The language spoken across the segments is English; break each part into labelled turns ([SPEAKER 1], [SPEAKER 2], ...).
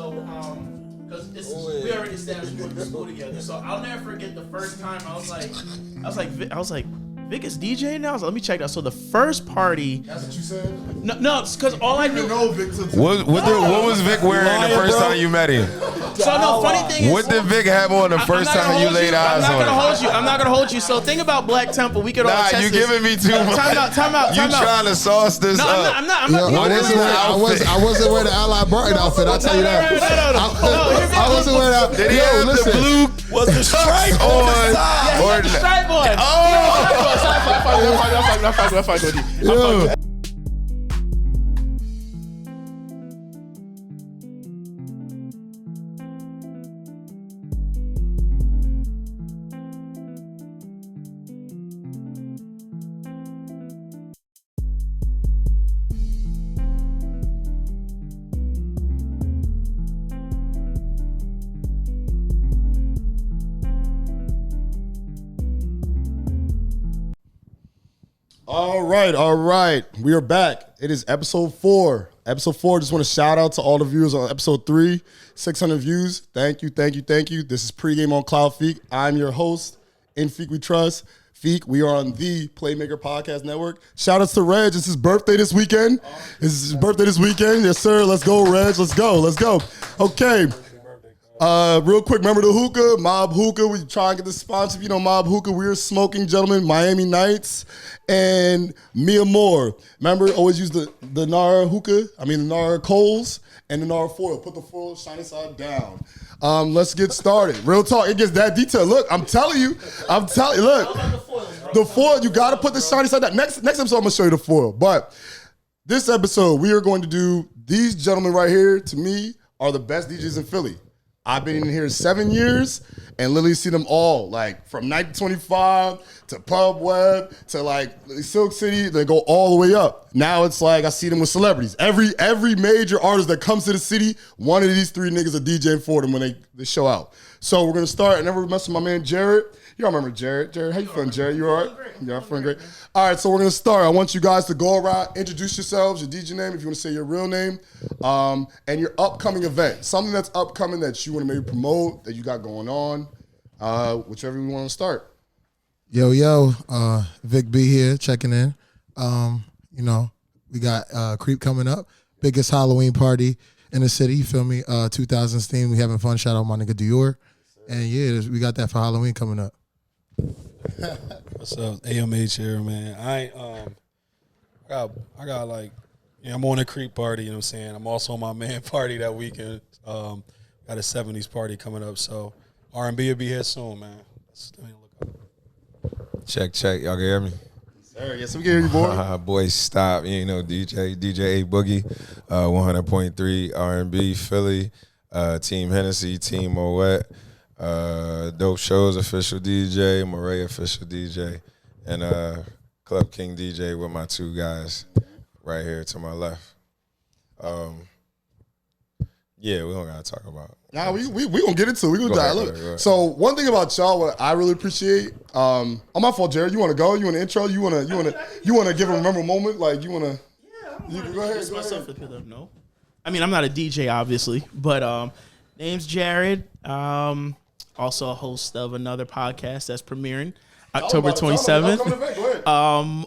[SPEAKER 1] So, because we already established we went to school together. So I'll never forget the first time I was like, Vic is DJ now? So let me check that. So the first party.
[SPEAKER 2] That's what you said?
[SPEAKER 1] No, it's because all I knew.
[SPEAKER 2] know Vic
[SPEAKER 3] what was Vic wearing the first time you met him?
[SPEAKER 1] So no, funny thing is.
[SPEAKER 3] What did Vic have on the first time you laid eyes on him?
[SPEAKER 1] I'm not gonna hold you. So think about Black Temple. We could all test
[SPEAKER 3] you
[SPEAKER 1] this.
[SPEAKER 3] giving me too much.
[SPEAKER 1] Time out.
[SPEAKER 3] You trying to sauce this up.
[SPEAKER 1] I'm not.
[SPEAKER 2] I wasn't wearing the Ally Barton outfit, I'll tell you that.
[SPEAKER 1] No,
[SPEAKER 2] I wasn't wearing that.
[SPEAKER 3] Did he have the blue? Was the stripe on?
[SPEAKER 1] Yeah, he had the stripe on.
[SPEAKER 3] Oh!
[SPEAKER 1] I'm fine.
[SPEAKER 2] All right. We are back. It is episode 4. Episode 4, just want to shout out to all the viewers on episode 3. 600 views. Thank you. This is Pregame on Clout Feek. I'm your host. In Feek We Trust. Feek, we are on the Playmaker Podcast Network. Shout outs to Reg. It's his birthday this weekend. Yes, sir. Let's go, Reg. Let's go. Okay. Real quick, remember the hookah, Mob Hookah. We try and get the sponsor. You know, Mob Hookah, we're smoking gentlemen, Miami Nights, and Mia Moore. Remember, always use the Nara hookah, the Nara coals, and the Nara foil. Put the foil shiny side down. Let's get started. Real talk, it gets that detailed. Look, I'm telling you, look. The foil, you got to put the shiny side down. Next episode, I'm going to show you the foil. But this episode, we are going to do, these gentlemen right here, to me, are the best DJs in Philly. I've been in here 7 years and literally see them all, like from 1925 to Pub Web to like Silk City. They go all the way up. Now it's like I see them with celebrities. Every major artist that comes to the city, one of these 3 niggas are DJing for them when they show out. So we're gonna start. I never mess with my man Jared. Y'all remember Jared? Jared, how you feeling, Jared? You all right? Yeah, I'm feeling great. All right, so we're gonna start. I want you guys to go around, introduce yourselves, your DJ name, if you want to say your real name, and your upcoming event. Something that's upcoming that you want to maybe promote, that you got going on, whichever you want to start.
[SPEAKER 4] Yo, Vic B here, checking in. We got Creep coming up, biggest Halloween party in the city, you feel me? 2000s theme, we having fun, shout out my nigga Dior. And yeah, we got that for Halloween coming up.
[SPEAKER 5] What's up? AMH here, man. I got like, I'm on a Creep party, you know what I'm saying? I'm also on my man party that weekend. Got a 70s party coming up, so R&B will be here soon, man. Look up.
[SPEAKER 3] Check. Y'all can hear me?
[SPEAKER 2] Sir, yes, we can hear you, boy.
[SPEAKER 3] Boys, stop. You know, DJ A Boogie, 100.3 R&B, Philly, Team Hennessy, Team Moet. Dope Shows official DJ, Murray official DJ, and Club King DJ with my 2 guys right here to my left. Yeah, we don't gotta talk about.
[SPEAKER 2] Nah, we gonna get into it. We gonna dive. Look, so one thing about y'all, what I really appreciate. On my fault, Jared. You wanna go? You wanna intro? You wanna give a memorable moment? Like you wanna? Yeah, go ahead.
[SPEAKER 1] No, I'm not a DJ, obviously, but name's Jared. Also a host of another podcast that's premiering October 27th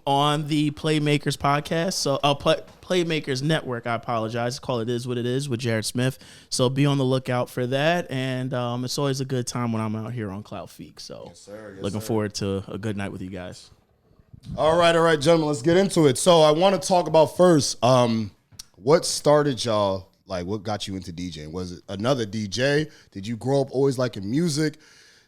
[SPEAKER 1] on the Playmakers podcast. So Playmakers Network, I apologize. Call it is what it is with Jared Smith. So be on the lookout for that. And it's always a good time when I'm out here on Clout Feek. So yes, looking forward to a good night with you guys.
[SPEAKER 2] All right, gentlemen, let's get into it. So I want to talk about first, what started y'all? Like, what got you into DJing? Was it another DJ? Did you grow up always liking music?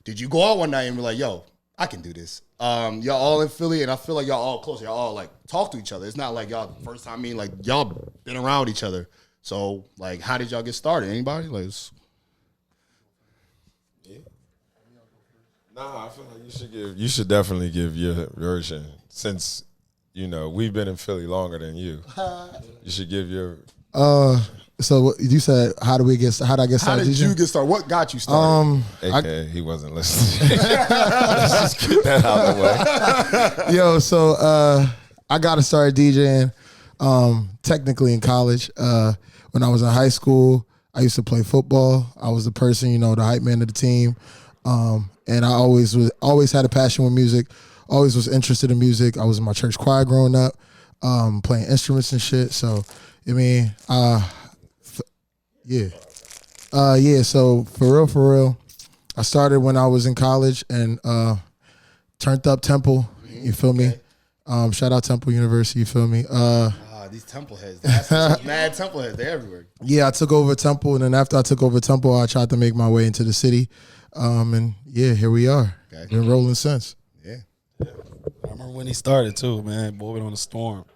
[SPEAKER 2] Did you go out one night and be like, yo, I can do this? Y'all all in Philly, and I feel like y'all all close. Y'all all, like, talk to each other. It's not like y'all first time meeting. Like, y'all been around each other. So, like, how did y'all get started? Anybody? Like,
[SPEAKER 3] yeah. Nah, I feel like you should definitely give your version since, we've been in Philly longer than you. You should give your...
[SPEAKER 4] So you said, how did I get started?
[SPEAKER 2] How did you get started? What got you started?
[SPEAKER 3] AKA, he wasn't listening. Let's just get that out of the way.
[SPEAKER 4] Yo, so I got to start DJing technically in college. When I was in high school, I used to play football. I was the person, the hype man of the team. And I always had a passion with music. Always was interested in music. I was in my church choir growing up, playing instruments and shit. So, So for real, I started when I was in college and turned up Temple. You feel me? Shout out Temple University. You feel me?
[SPEAKER 2] These Temple heads, that's mad Temple heads. They're everywhere.
[SPEAKER 4] Yeah, I took over Temple, and then after I took over Temple, I tried to make my way into the city. And here we are. Okay. Been rolling since.
[SPEAKER 2] Yeah.
[SPEAKER 5] I remember when he started too, man. Boy, on the storm.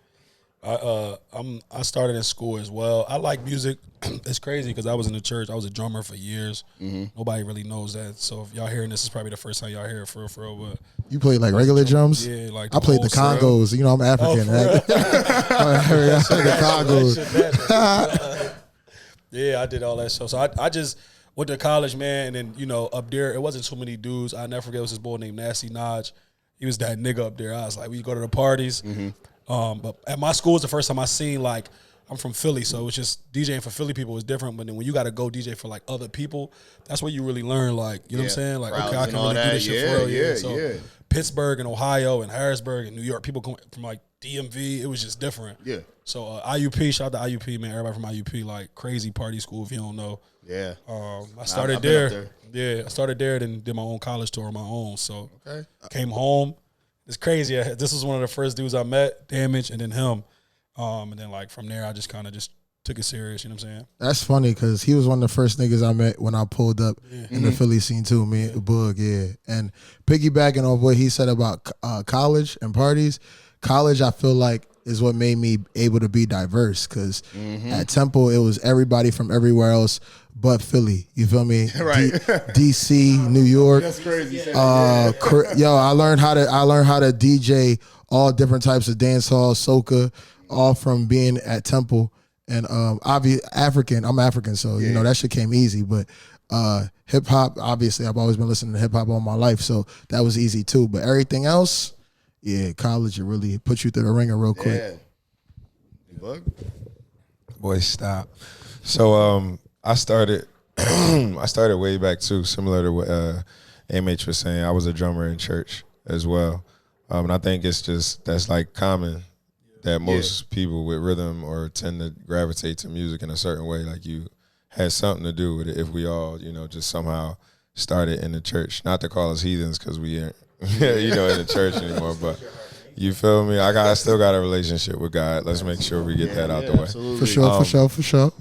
[SPEAKER 5] I started in school as well. I like music. It's crazy because I was in the church. I was a drummer for years. Nobody really knows that. So if y'all hearing this, is probably the first time y'all hear it for real. But
[SPEAKER 4] you play like regular drums?
[SPEAKER 5] Yeah, like
[SPEAKER 4] I played the congos. I'm African. Right? The congos.
[SPEAKER 5] Yeah, I did all that stuff. So I just went to college, man, and then up there it wasn't too many dudes. I never forget, it was this boy named Nasty Naj. He was that nigga up there. I was like, we go to the parties. But at my school was the first time I seen, like, I'm from Philly, so it's just DJing for Philly people is different. But then when you got to go DJ for like other people, that's where you really learn, like, you know what I'm saying? Like, okay, I can really do this shit for real. So Pittsburgh and Ohio and Harrisburg and New York, people come from like DMV, it was just different.
[SPEAKER 2] Yeah.
[SPEAKER 5] So IUP, shout out to IUP, man. Everybody from IUP, like crazy party school if you don't know.
[SPEAKER 2] Yeah.
[SPEAKER 5] I started there. Yeah, I started there, then did my own college tour on my own. So came home. It's crazy. This was one of the first dudes I met, Damage, and then him. And then like from there, I just kind of just took it serious. You know what I'm saying?
[SPEAKER 4] That's funny because he was one of the first niggas I met when I pulled up in the Philly scene too. Me, Boog, yeah. And piggybacking off what he said about college and parties, college I feel like is what made me able to be diverse because at Temple it was everybody from everywhere else but Philly. You feel me?
[SPEAKER 2] Right.
[SPEAKER 4] DC, New York.
[SPEAKER 2] That's crazy.
[SPEAKER 4] I learned how to DJ all different types of dance halls, soca, all from being at Temple. And obviously I'm African, so that shit came easy. But hip hop, obviously, I've always been listening to hip hop all my life, so that was easy too. But everything else, college, it really puts you through the ringer real quick.
[SPEAKER 2] Yeah.
[SPEAKER 3] Boy, stop. So I started way back too, similar to what MH was saying. I was a drummer in church as well. And I think that's like common that most people with rhythm or tend to gravitate to music in a certain way. Like you had something to do with it if we all, just somehow started in the church. Not to call us heathens because we ain't, in the church anymore. But you feel me? I still got a relationship with God. Let's make sure we get that out the way.
[SPEAKER 2] Absolutely.
[SPEAKER 4] For sure.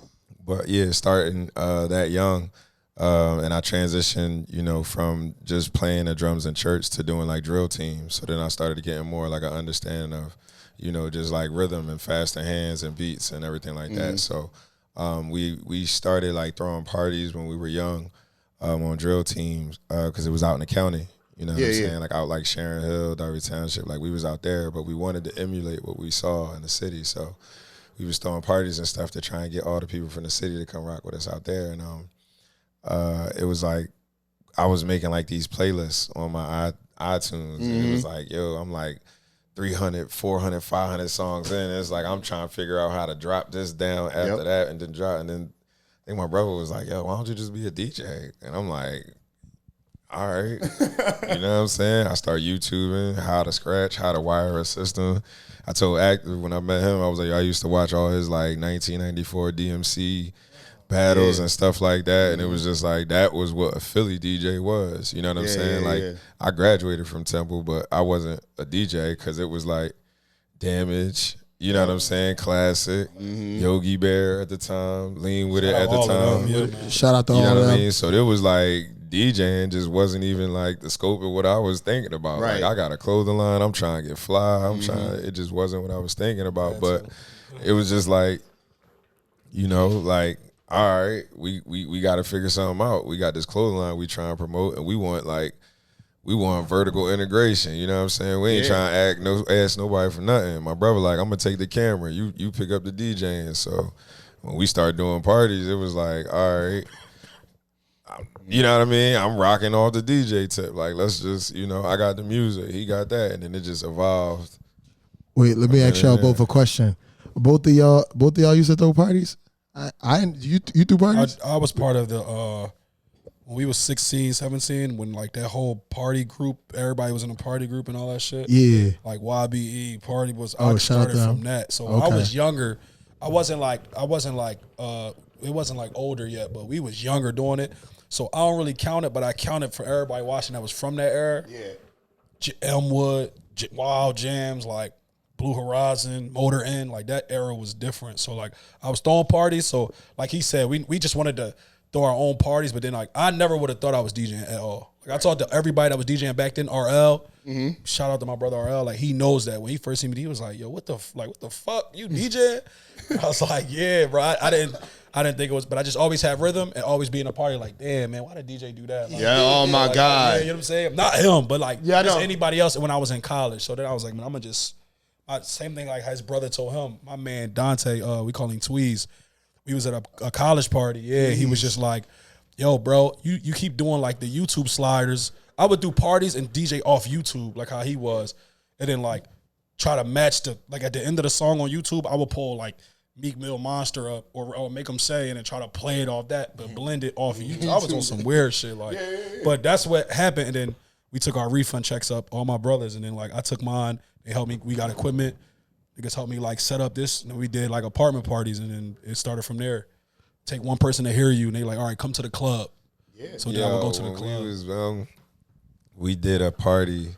[SPEAKER 3] But yeah, starting that young, and I transitioned, from just playing the drums in church to doing like drill teams. So then I started getting more like an understanding of, just like rhythm and faster hands and beats and everything like that. So we started like throwing parties when we were young on drill teams because it was out in the county. You know what I'm saying? Like out like Sharon Hill, Darby Township. Like we was out there, but we wanted to emulate what we saw in the city. So we was throwing parties and stuff to try and get all the people from the city to come rock with us out there. And it was like I was making like these playlists on my iTunes. And it was like, I'm like 300, 400, 500 songs in. It's like I'm trying to figure out how to drop this down after that and then drop. And then I think my brother was like, why don't you just be a DJ? And I'm like, all right. You know what I'm saying? I start YouTubing how to scratch, how to wire a system. I told Active when I met him, I was like, I used to watch all his like 1994 DMC battles and stuff like that. And it was just like, that was what a Philly DJ was. You know what I'm saying? Like I graduated from Temple, but I wasn't a DJ because it was like Damage, you know what I'm saying? Classic, Yogi Bear at the time, Lean With It at the time.
[SPEAKER 4] Shout out to all
[SPEAKER 3] of them. You know what I mean?
[SPEAKER 2] So
[SPEAKER 3] there was like, DJing just wasn't even like the scope of what I was thinking about.
[SPEAKER 2] Right.
[SPEAKER 3] Like I got a clothing line, I'm trying to get fly, it just wasn't what I was thinking about. But it was just like, like, all right, we got to figure something out. We got this clothing line we trying to promote, and we want vertical integration. You know what I'm saying? We ain't trying to ask nobody for nothing. My brother like, I'm gonna take the camera, you pick up the DJing. So when we started doing parties, it was like, all right. You know what I mean? I'm rocking off the DJ tip. Like, let's just, I got the music, he got that, and then it just evolved.
[SPEAKER 4] Wait, let me ask y'all both a question. Both of y'all used to throw parties? You threw parties?
[SPEAKER 5] I was part of the when we was 16, 17, when like that whole party group, everybody was in a party group and all that shit.
[SPEAKER 4] Yeah.
[SPEAKER 5] Like YBE party was.
[SPEAKER 4] Oh,
[SPEAKER 5] I
[SPEAKER 4] shout out
[SPEAKER 5] started
[SPEAKER 4] to them.
[SPEAKER 5] from that. So
[SPEAKER 4] Okay.
[SPEAKER 5] I was younger. It wasn't like older yet, but we was younger doing it. So I don't really count it, but I counted for everybody watching that was from that era. Yeah. Elmwood, Wild Jams, like Blue Horizon, Motor Inn, like that era was different. So like I was throwing parties. So like he said, we just wanted to throw our own parties, but then like I never would have thought I was DJing at all. Like I talked to everybody that was DJing back then. RL, shout out to my brother RL. Like he knows that when he first seen me, he was like, "Yo, what the fuck, you DJ?" I was like, "Yeah, bro." I didn't think it was, but I just always had rhythm and always be in a party. Like, damn, man, why did DJ do that? Like,
[SPEAKER 2] Oh my
[SPEAKER 5] like,
[SPEAKER 2] God.
[SPEAKER 5] yeah, you know what I'm saying? Not him, but like
[SPEAKER 2] I
[SPEAKER 5] just
[SPEAKER 2] know.
[SPEAKER 5] anybody else. When I was in college, so then I was like, man, I'm gonna just same thing. Like his brother told him, my man Dante, we call him Tweez. We was at a college party. Yeah, he was just like, yo, bro, you keep doing like the YouTube sliders. I would do parties and DJ off YouTube, like how he was, and then like try to match like at the end of the song on YouTube, I would pull like Meek Mill Monster up or Make 'Em Say and then try to play it off that, but blend it off of YouTube. I was on some weird shit, like, but that's what happened. And then we took our refund checks up, all my brothers, and then like I took mine. They helped me. We got equipment. Niggas helped me like set up this, and then we did like apartment parties, and then it started from there. Take one person to hear you, and they like, all right, come to the club. Yeah. So then I would go to the
[SPEAKER 3] when
[SPEAKER 5] club.
[SPEAKER 3] we was young, we did a party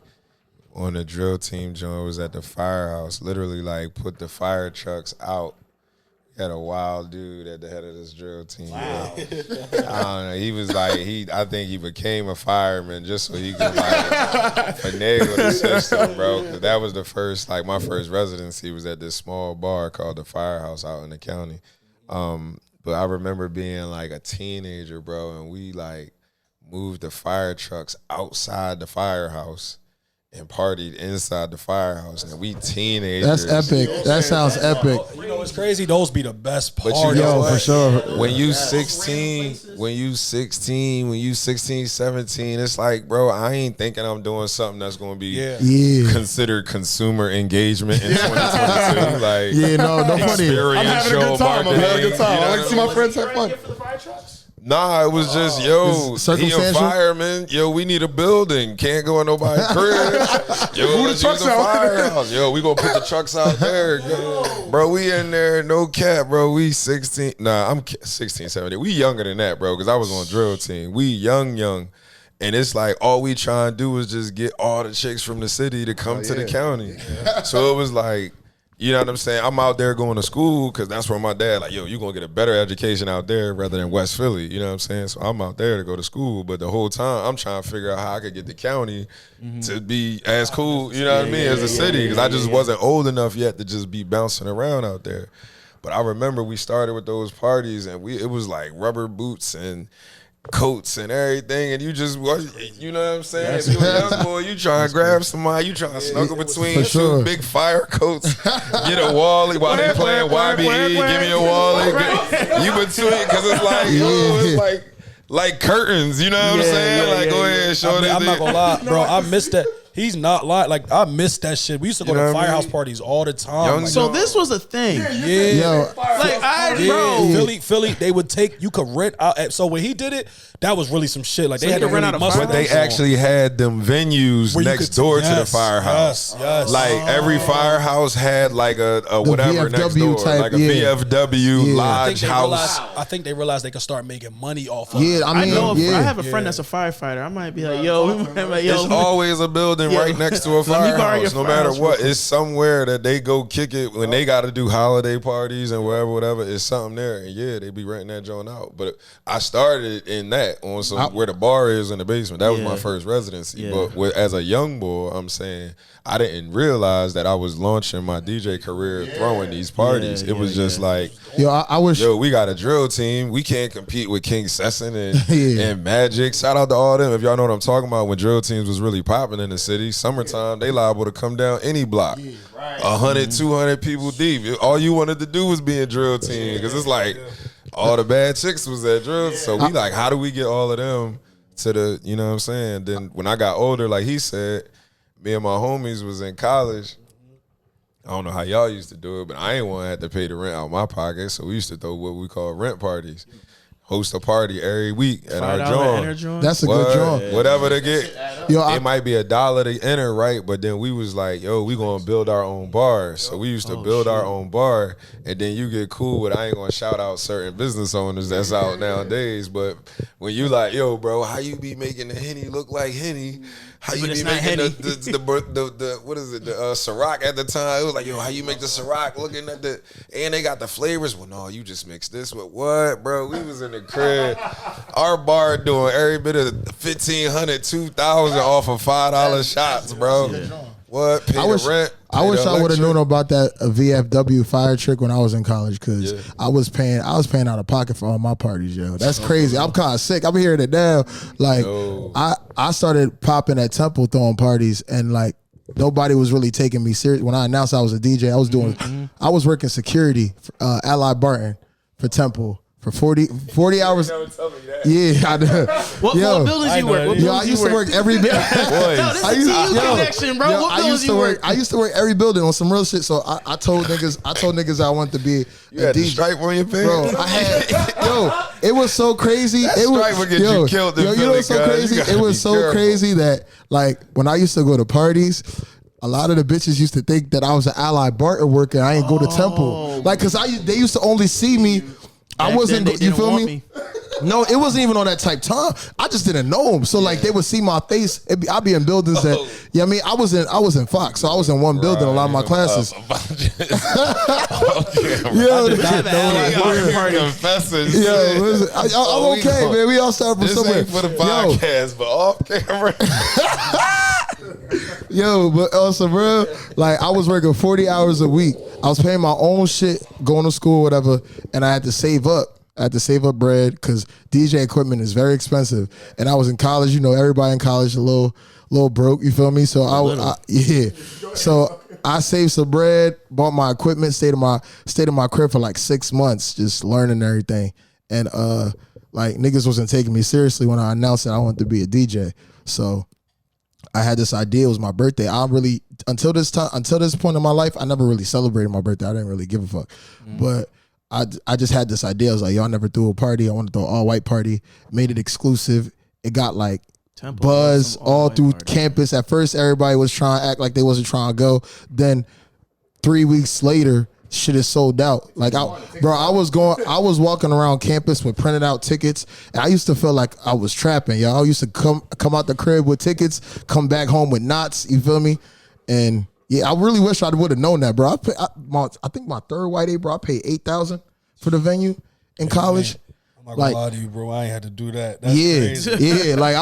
[SPEAKER 3] on the drill team. John was at the firehouse. Literally, like, put the fire trucks out. We had a wild dude at the head of this drill team. Wow. I don't know. He was like, I think he became a fireman just so he could like finagle the system, bro. 'Cause that was the first, like, my first residency was at this small bar called the Firehouse out in the county. But I remember being like a teenager, bro, and we like moved the fire trucks outside the firehouse and partied inside the firehouse. And we teenagers.
[SPEAKER 4] That's epic. That sounds epic.
[SPEAKER 5] You know what's crazy? Those be the best
[SPEAKER 3] But
[SPEAKER 5] parties.
[SPEAKER 3] you know
[SPEAKER 4] Yo,
[SPEAKER 3] what?
[SPEAKER 4] for sure.
[SPEAKER 3] When you 16, 17, it's like, bro, I ain't thinking I'm doing something that's going to be
[SPEAKER 4] Yeah.
[SPEAKER 3] considered consumer engagement in 2022. Like,
[SPEAKER 4] Yeah, no funny.
[SPEAKER 2] I'm having a good time. I'm having a good time. I like to see my friends have fun.
[SPEAKER 3] Nah, it was just, yo, he a
[SPEAKER 4] circumstantial?
[SPEAKER 3] fireman. Yo, we need a building. Can't go in nobody's crib. Yo, let's use the firehouse. Yo, we gonna put the trucks out there. Bro, we in there, no cap, bro. We 16. Nah, I'm 16, 17. We younger than that, bro, because I was on drill team. We young. And it's like all we try and do is just get all the chicks from the city to come to the county. So it was like, you know what I'm saying? I'm out there going to school because that's where my dad, like, yo, you're going to get a better education out there rather than West Philly. You know what I'm saying? So I'm out there to go to school. But the whole time, I'm trying to figure out how I could get the county to be as cool, you know what I mean, as the city. Because I just wasn't old enough yet to just be bouncing around out there. But I remember we started with those parties, and it was like rubber boots and coats and everything, and you just was, you know what I'm saying? If you a young boy, you trying to grab somebody, you trying to snuggle between
[SPEAKER 4] For sure.
[SPEAKER 3] two big fire coats, get a Wally while they playing YBE, give me a Wally, you between, because it's like, it's like curtains, you know what I'm saying? Like, go ahead, show
[SPEAKER 5] I'm
[SPEAKER 3] this.
[SPEAKER 5] not gonna lie, bro. I missed that. He's not lying. Like, I missed that shit. We used to go
[SPEAKER 3] You know
[SPEAKER 5] to
[SPEAKER 3] what I
[SPEAKER 5] firehouse
[SPEAKER 3] mean?
[SPEAKER 5] parties all the time.
[SPEAKER 3] Young
[SPEAKER 5] Like,
[SPEAKER 1] So this was a thing.
[SPEAKER 4] Yo,
[SPEAKER 5] Philly, they would take, you could rent out. So when he did it, that was really some shit. Like,
[SPEAKER 1] So
[SPEAKER 5] they
[SPEAKER 1] you
[SPEAKER 5] had to
[SPEAKER 1] could rent
[SPEAKER 5] really
[SPEAKER 1] out a
[SPEAKER 5] muscle
[SPEAKER 1] firehouse?
[SPEAKER 3] But they
[SPEAKER 5] them.
[SPEAKER 3] actually had them venues
[SPEAKER 5] Where you
[SPEAKER 3] next
[SPEAKER 5] could-
[SPEAKER 3] door to the
[SPEAKER 5] yes,
[SPEAKER 3] firehouse.
[SPEAKER 5] yes.
[SPEAKER 3] Like every firehouse had like a whatever next
[SPEAKER 4] VFW
[SPEAKER 3] door,
[SPEAKER 4] type,
[SPEAKER 3] like a
[SPEAKER 4] yeah.
[SPEAKER 3] VFW
[SPEAKER 4] Yeah.
[SPEAKER 3] lodge house.
[SPEAKER 5] I think they realized they could start making money off of it.
[SPEAKER 4] yeah, I
[SPEAKER 1] I
[SPEAKER 4] mean,
[SPEAKER 1] know.
[SPEAKER 4] yeah.
[SPEAKER 1] I have a friend that's a firefighter. I might be like, yo, we might like, yo,
[SPEAKER 3] It's always a building right next to a
[SPEAKER 1] Let me borrow
[SPEAKER 3] firehouse,
[SPEAKER 1] your
[SPEAKER 3] no matter
[SPEAKER 1] firehouse
[SPEAKER 3] what.
[SPEAKER 1] real quick.
[SPEAKER 3] It's somewhere that they go kick it when they got to do holiday parties and whatever. It's something there, and yeah, they be renting that joint out. But I started in that on some where the bar is in the basement. That was my first residency.
[SPEAKER 1] Yeah.
[SPEAKER 3] But as a young boy, I'm saying I didn't realize that I was launching my DJ career throwing these parties. It was just like,
[SPEAKER 4] Yo, I wish.
[SPEAKER 3] yo, we got a drill team. We can't compete with King Sesson and,
[SPEAKER 4] Yeah.
[SPEAKER 3] and Magic. Shout out to all them. If y'all know what I'm talking about, when drill teams was really popping in the city, summertime, they liable to come down any block. 100, 200 people deep. All you wanted to do was be in drill team because it's like all the bad chicks was at drill. So we like, how do we get all of them to the, you know what I'm saying? Then when I got older, like he said, me and my homies was in college. I don't know how y'all used to do it, but I ain't want to have to pay the rent out my pocket, so we used to throw what we call rent parties. Host a party every week at our joint.
[SPEAKER 4] That's a good joint.
[SPEAKER 3] Whatever to get.
[SPEAKER 4] Yo,
[SPEAKER 3] it might be $1 to enter, right? But then we was like, yo, we gonna build our own bar. So we used to build our own bar, and then you get cool with, I ain't gonna shout out certain business owners that's out nowadays, but when you like, yo, bro, how you be making the Henny look like Henny? How you be making the what is it, the Ciroc at the time? It was like, yo, how you make the Ciroc looking at the, and they got the flavors. Well, no, you just mix this with what, bro? We was in the crib. Our bar doing every bit of 1,500, 2,000 off of $5 shots, bro. What? Pay the rent.
[SPEAKER 4] I wish I would have known about that VFW fire trick when I was in college, because I was paying out of pocket for all my parties, yo. That's crazy. I'm kind of sick. I'm hearing it now. Like, I started popping at Temple throwing parties, and like nobody was really taking me serious. When I announced I was a DJ, I was working security for Ally Barton for Temple. For 40 hours. Yeah, I know.
[SPEAKER 1] What buildings you work?
[SPEAKER 4] I used to work every building.
[SPEAKER 1] I used to work.
[SPEAKER 4] I used to work every building on some real shit. So I told niggas I wanted to be a DJ.
[SPEAKER 3] Stripe on your pants,
[SPEAKER 4] bro. I had it was so crazy.
[SPEAKER 3] That stripe would get you killed.
[SPEAKER 4] You know what's so crazy? It was so crazy that like when I used to go to parties, a lot of the bitches used to think that I was an Ally Barton worker. I ain't go to Temple, like, cause they used to only see me. I wasn't, you feel me? No, it wasn't even on that type time. I just didn't know them. So like they would see my face. I'd be in buildings that, I mean, I was in Fox, so I was in one building a lot of my classes. I'm okay, man. We all start from somewhere.
[SPEAKER 3] This ain't for the podcast, but off camera.
[SPEAKER 4] Yo, but also, bro, like I was working 40 hours a week. I was paying my own shit, going to school, whatever, and I had to save up. I had to save up bread because DJ equipment is very expensive. And I was in college, you know, everybody in college a little broke, you feel me? So So I saved some bread, bought my equipment, stayed in my crib for like 6 months, just learning everything. And like niggas wasn't taking me seriously when I announced that I wanted to be a DJ. So I had this idea. It was my birthday. Until this point in my life, I never really celebrated my birthday. I didn't really give a fuck. But I just had this idea. I was like, yo, I never threw a party. I want to throw an all-white party. Made it exclusive. It got like buzz all through campus. At first, everybody was trying to act like they wasn't trying to go. Then 3 weeks later, shit is sold out. Like, I was walking around campus with printed out tickets, and I used to feel like I was trapping, y'all. I used to come out the crib with tickets, come back home with knots, you feel me? And yeah, I really wish I would have known that, bro. I think my third white day, bro, I paid $8,000 for the venue in college.
[SPEAKER 5] I'm not gonna lie to you, bro. I ain't had to do that. That's crazy.
[SPEAKER 4] Yeah. Like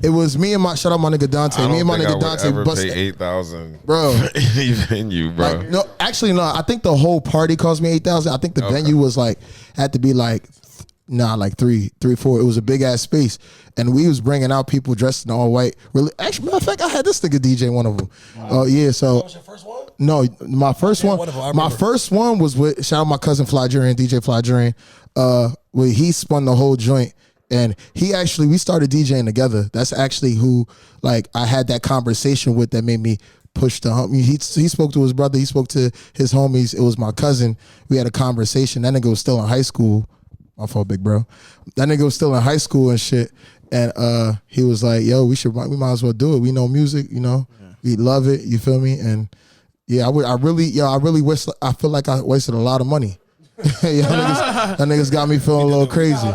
[SPEAKER 4] it was me and shout out my nigga Dante. Me and my nigga Dante
[SPEAKER 3] ever pay $8,000,
[SPEAKER 4] bro.
[SPEAKER 3] Any venue, bro.
[SPEAKER 4] Like, no, actually, no. I think the whole party cost me $8,000. I think the venue was had to be like three, four. It was a big ass space, and we was bringing out people dressed in all white. Really, actually, matter of fact, I had this nigga DJ one of them. Oh yeah, so.
[SPEAKER 5] That was your first one?
[SPEAKER 4] No, my first one. My first one was with shout out my cousin Flydurian, DJ Flydurian. Where he spun the whole joint, and we started DJing together. That's actually who like I had that conversation with that made me push the homie. He spoke to his brother. He spoke to his homies. It was my cousin. We had a conversation. That nigga was still in high school. My fault, big bro. That nigga was still in high school and shit. And he was like, "Yo, we might as well do it. We know music, you know. We love it. You feel me?" And yeah, I really wish. I feel like I wasted a lot of money. That niggas got me feeling a little crazy.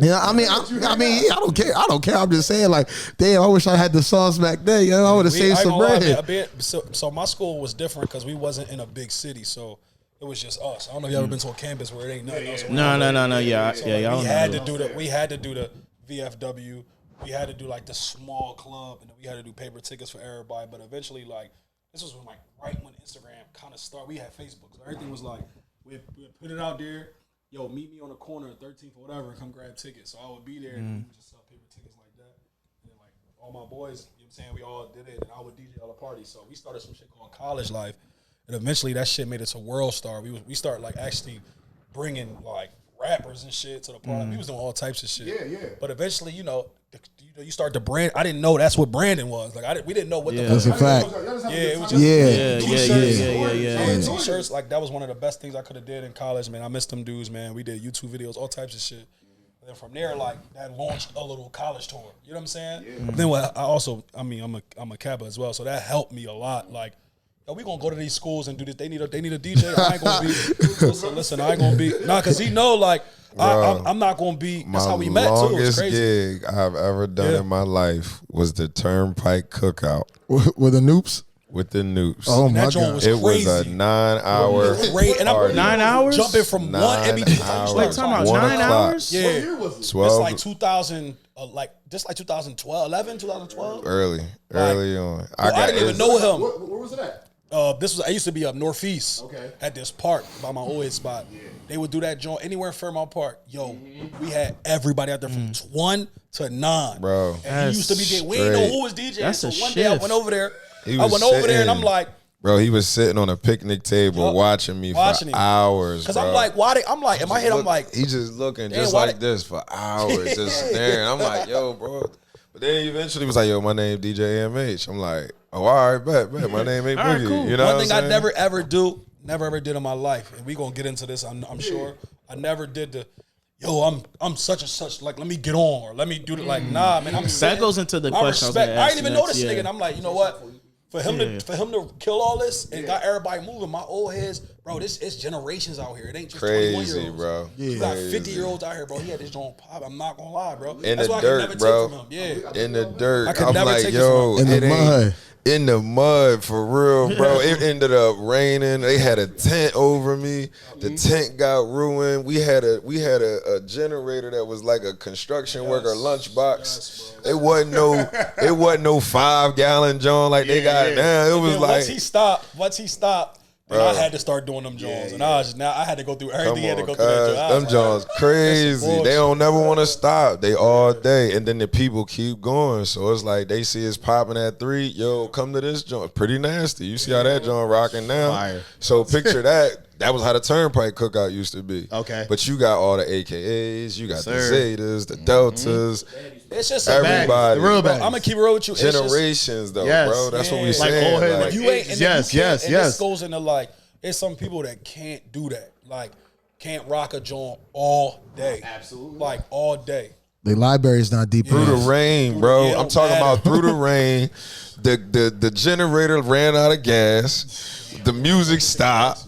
[SPEAKER 4] Yeah, I mean, I don't care. I don't care. I'm just saying, like, damn, I wish I had the sauce back then. You know, I would have saved some bread.
[SPEAKER 5] So my school was different because we wasn't in a big city, so it was just us. I don't know if you ever been to a campus where it ain't nothing else.
[SPEAKER 1] No. Yeah,
[SPEAKER 5] so
[SPEAKER 1] yeah.
[SPEAKER 5] We had to do the VFW. We had to do like the small club, and then we had to do paper tickets for everybody. But eventually, like, this was when right when Instagram kind of started. We had Facebook, so everything was like we put it out there. Yo, meet me on the corner at 13th or whatever, and come grab tickets. So I would be there and we would just sell paper tickets like that. And then like all my boys, you know what I'm saying, we all did it, and I would DJ all the parties. So we started some shit called College Life, and eventually that shit made it to World Star. We started like actually bringing like rappers and shit to the party. We was doing all types of shit.
[SPEAKER 2] Yeah.
[SPEAKER 5] But eventually, you start to brand. I didn't know that's what branding was. Like we didn't know what the
[SPEAKER 4] That's a fact.
[SPEAKER 5] it was just
[SPEAKER 1] Yeah.
[SPEAKER 5] T-shirts. Like that was one of the best things I could have did in college, man. I missed them dudes, man. We did YouTube videos, all types of shit. And then from there, like that launched a little college tour. You know what I'm saying? Yeah. Then I'm a Kappa as well, so that helped me a lot. Like, yo, we gonna go to these schools and do this. They need a DJ. I ain't gonna be. Listen, I ain't gonna be. Nah, cause he know like. I'm not gonna be. That's how we met too. It was
[SPEAKER 3] longest
[SPEAKER 5] crazy.
[SPEAKER 3] gig I've ever done in my life was the Turnpike Cookout
[SPEAKER 4] With the noops.
[SPEAKER 3] with the Noops.
[SPEAKER 4] Oh my
[SPEAKER 5] That joint
[SPEAKER 4] god.
[SPEAKER 5] was
[SPEAKER 3] It was a
[SPEAKER 5] crazy.
[SPEAKER 3] 9-hour
[SPEAKER 5] Great. And I'm
[SPEAKER 1] 9 hours?
[SPEAKER 5] jumping from one every
[SPEAKER 3] hours.
[SPEAKER 1] Wait, talking about
[SPEAKER 3] 1
[SPEAKER 1] 9
[SPEAKER 3] o'clock.
[SPEAKER 1] hours?
[SPEAKER 5] Yeah,
[SPEAKER 2] What year was it?
[SPEAKER 3] 12
[SPEAKER 5] it's like 2000, like 2012, 11, 2012.
[SPEAKER 3] early on.
[SPEAKER 5] I didn't even know him.
[SPEAKER 2] Where was it at?
[SPEAKER 5] I used to be up northeast.
[SPEAKER 2] Okay.
[SPEAKER 5] At this park by my old head spot. Yeah. They would do that joint anywhere in Fairmount Park. Yo, we had everybody out there from 1 to 9.
[SPEAKER 3] Bro.
[SPEAKER 5] And he used to be there. We didn't know who was DJing.
[SPEAKER 1] That's
[SPEAKER 5] So
[SPEAKER 1] a
[SPEAKER 5] one day I
[SPEAKER 1] shift.
[SPEAKER 5] went over there.
[SPEAKER 3] He
[SPEAKER 5] I
[SPEAKER 3] was
[SPEAKER 5] went over there and I'm
[SPEAKER 3] sitting-
[SPEAKER 5] like,
[SPEAKER 3] Bro, he was sitting on a picnic table
[SPEAKER 5] Yup.
[SPEAKER 3] watching me
[SPEAKER 5] Watching
[SPEAKER 3] for
[SPEAKER 5] him.
[SPEAKER 3] hours,
[SPEAKER 5] because
[SPEAKER 3] bro.
[SPEAKER 5] I'm like, I'm like, in my head, I'm like,
[SPEAKER 3] he just looking
[SPEAKER 5] Damn,
[SPEAKER 3] just
[SPEAKER 5] why
[SPEAKER 3] like
[SPEAKER 5] they-
[SPEAKER 3] this for hours, just staring. I'm like, yo, bro. But then he eventually was like, yo, my name DJ AMH. I'm like, oh, all right, bet. My name ain't
[SPEAKER 1] All right,
[SPEAKER 3] Boogie.
[SPEAKER 1] cool.
[SPEAKER 3] You know
[SPEAKER 5] one
[SPEAKER 3] what
[SPEAKER 5] thing
[SPEAKER 3] I'm
[SPEAKER 5] I
[SPEAKER 3] saying?
[SPEAKER 5] never ever did in my life, and we gonna get into this. I'm sure. I never did the, yo, I'm such and such. Like, let me get on, or let me do it. Like, nah, man.
[SPEAKER 1] That goes into the
[SPEAKER 5] I
[SPEAKER 1] question I was
[SPEAKER 5] respect.
[SPEAKER 1] gonna
[SPEAKER 5] I
[SPEAKER 1] ask
[SPEAKER 5] didn't even
[SPEAKER 1] next,
[SPEAKER 5] know this
[SPEAKER 1] yeah.
[SPEAKER 5] nigga, and I'm like, you know what? For him to kill all this and got everybody moving, my old heads, bro. It's generations out here. It ain't just 21
[SPEAKER 3] Crazy,
[SPEAKER 5] year olds.
[SPEAKER 3] bro.
[SPEAKER 5] You got
[SPEAKER 3] Crazy.
[SPEAKER 5] 50-year-olds out here, bro. He had this joint pop. I'm not gonna lie, bro.
[SPEAKER 3] In
[SPEAKER 5] That's
[SPEAKER 3] the
[SPEAKER 5] what I
[SPEAKER 3] dirt,
[SPEAKER 5] could never
[SPEAKER 3] bro.
[SPEAKER 5] take from him. Yeah.
[SPEAKER 3] In the dirt.
[SPEAKER 5] I could
[SPEAKER 3] I'm
[SPEAKER 5] never
[SPEAKER 3] like,
[SPEAKER 5] take this
[SPEAKER 3] yo,
[SPEAKER 5] from
[SPEAKER 4] him. In the
[SPEAKER 3] it ain't-
[SPEAKER 4] mud.
[SPEAKER 3] In the mud, for real, bro. It ended up raining. They had a tent over me. The tent got ruined. We had a generator that was like a construction worker lunchbox. It wasn't no 5-gallon joint like they got now. It was
[SPEAKER 5] Then
[SPEAKER 3] like,
[SPEAKER 5] once he stopped, then
[SPEAKER 3] Bro.
[SPEAKER 5] I had to start doing them Jones. And I had to go through everything.
[SPEAKER 3] come
[SPEAKER 5] He had to
[SPEAKER 3] on,
[SPEAKER 5] go through that
[SPEAKER 3] cuz,
[SPEAKER 5] joint. I
[SPEAKER 3] them
[SPEAKER 5] was
[SPEAKER 3] Johns
[SPEAKER 5] like,
[SPEAKER 3] crazy.
[SPEAKER 5] bullshit.
[SPEAKER 3] They don't never want to stop. They all day, and then the people keep going. So it's like they see us popping at 3. Yo, come to this joint. Pretty nasty. You see how that joint rocking now?
[SPEAKER 2] Fire.
[SPEAKER 3] So picture that. That was how the Turnpike Cookout used to be.
[SPEAKER 2] Okay.
[SPEAKER 3] But you got all the AKAs. You got the
[SPEAKER 2] sir.
[SPEAKER 3] Zetas, the Deltas.
[SPEAKER 5] It's just a
[SPEAKER 3] Everybody.
[SPEAKER 2] The real
[SPEAKER 5] Bro,
[SPEAKER 2] bag.
[SPEAKER 5] I'm gonna keep it real with you. It's just-
[SPEAKER 3] Generations, though,
[SPEAKER 2] Yes.
[SPEAKER 3] bro. That's what we
[SPEAKER 5] Yeah.
[SPEAKER 2] Like
[SPEAKER 3] saying.
[SPEAKER 2] old head,
[SPEAKER 3] Like,
[SPEAKER 2] like,
[SPEAKER 5] You ain't, and
[SPEAKER 2] Yes,
[SPEAKER 5] you can't-
[SPEAKER 2] yes,
[SPEAKER 5] and
[SPEAKER 2] yes.
[SPEAKER 5] This goes into like, it's some people that can't do that. Like, can't rock a joint all day.
[SPEAKER 2] Absolutely.
[SPEAKER 5] Like all day.
[SPEAKER 4] The library's not deep
[SPEAKER 3] through the
[SPEAKER 4] enough.
[SPEAKER 3] rain, bro.
[SPEAKER 5] Yeah, it
[SPEAKER 3] I'm
[SPEAKER 5] don't
[SPEAKER 3] talking
[SPEAKER 5] matter.
[SPEAKER 3] about through the rain. The generator ran out of gas. The music stopped.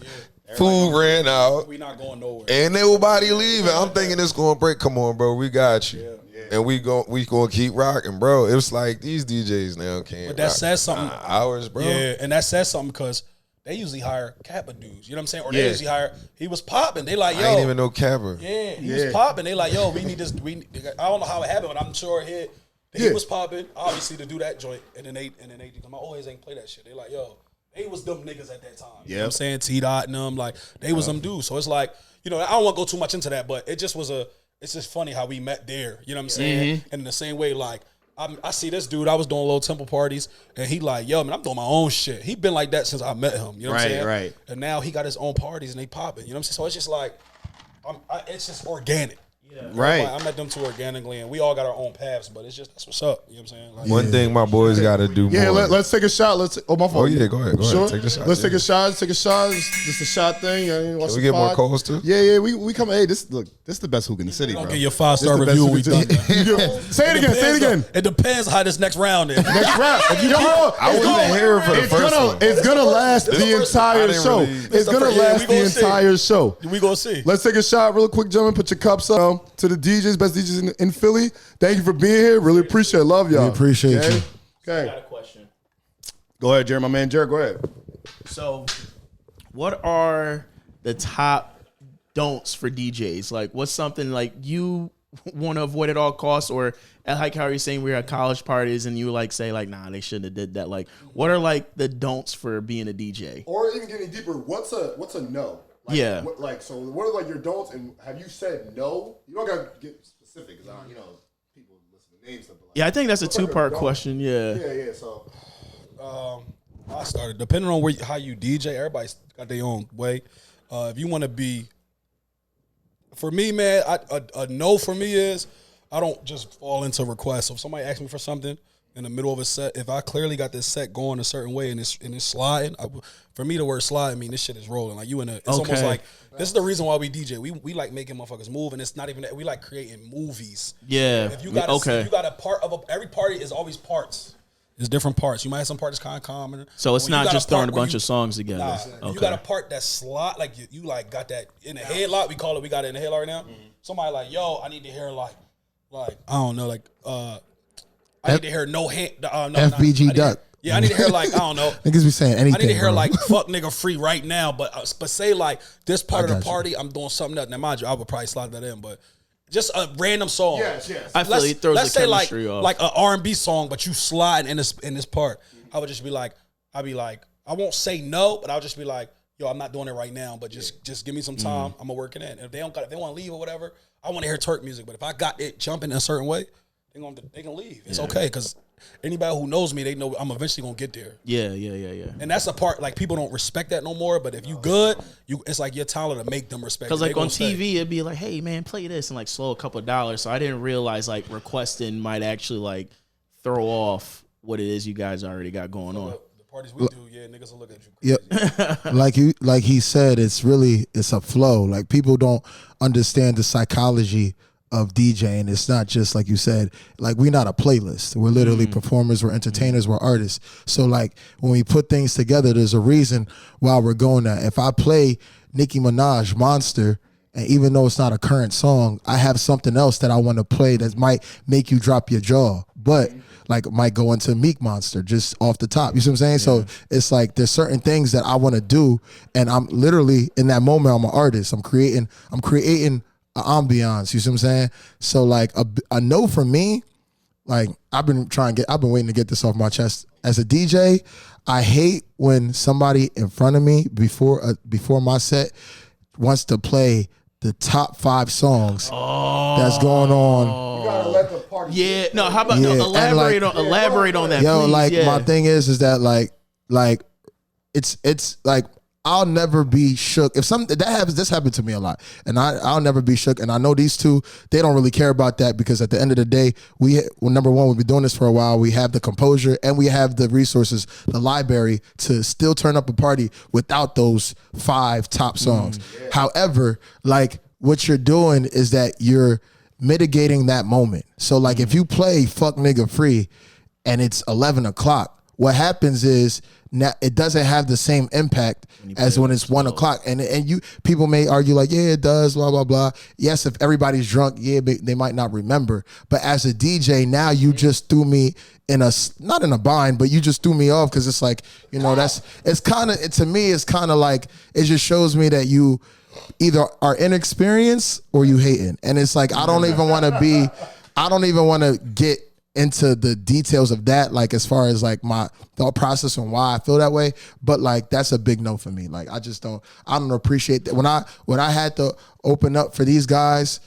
[SPEAKER 3] Food ran out.
[SPEAKER 5] We not going nowhere.
[SPEAKER 3] And nobody leaving. I'm thinking it's gonna break. Come on, bro. We got you. And we gonna keep rocking, bro. It was like these DJs now can't.
[SPEAKER 5] But that
[SPEAKER 3] rock
[SPEAKER 5] says something.
[SPEAKER 3] Hours, bro.
[SPEAKER 5] Yeah, and that says something because they usually hire Kappa dudes. You know what I'm saying? Or they
[SPEAKER 2] Yeah.
[SPEAKER 5] usually hire. He was popping. They like, yo.
[SPEAKER 3] I ain't even know Capper.
[SPEAKER 5] Yeah, he was popping. They like, yo, we need this. I don't know how it happened, but I'm sure he was popping. Obviously to do that joint, and then they my always ain't play that shit. They like, yo, they was them niggas at that time. You know what I'm saying? T-Dot and them, like they was them dudes. So it's like, you know, I don't want to go too much into that, but it just was it's just funny how we met there. You know what I'm saying? And in the same way, like I see this dude. I was doing little temple parties, and he like, yo, man, I'm doing my own shit. He been like that since I met him. You know what I'm saying?
[SPEAKER 2] Right.
[SPEAKER 5] And now he got his own parties and they popping. You know what I'm saying? So it's just like, it's just organic.
[SPEAKER 2] Right.
[SPEAKER 5] I met them two organically, and we all got our own paths, but it's just that's what's up. You know what I'm saying? Like,
[SPEAKER 3] One thing my boys got to do
[SPEAKER 2] Yeah,
[SPEAKER 3] more.
[SPEAKER 2] let's take a shot. My fault.
[SPEAKER 3] Oh, yeah, go ahead. Go ahead.
[SPEAKER 2] Sure.
[SPEAKER 3] Take the shot.
[SPEAKER 2] Let's
[SPEAKER 3] Yeah.
[SPEAKER 2] take a shot. Take a shot. It's just a shot thing.
[SPEAKER 3] Can we get more calls too?
[SPEAKER 2] Yeah. We come. Hey, this is the best hook in the city,
[SPEAKER 5] don't
[SPEAKER 2] bro.
[SPEAKER 5] get your 5-star
[SPEAKER 2] This the
[SPEAKER 5] review.
[SPEAKER 2] best
[SPEAKER 5] We
[SPEAKER 2] hook in
[SPEAKER 5] done.
[SPEAKER 2] the city. Say it again. Say it again.
[SPEAKER 5] It depends how this next round is.
[SPEAKER 2] Next round.
[SPEAKER 3] I wasn't here for the first one.
[SPEAKER 2] It's gonna last the
[SPEAKER 5] first one.
[SPEAKER 3] I
[SPEAKER 2] entire
[SPEAKER 3] didn't
[SPEAKER 2] show.
[SPEAKER 3] really-
[SPEAKER 2] It's gonna
[SPEAKER 5] Yeah,
[SPEAKER 2] last
[SPEAKER 5] we
[SPEAKER 2] the
[SPEAKER 5] gonna see.
[SPEAKER 2] entire show.
[SPEAKER 5] We gonna see.
[SPEAKER 2] Let's take a shot real quick, gentlemen. Put your cups up to the DJs, best DJs in Philly. Thank you for being here. Really appreciate it. Love y'all.
[SPEAKER 4] We appreciate
[SPEAKER 2] Okay?
[SPEAKER 4] you.
[SPEAKER 1] I
[SPEAKER 2] Okay.
[SPEAKER 1] got a question.
[SPEAKER 2] Go ahead, Jared. My man, Jared. Go ahead.
[SPEAKER 1] So, what are the top don'ts for DJs? Like, what's something like you want to avoid at all costs, or like how you're saying we're at college parties and you like say like, nah, they shouldn't have did that. Like, what are like the don'ts for being a DJ?
[SPEAKER 2] Or even getting deeper, what's a no? Like,
[SPEAKER 1] Yeah.
[SPEAKER 2] So what are like your don'ts, and have you said no? You don't gotta get specific, because people listen to names stuff. Like,
[SPEAKER 1] Yeah, I think that's a
[SPEAKER 2] what's like
[SPEAKER 1] two-part
[SPEAKER 2] don't?
[SPEAKER 1] question. Yeah.
[SPEAKER 2] Yeah. So
[SPEAKER 5] I started depending on how you DJ. Everybody's got their own way. If you want to be For me, man, a no for me is I don't just fall into requests. So if somebody asks me for something in the middle of a set, if I clearly got this set going a certain way and it's sliding, for me the word slide mean this shit is rolling. Like it's almost like this is the reason why we DJ. We like making motherfuckers move, and it's not even that. We like creating movies.
[SPEAKER 1] Yeah.
[SPEAKER 5] If you got a part of every party is always parts. It's different parts. You might have some part that's kind of common.
[SPEAKER 1] So it's not just throwing a bunch of songs together.
[SPEAKER 5] Nah, you got a part that's slot, like you like got that in the headlock. We call it. We got it in the headlock right now. Mm-hmm. Somebody like, yo, I need to hear like I don't know, like I need to hear no hand. No,
[SPEAKER 4] FBG Duck.
[SPEAKER 5] I need to hear like I don't know.
[SPEAKER 4] Niggas be saying anything.
[SPEAKER 5] I need to hear
[SPEAKER 4] bro.
[SPEAKER 5] like fuck nigga free right now, but say like this part of the party, I'm doing something else. Now mind you, I would probably slide that in, but. Just a random song.
[SPEAKER 2] Yes.
[SPEAKER 1] I feel he throws
[SPEAKER 5] let's
[SPEAKER 1] the
[SPEAKER 5] say
[SPEAKER 1] chemistry off.
[SPEAKER 5] like an R&B song, but you slide in this part. I would just be like, I won't say no, but I'll just be like, yo, I'm not doing it right now, but just give me some time. I'm gonna work it in. And if they want to leave or whatever, I want to hear Turk music. But if I got it jumping in a certain way, they can leave. It's okay because anybody who knows me, they know I'm eventually gonna get there.
[SPEAKER 1] Yeah.
[SPEAKER 5] And that's the part like people don't respect that no more. But if you good, it's like your talent to make them respect.
[SPEAKER 1] Because
[SPEAKER 5] it.
[SPEAKER 1] like on TV, it'd be like, hey man, play this and like slow a couple of dollars. So I didn't realize like requesting might actually like throw off what it is you guys already got going on.
[SPEAKER 5] The parties we do, niggas will look at you crazy.
[SPEAKER 4] Yep. like he said, it's a flow. Like people don't understand the psychology of DJing. It's not just like you said, like we're not a playlist. We're literally performers, we're entertainers, we're artists. So like when we put things together, there's a reason why we're going that. If I play Nicki Minaj Monster, and even though it's not a current song, I have something else that I want to play that might make you drop your jaw. But like might go into Meek Monster just off the top. You see what I'm saying? Yeah. So it's like there's certain things that I want to do, and I'm literally in that moment I'm an artist. I'm creating ambiance, you see what I'm saying? So like a no for me, like I've been waiting to get this off my chest. As a DJ, I hate when somebody in front of me before my set wants to play the top 5 songs that's going on.
[SPEAKER 2] You gotta let the party.
[SPEAKER 1] Yeah, no. How about elaborate on that?
[SPEAKER 4] Yo,
[SPEAKER 1] please.
[SPEAKER 4] like my thing is that like it's like. I'll never be shook. If something that happens, this happened to me a lot. And I'll never be shook. And I know these two, they don't really care about that because at the end of the day, number one, we've been doing this for a while. We have the composure and we have the resources, the library to still turn up a party without those 5 top songs. However, like what you're doing is that you're mitigating that moment. So like if you play Fuck Nigga Free and it's 11 o'clock, what happens is now it doesn't have the same impact as when it's 1 o'clock. And people may argue like, yeah, it does, blah, blah, blah. Yes, if everybody's drunk, yeah, they might not remember. But as a DJ, now you just threw me not in a bind, but you just threw me off because it's like, to me, it's kind of like, it just shows me that you either are inexperienced or you hating. And it's like, I don't even want to get into the details of that, like as far as like my thought process and why I feel that way, but like that's a big no for me. Like I don't appreciate that. When I had to open up for these guys,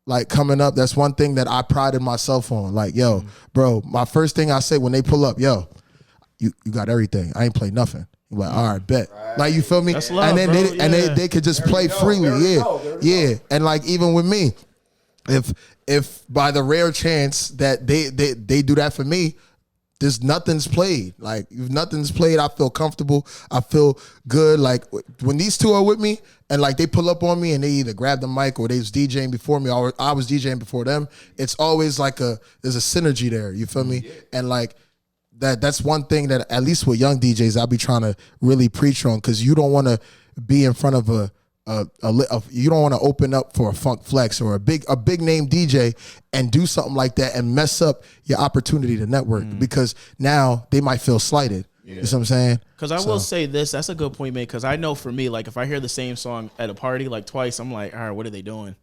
[SPEAKER 4] like coming up, that's one thing that I prided myself on. Like, yo, bro, my first thing I say when they pull up, yo, you got everything. I ain't played nothing. I'm like, all right, bet. Right. Like you feel me?
[SPEAKER 1] That's love,
[SPEAKER 4] and then
[SPEAKER 1] bro.
[SPEAKER 4] they could just play freely. Yeah. And like even with me, if by the rare chance that they do that for me, there's nothing's played. Like if nothing's played, I feel comfortable. I feel good. Like when these two are with me and like they pull up on me and they either grab the mic or they was DJing before me or I was DJing before them, it's always like there's a synergy there. You feel me? And like that's one thing that at least with young DJs I'll be trying to really preach on, because you don't want to be in front of you don't want to open up for a Funk Flex or a big name DJ and do something like that and mess up your opportunity to network, because now they might feel slighted. You know what I'm saying?
[SPEAKER 1] Because I will say this, that's a good point, man. Because I know for me, like if I hear the same song at a party like twice, I'm like, all right, what are they doing?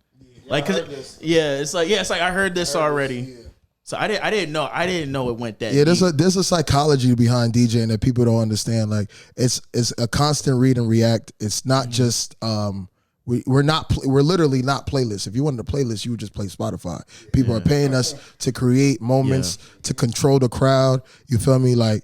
[SPEAKER 1] Like, it's like I heard this already. Yeah. So I didn't know it went that.
[SPEAKER 4] Yeah,
[SPEAKER 1] deep.
[SPEAKER 4] there's a psychology behind DJing that people don't understand. Like it's a constant read and react. It's not just we're literally not playlists. If you wanted a playlist, you would just play Spotify. People are paying us to create moments, to control the crowd. You feel me? Like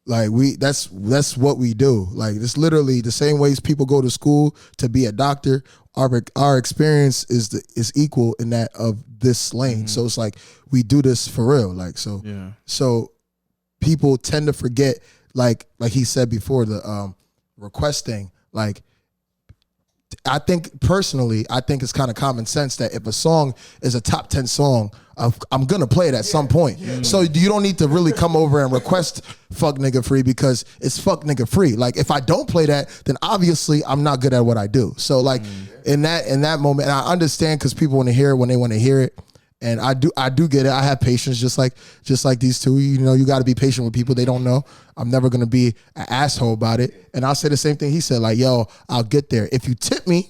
[SPEAKER 4] Like that's what we do. Like it's literally the same ways people go to school to be a doctor. Our experience is equal in that of this lane. So it's like we do this for real. Like so people tend to forget, like he said before, the request thing. Like I think personally, it's kind of common sense that if a song is a top 10 song, I'm gonna play it at some point. So you don't need to really come over and request "fuck nigga free" because it's "fuck nigga free." Like if I don't play that, then obviously I'm not good at what I do. So like in that moment, and I understand because people want to hear it when they want to hear it. And I do get it. I have patience, just like these two. You know, you got to be patient with people. They don't know. I'm never gonna be an asshole about it. And I'll say the same thing he said. Like, yo, I'll get there. If you tip me,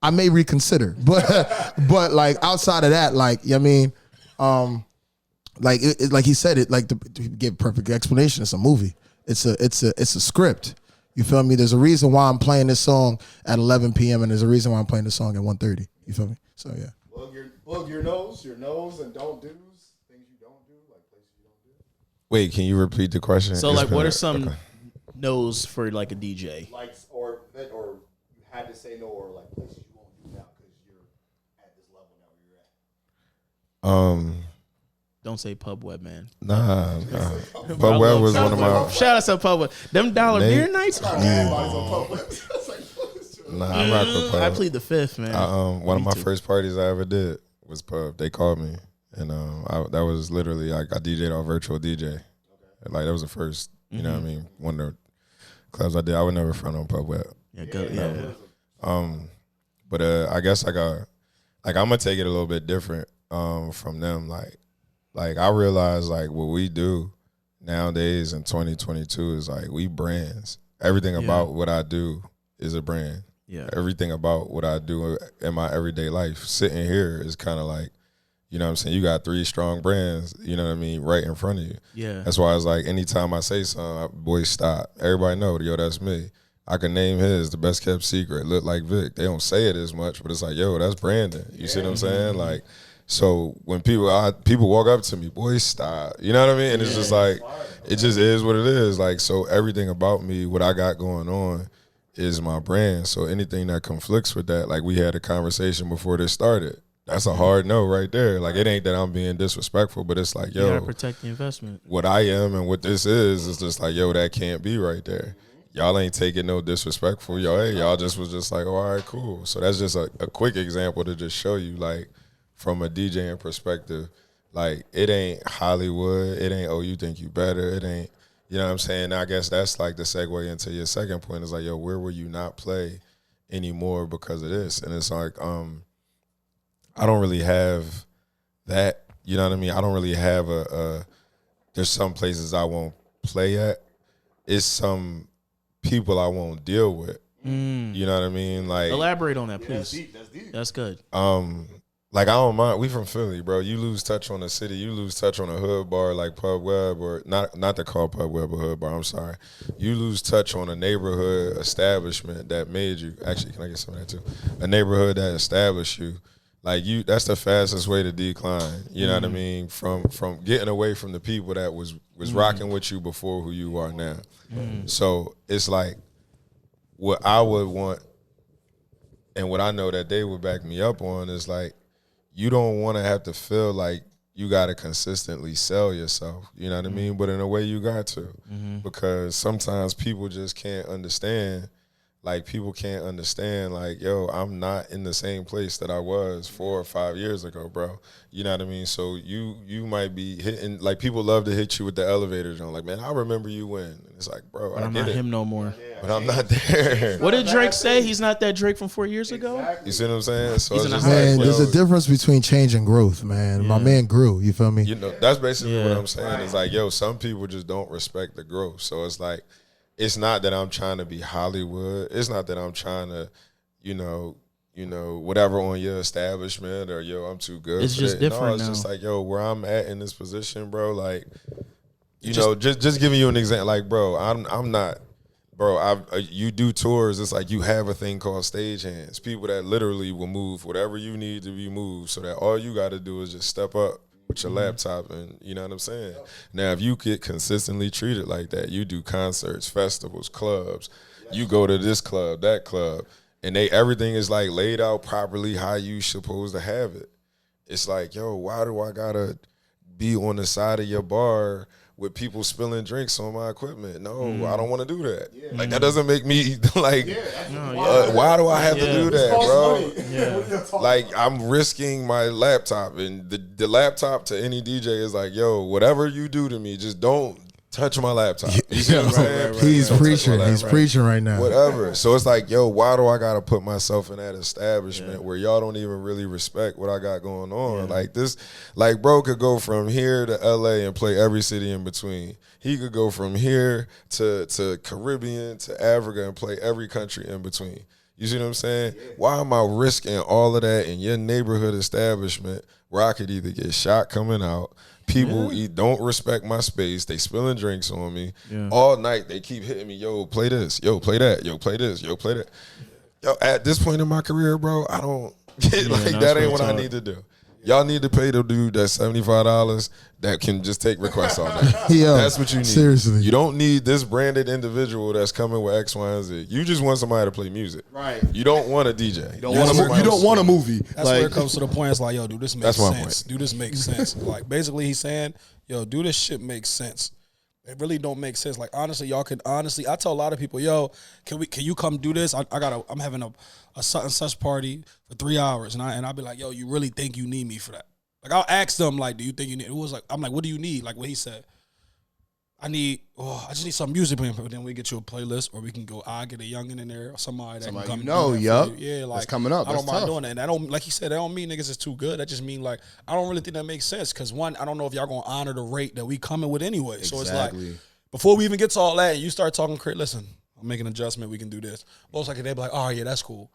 [SPEAKER 4] I may reconsider. But like outside of that, like I mean, like like he said it. Like to give a perfect explanation, it's a movie. It's a script. You feel me? There's a reason why I'm playing this song at 11 p.m. and there's a reason why I'm playing this song at 1:30. You feel me? So yeah.
[SPEAKER 2] Plug your nose, and don't do's, things you don't do, like places you don't do.
[SPEAKER 3] Wait, can you repeat the question?
[SPEAKER 1] So like, what are some no's for like a DJ?
[SPEAKER 2] Like, or you had to say no, or like places you won't do now because you're at this level now where you're at.
[SPEAKER 1] Don't say Pub Web, man.
[SPEAKER 3] Nah. Pub Web was one of my.
[SPEAKER 1] Shout out to Pub Web. Them dollar beer nights.
[SPEAKER 3] Nah, I rock with Pub.
[SPEAKER 1] I plead the fifth, man.
[SPEAKER 3] One of my first parties I ever did was Pub. They called me, and that was literally I DJ'd on Virtual DJ. Like that was the first, you know what I mean, one of the clubs I did. I would never front on Pub Web. But I guess I'm gonna take it a little bit different from them. Like I realize like what we do nowadays in 2022 is like we brands. Everything about what I do is a brand. Yeah. Everything about what I do in my everyday life, sitting here is kind of like, you know what I'm saying? You got 3 strong brands, you know what I mean, right in front of you. Yeah. That's why it's like anytime I say something, boys stop. Everybody know, yo, that's me. I can name his, the best kept secret, look like Vic. They don't say it as much, but it's like, yo, that's Brandon. You see what I'm saying? Like, so when people walk up to me, boys stop. You know what I mean? And it's just like, it just is what it is. Like, so everything about me, what I got going on, is my brand. So anything that conflicts with that, like we had a conversation before this started, that's a hard no right there. Like it ain't that I'm being disrespectful, but it's like, yo,
[SPEAKER 1] you gotta protect the investment.
[SPEAKER 3] What I am and what this is just like, yo, that can't be right there. Y'all ain't taking no disrespectful. Y'all just was just like, oh, all right, cool. So that's just a quick example to just show you, like, from a DJing perspective, like it ain't Hollywood. It ain't, oh, you think you better. It ain't. You know what I'm saying? I guess that's like the segue into your second point is like, yo, where will you not play anymore because of this? And it's like, I don't really have that. You know what I mean? I don't really have there's some places I won't play at. It's some people I won't deal with. You know what I mean? Like,
[SPEAKER 1] elaborate on that, please.
[SPEAKER 2] Yeah, that's deep.
[SPEAKER 1] That's good.
[SPEAKER 3] Like, I don't mind. We from Philly, bro. You lose touch on the city. You lose touch on a hood bar like Pub Web, or not to call Pub Web a hood bar. I'm sorry. You lose touch on a neighborhood establishment that made you. Actually, can I get some of that too? A neighborhood that established you. Like that's the fastest way to decline. You know what I mean? From getting away from the people that was rocking with you before who you are now. So it's like what I would want, and what I know that they would back me up on is like, you don't want to have to feel like you got to consistently sell yourself. You know what I mean? But in a way, you got to, because sometimes people just can't understand. Like, people can't understand, like, yo, I'm not in the same place that I was 4 or 5 years ago, bro. You know what I mean? So you might be hitting, like, people love to hit you with the elevator joint. Like, man, I remember you when. And it's like, bro,
[SPEAKER 1] but I'm not him no more.
[SPEAKER 3] But I'm not there.
[SPEAKER 1] What did Drake say? He's not that Drake from 4 years ago?
[SPEAKER 3] You see what I'm saying? So it's just
[SPEAKER 4] man,
[SPEAKER 3] like,
[SPEAKER 4] there's a difference between change and growth, man. My man grew, you feel me?
[SPEAKER 3] You know, that's basically what I'm saying. It's like, yo, some people just don't respect the growth. So it's like, it's not that I'm trying to be Hollywood. It's not that I'm trying to, you know, whatever on your establishment or, yo, I'm too good.
[SPEAKER 1] It's
[SPEAKER 3] for
[SPEAKER 1] just
[SPEAKER 3] that.
[SPEAKER 1] different
[SPEAKER 3] No, it's
[SPEAKER 1] now.
[SPEAKER 3] just like, yo, where I'm at in this position, bro, like, just giving you an example. Like, bro, I'm not, bro, you do tours. It's like you have a thing called stagehands. People that literally will move whatever you need to be moved so that all you got to do is just step up with your laptop, and you know what I'm saying? Now, if you get consistently treated like that, you do concerts, festivals, clubs, you go to this club, that club, and everything is like laid out properly how you supposed to have it. It's like, yo, why do I gotta be on the side of your bar with people spilling drinks on my equipment? No, I don't want to do that. Like, that doesn't make me like. Why do I have to do that, bro? Like, I'm risking my laptop, and the laptop to any DJ is like, yo, whatever you do to me, just don't touch my laptop. You see what I'm saying?
[SPEAKER 4] He's preaching. He's preaching right now.
[SPEAKER 3] Whatever. So it's like, yo, why do I gotta put myself in that establishment where y'all don't even really respect what I got going on? Like this, like bro could go from here to LA and play every city in between. He could go from here to Caribbean to Africa and play every country in between. You see what I'm saying? Why am I risking all of that in your neighborhood establishment where I could either get shot coming out? People don't respect my space. They spilling drinks on me all night. They keep hitting me. Yo, play this. Yo, play that. Yo, play this. Yo, play that. Yo, at this point in my career, bro, I don't that ain't what I need to do. Y'all need to pay the dude that $75 that can just take requests all day. That's what you need.
[SPEAKER 4] Seriously.
[SPEAKER 3] You don't need this branded individual that's coming with X, Y, and Z. You just want somebody to play music.
[SPEAKER 2] Right.
[SPEAKER 3] You don't want a DJ.
[SPEAKER 2] You don't want a movie.
[SPEAKER 5] That's where it comes to the point. It's like, yo, do this make
[SPEAKER 3] That's my
[SPEAKER 5] sense?
[SPEAKER 3] point.
[SPEAKER 5] Do this make sense? Like, basically, he's saying, yo, do this shit make sense? It really don't make sense. Like, honestly, y'all can I tell a lot of people, yo, can you come do this? I'm having a such and such party for 3 hours, and I'll be like, yo, you really think you need me for that? Like, I'll ask them, like, do you think you need? It was like, I'm like, what do you need? Like what he said. I just need some music playing, but then we get you a playlist, or we can go. I get a youngin in there, or somebody that can come. Yeah, like
[SPEAKER 2] that's coming up.
[SPEAKER 5] I don't
[SPEAKER 2] That's
[SPEAKER 5] mind
[SPEAKER 2] tough.
[SPEAKER 5] doing that, and I don't, like he said, that don't mean niggas is too good. That just mean like I don't really think that makes sense, because one, I don't know if y'all gonna honor the rate that we coming with anyway. So it's like before we even get to all that, and you start talking, listen, I'm making an adjustment. We can do this. Most likely they be like, oh yeah, that's cool.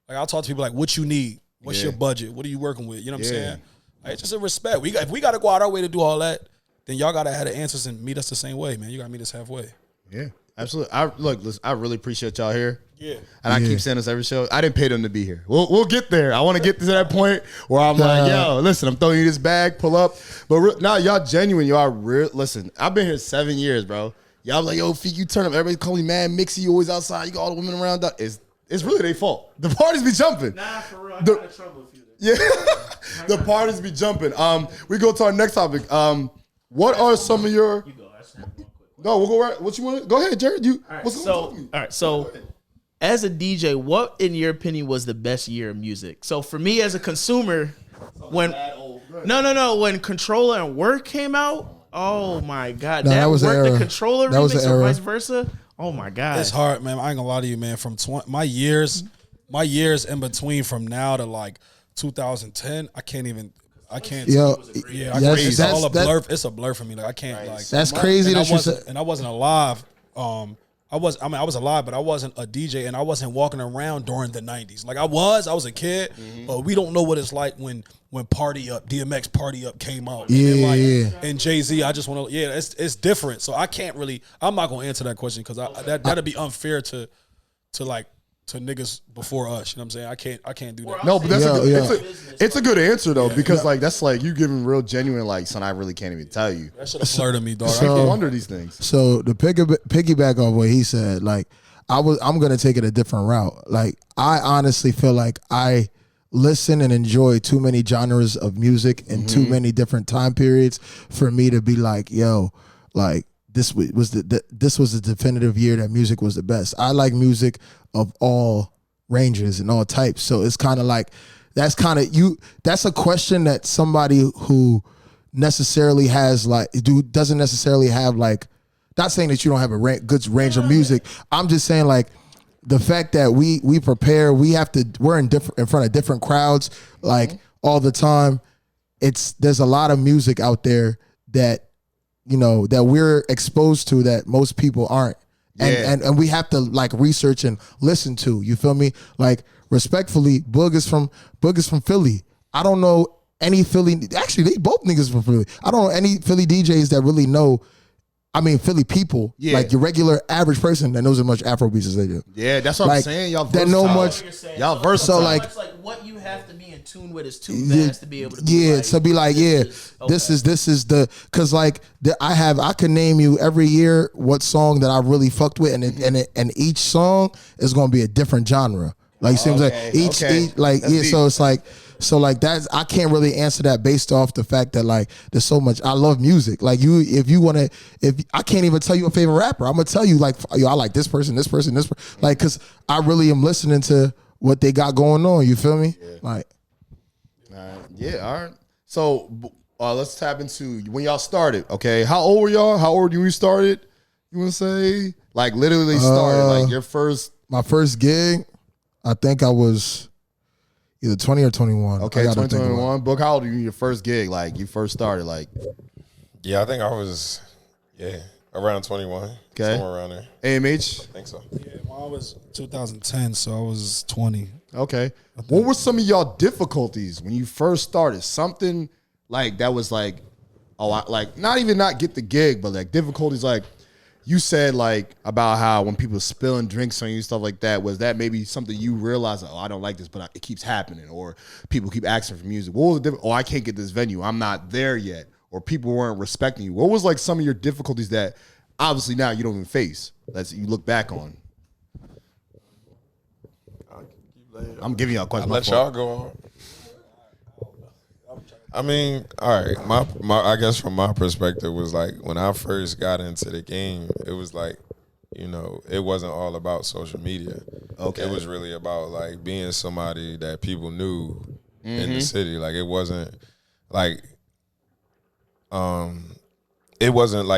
[SPEAKER 5] Like I'll talk to people like, what you need? What's your budget? What are you working with? You know what I'm saying? Like, it's just a respect. If we got to go out our way to do all that, then y'all got to have the answers and meet us the same way, man. You got to meet us halfway.
[SPEAKER 2] Yeah, absolutely. Listen, I really appreciate y'all here.
[SPEAKER 5] Yeah.
[SPEAKER 2] And I keep saying this every show. I didn't pay them to be here. We'll get there. I want to get to that point where I'm like, yo, listen, I'm throwing you this bag, pull up. But now y'all genuine. Y'all real. Listen, I've been here 7 years, bro. Y'all like, yo, Feek, you turn up. Everybody call me mad Mixie. You always outside. You got all the women around. It's really their fault. The parties be jumping.
[SPEAKER 1] Nah, for real. I got in trouble with you.
[SPEAKER 2] Yeah, the parties be jumping. We go to our next topic. What are some of your?
[SPEAKER 1] You go. I just have one quick one.
[SPEAKER 2] No, we'll go right. What you want? To, go ahead, Jared. You.
[SPEAKER 1] All right,
[SPEAKER 2] What's going on?
[SPEAKER 1] all right. So, as a DJ, what in your opinion was the best year of music? So for me as a consumer, when Controller and Work came out, oh my god,
[SPEAKER 4] that was
[SPEAKER 1] Work
[SPEAKER 4] the era.
[SPEAKER 1] The Controller
[SPEAKER 4] That was
[SPEAKER 1] remix
[SPEAKER 4] the
[SPEAKER 1] or
[SPEAKER 4] era.
[SPEAKER 1] vice versa. Oh my god,
[SPEAKER 5] It's hard, man. I ain't gonna lie to you, man. From my years in between from now to like 2010, I can't.
[SPEAKER 4] Yo,
[SPEAKER 5] It's all a blur. It's a blur for me. Like I can't. Like
[SPEAKER 4] that's crazy that you said.
[SPEAKER 5] And I wasn't alive. I was alive, but I wasn't a DJ, and I wasn't walking around during the 90s. Like I was a kid, but we don't know what it's like when Party Up, DMX Party Up came out. And Jay-Z, I just want to, it's different. So I can't really, I'm not going to answer that question because that'd be unfair to niggas before us. You know what I'm saying? I can't do that.
[SPEAKER 2] No, but it's a good answer though, because like that's like you giving real genuine like, son, I really can't even tell you.
[SPEAKER 5] That should have flirted me, dog.
[SPEAKER 2] I can't wonder these things.
[SPEAKER 4] So to piggyback off what he said, like I'm gonna take it a different route. Like I honestly feel like I listen and enjoy too many genres of music and too many different time periods for me to be like, yo, like this was the definitive year that music was the best. I like music of all ranges and all types. So it's kind of like that's a question that somebody who necessarily has like doesn't necessarily have like, not saying that you don't have a good range of music. I'm just saying like the fact that we prepare, we're in front of different crowds like all the time. There's a lot of music out there that, you know, that we're exposed to that most people aren't. And we have to like research and listen to, you feel me? Like respectfully, Boog is from Philly. I don't know any Philly, actually they both niggas from Philly. I don't know any Philly DJs that really know I mean, Philly people, like your regular average person that knows as much Afro beats as they do.
[SPEAKER 2] Yeah, that's what I'm saying. Y'all
[SPEAKER 4] that
[SPEAKER 2] versatile.
[SPEAKER 4] know much.
[SPEAKER 2] Y'all versatile.
[SPEAKER 4] So like
[SPEAKER 1] what you have to be in tune with is too vast to be able to.
[SPEAKER 4] To be like, this is the because like I can name you every year what song that I really fucked with, and each song is gonna be a different genre. Like seems like each like that's deep. So it's like. So like that's I can't really answer that based off the fact that like there's so much I love music. Like if I can't even tell you a favorite rapper. I'm gonna tell you like I like this person, like because I really am listening to what they got going on. You feel me? Yeah. Like,
[SPEAKER 2] all right. So let's tap into when y'all started. Okay, how old were y'all? How old when you started? You want to say like literally started like your first?
[SPEAKER 4] My first gig, I think I was. Either 20 or 21.
[SPEAKER 2] Okay, 2021. Book, how old were you in your first gig? Like, you first started, like...
[SPEAKER 3] Yeah, I think I was, around 21. Okay. Somewhere around there.
[SPEAKER 2] AMH?
[SPEAKER 3] I think so.
[SPEAKER 5] Yeah, well, I was 2010, so I was 20.
[SPEAKER 2] Okay. What were some of y'all difficulties when you first started? Something, like, that was like, not even not get the gig, but, like, difficulties, like... You said like about how when people spilling drinks on you, stuff like that. Was that maybe something you realized? Oh, I don't like this, but it keeps happening, or people keep asking for music. What was the difference? Oh, I can't get this venue. I'm not there yet, or people weren't respecting you. What was like some of your difficulties that obviously now you don't even face? That you look back on. I'm giving y'all a question.
[SPEAKER 3] Let y'all go on. I mean, all right. My I guess from my perspective was like when I first got into the game, it was like, it wasn't all about social media. Okay. It was really about like being somebody that people knew in the city. Like it wasn't like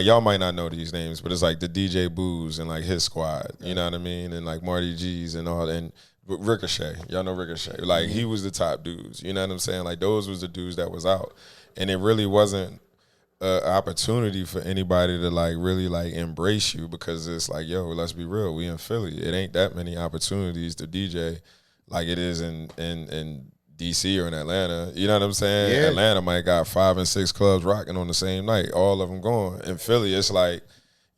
[SPEAKER 3] y'all might not know these names, but it's like the DJ Booze and like his squad, you know what I mean? And like Marty G's and all that. And Ricochet, y'all know Ricochet. Like he was the top dudes, you know what I'm saying? Like those was the dudes that was out, and it really wasn't an opportunity for anybody to like really like embrace you because it's like, yo, let's be real, we in Philly. It ain't that many opportunities to DJ like it is in DC or in Atlanta. You know what I'm saying? Yeah. Atlanta might got 5 and 6 clubs rocking on the same night, all of them going. In Philly, it's like,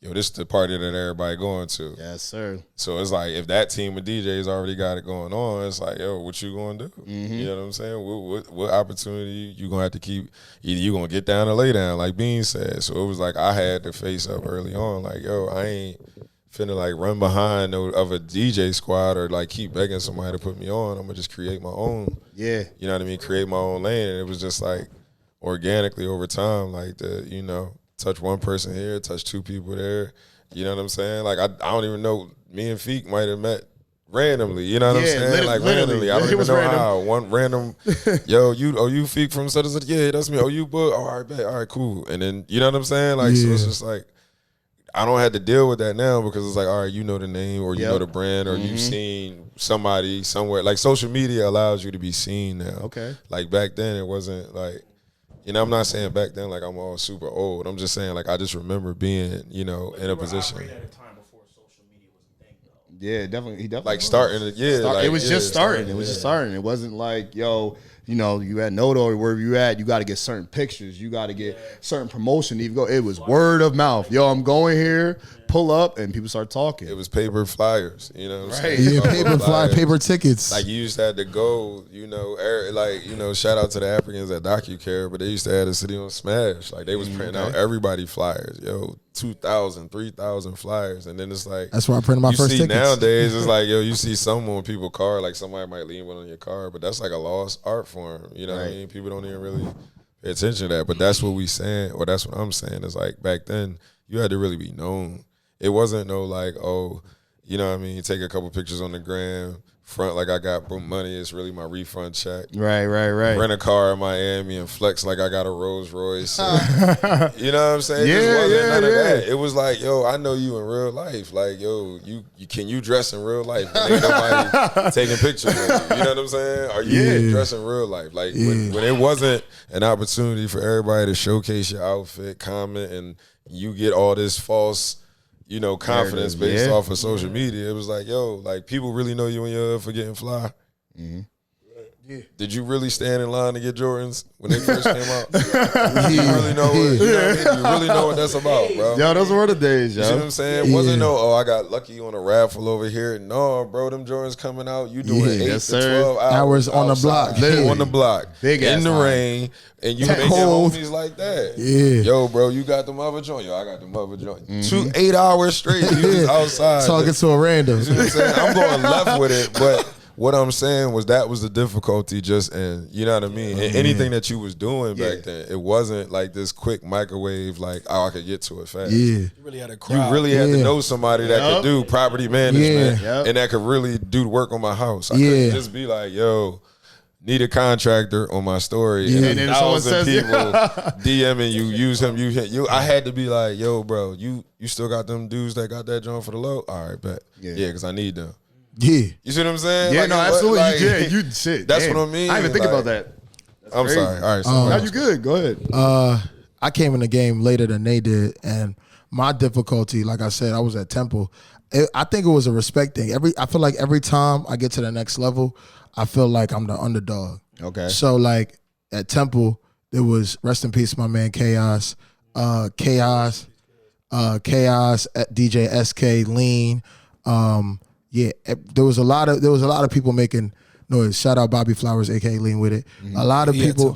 [SPEAKER 3] yo, this is the party that everybody going to.
[SPEAKER 2] Yes, sir.
[SPEAKER 3] So it's like if that team of DJs already got it going on, it's like, yo, what you going to do? You know what I'm saying? What opportunity you going to have to keep? Either you going to get down or lay down, like Bean said. So it was like I had to face up early on, like, yo, I ain't finna like run behind of a DJ squad or like keep begging somebody to put me on. I'm going to just create my own. Yeah. You know what I mean? Create my own lane. And it was just like organically over time, like touch one person here, touch 2 people there. You know what I'm saying? Like I don't even know. Me and Feek might have met randomly. You know what I'm saying? Like randomly. I don't even know how. One random, yo, you Feek from such and such. Yeah, that's me. Oh, you book. Oh, all right, bet. All right, cool. And then you know what I'm saying? Like so, it's just like I don't have to deal with that now because it's like, all right, you know the name or you know the brand or you've seen somebody somewhere. Like social media allows you to be seen now. Okay. Like back then, it wasn't like. I'm not saying back then like I'm all super old. I'm just saying like I just remember being, in a position. At a time before social media was a thing, though. Yeah, definitely. He definitely like starting it. Yeah,
[SPEAKER 2] like, it was just starting. It was just starting. It wasn't like yo, you at Nodo or wherever you at, you got to get certain pictures. You got to get certain promotion. Even go. It was word of mouth. Yo, I'm going here. Pull up and people start talking.
[SPEAKER 3] It was paper flyers, you know what I'm saying?
[SPEAKER 4] Yeah, paper tickets.
[SPEAKER 3] Like you used to have to go, shout out to the Africans at DocuCare, but they used to have the city on Smash. Like they was printing out everybody flyers. Yo, 2,000, 3,000 flyers. And then it's like
[SPEAKER 4] that's where I printed my first tickets.
[SPEAKER 3] Nowadays it's like, yo, you see someone on people's car, like somebody might leave one on your car, but that's like a lost art form. You know what I mean? People don't even really pay attention to that. But that's what we saying, or that's what I'm saying, is like back then you had to really be known. It wasn't no like, oh, you know what I mean, take a couple pictures on the gram, front like I got money, it's really my refund check.
[SPEAKER 2] Right.
[SPEAKER 3] Rent a car in Miami and flex like I got a Rolls Royce. And, you know what I'm saying? It wasn't none of that. It was like, yo, I know you in real life. Like, yo, can you dress in real life? And ain't nobody taking pictures with you. You know what I'm saying? Are you dress in real life? Like when it wasn't an opportunity for everybody to showcase your outfit, comment, and you get all this false confidence based off of social media. It was like, yo, like people really know you when you're for getting fly.
[SPEAKER 5] Do
[SPEAKER 3] Did you really stand in line to get Jordans when they first came out? You really know what, you know what I mean? You really know what that's about, bro.
[SPEAKER 2] Yo, those were the days, yo.
[SPEAKER 3] You see what I'm saying? Wasn't I got lucky on a raffle over here. No, bro, them Jordans coming out. You doing 8 to 12
[SPEAKER 4] hours on the block.
[SPEAKER 3] On the block.
[SPEAKER 2] Big
[SPEAKER 3] in
[SPEAKER 2] ass
[SPEAKER 3] the
[SPEAKER 2] line.
[SPEAKER 3] rain. And you making homies like that.
[SPEAKER 4] Yeah.
[SPEAKER 3] Yo, bro, you got them other joint. Yo, I got them other joint. 8 hours straight. You just outside.
[SPEAKER 4] Talking to a random.
[SPEAKER 3] You see what I'm saying? I'm going left with it, but what I'm saying was that was the difficulty just in, you know what I mean? And anything that you was doing back then, it wasn't like this quick microwave, like, oh, I could get to it fast.
[SPEAKER 4] Yeah.
[SPEAKER 5] You really had a crowd.
[SPEAKER 3] You really had to know somebody that could do property management and that could really do the work on my house. I couldn't just be like, yo, need a contractor on my story and
[SPEAKER 2] then someone
[SPEAKER 3] 1,000
[SPEAKER 2] says,
[SPEAKER 3] people DMing you, use him, you. I had to be like, yo, bro, you still got them dudes that got that joint for the low? All right, bet. Yeah, because I need them.
[SPEAKER 4] Yeah.
[SPEAKER 3] You see what I'm saying?
[SPEAKER 2] Yeah,
[SPEAKER 3] like,
[SPEAKER 2] no, absolutely. You shit.
[SPEAKER 3] That's
[SPEAKER 2] damn.
[SPEAKER 3] what I mean.
[SPEAKER 2] I didn't even think
[SPEAKER 3] like,
[SPEAKER 2] about that.
[SPEAKER 3] I'm
[SPEAKER 2] crazy.
[SPEAKER 3] sorry. All right. So
[SPEAKER 2] Now you good. Go ahead.
[SPEAKER 4] I came in the game later than they did, and my difficulty, like I said, I was at Temple. I think it was a respect thing. I feel like every time I get to the next level, I feel like I'm the underdog.
[SPEAKER 2] Okay.
[SPEAKER 4] So like at Temple, there was rest in peace, my man Chaos, Chaos, DJ SK, Lean. There was a lot of people making noise. Shout out Bobby Flowers, aka Lean with it. A lot of people,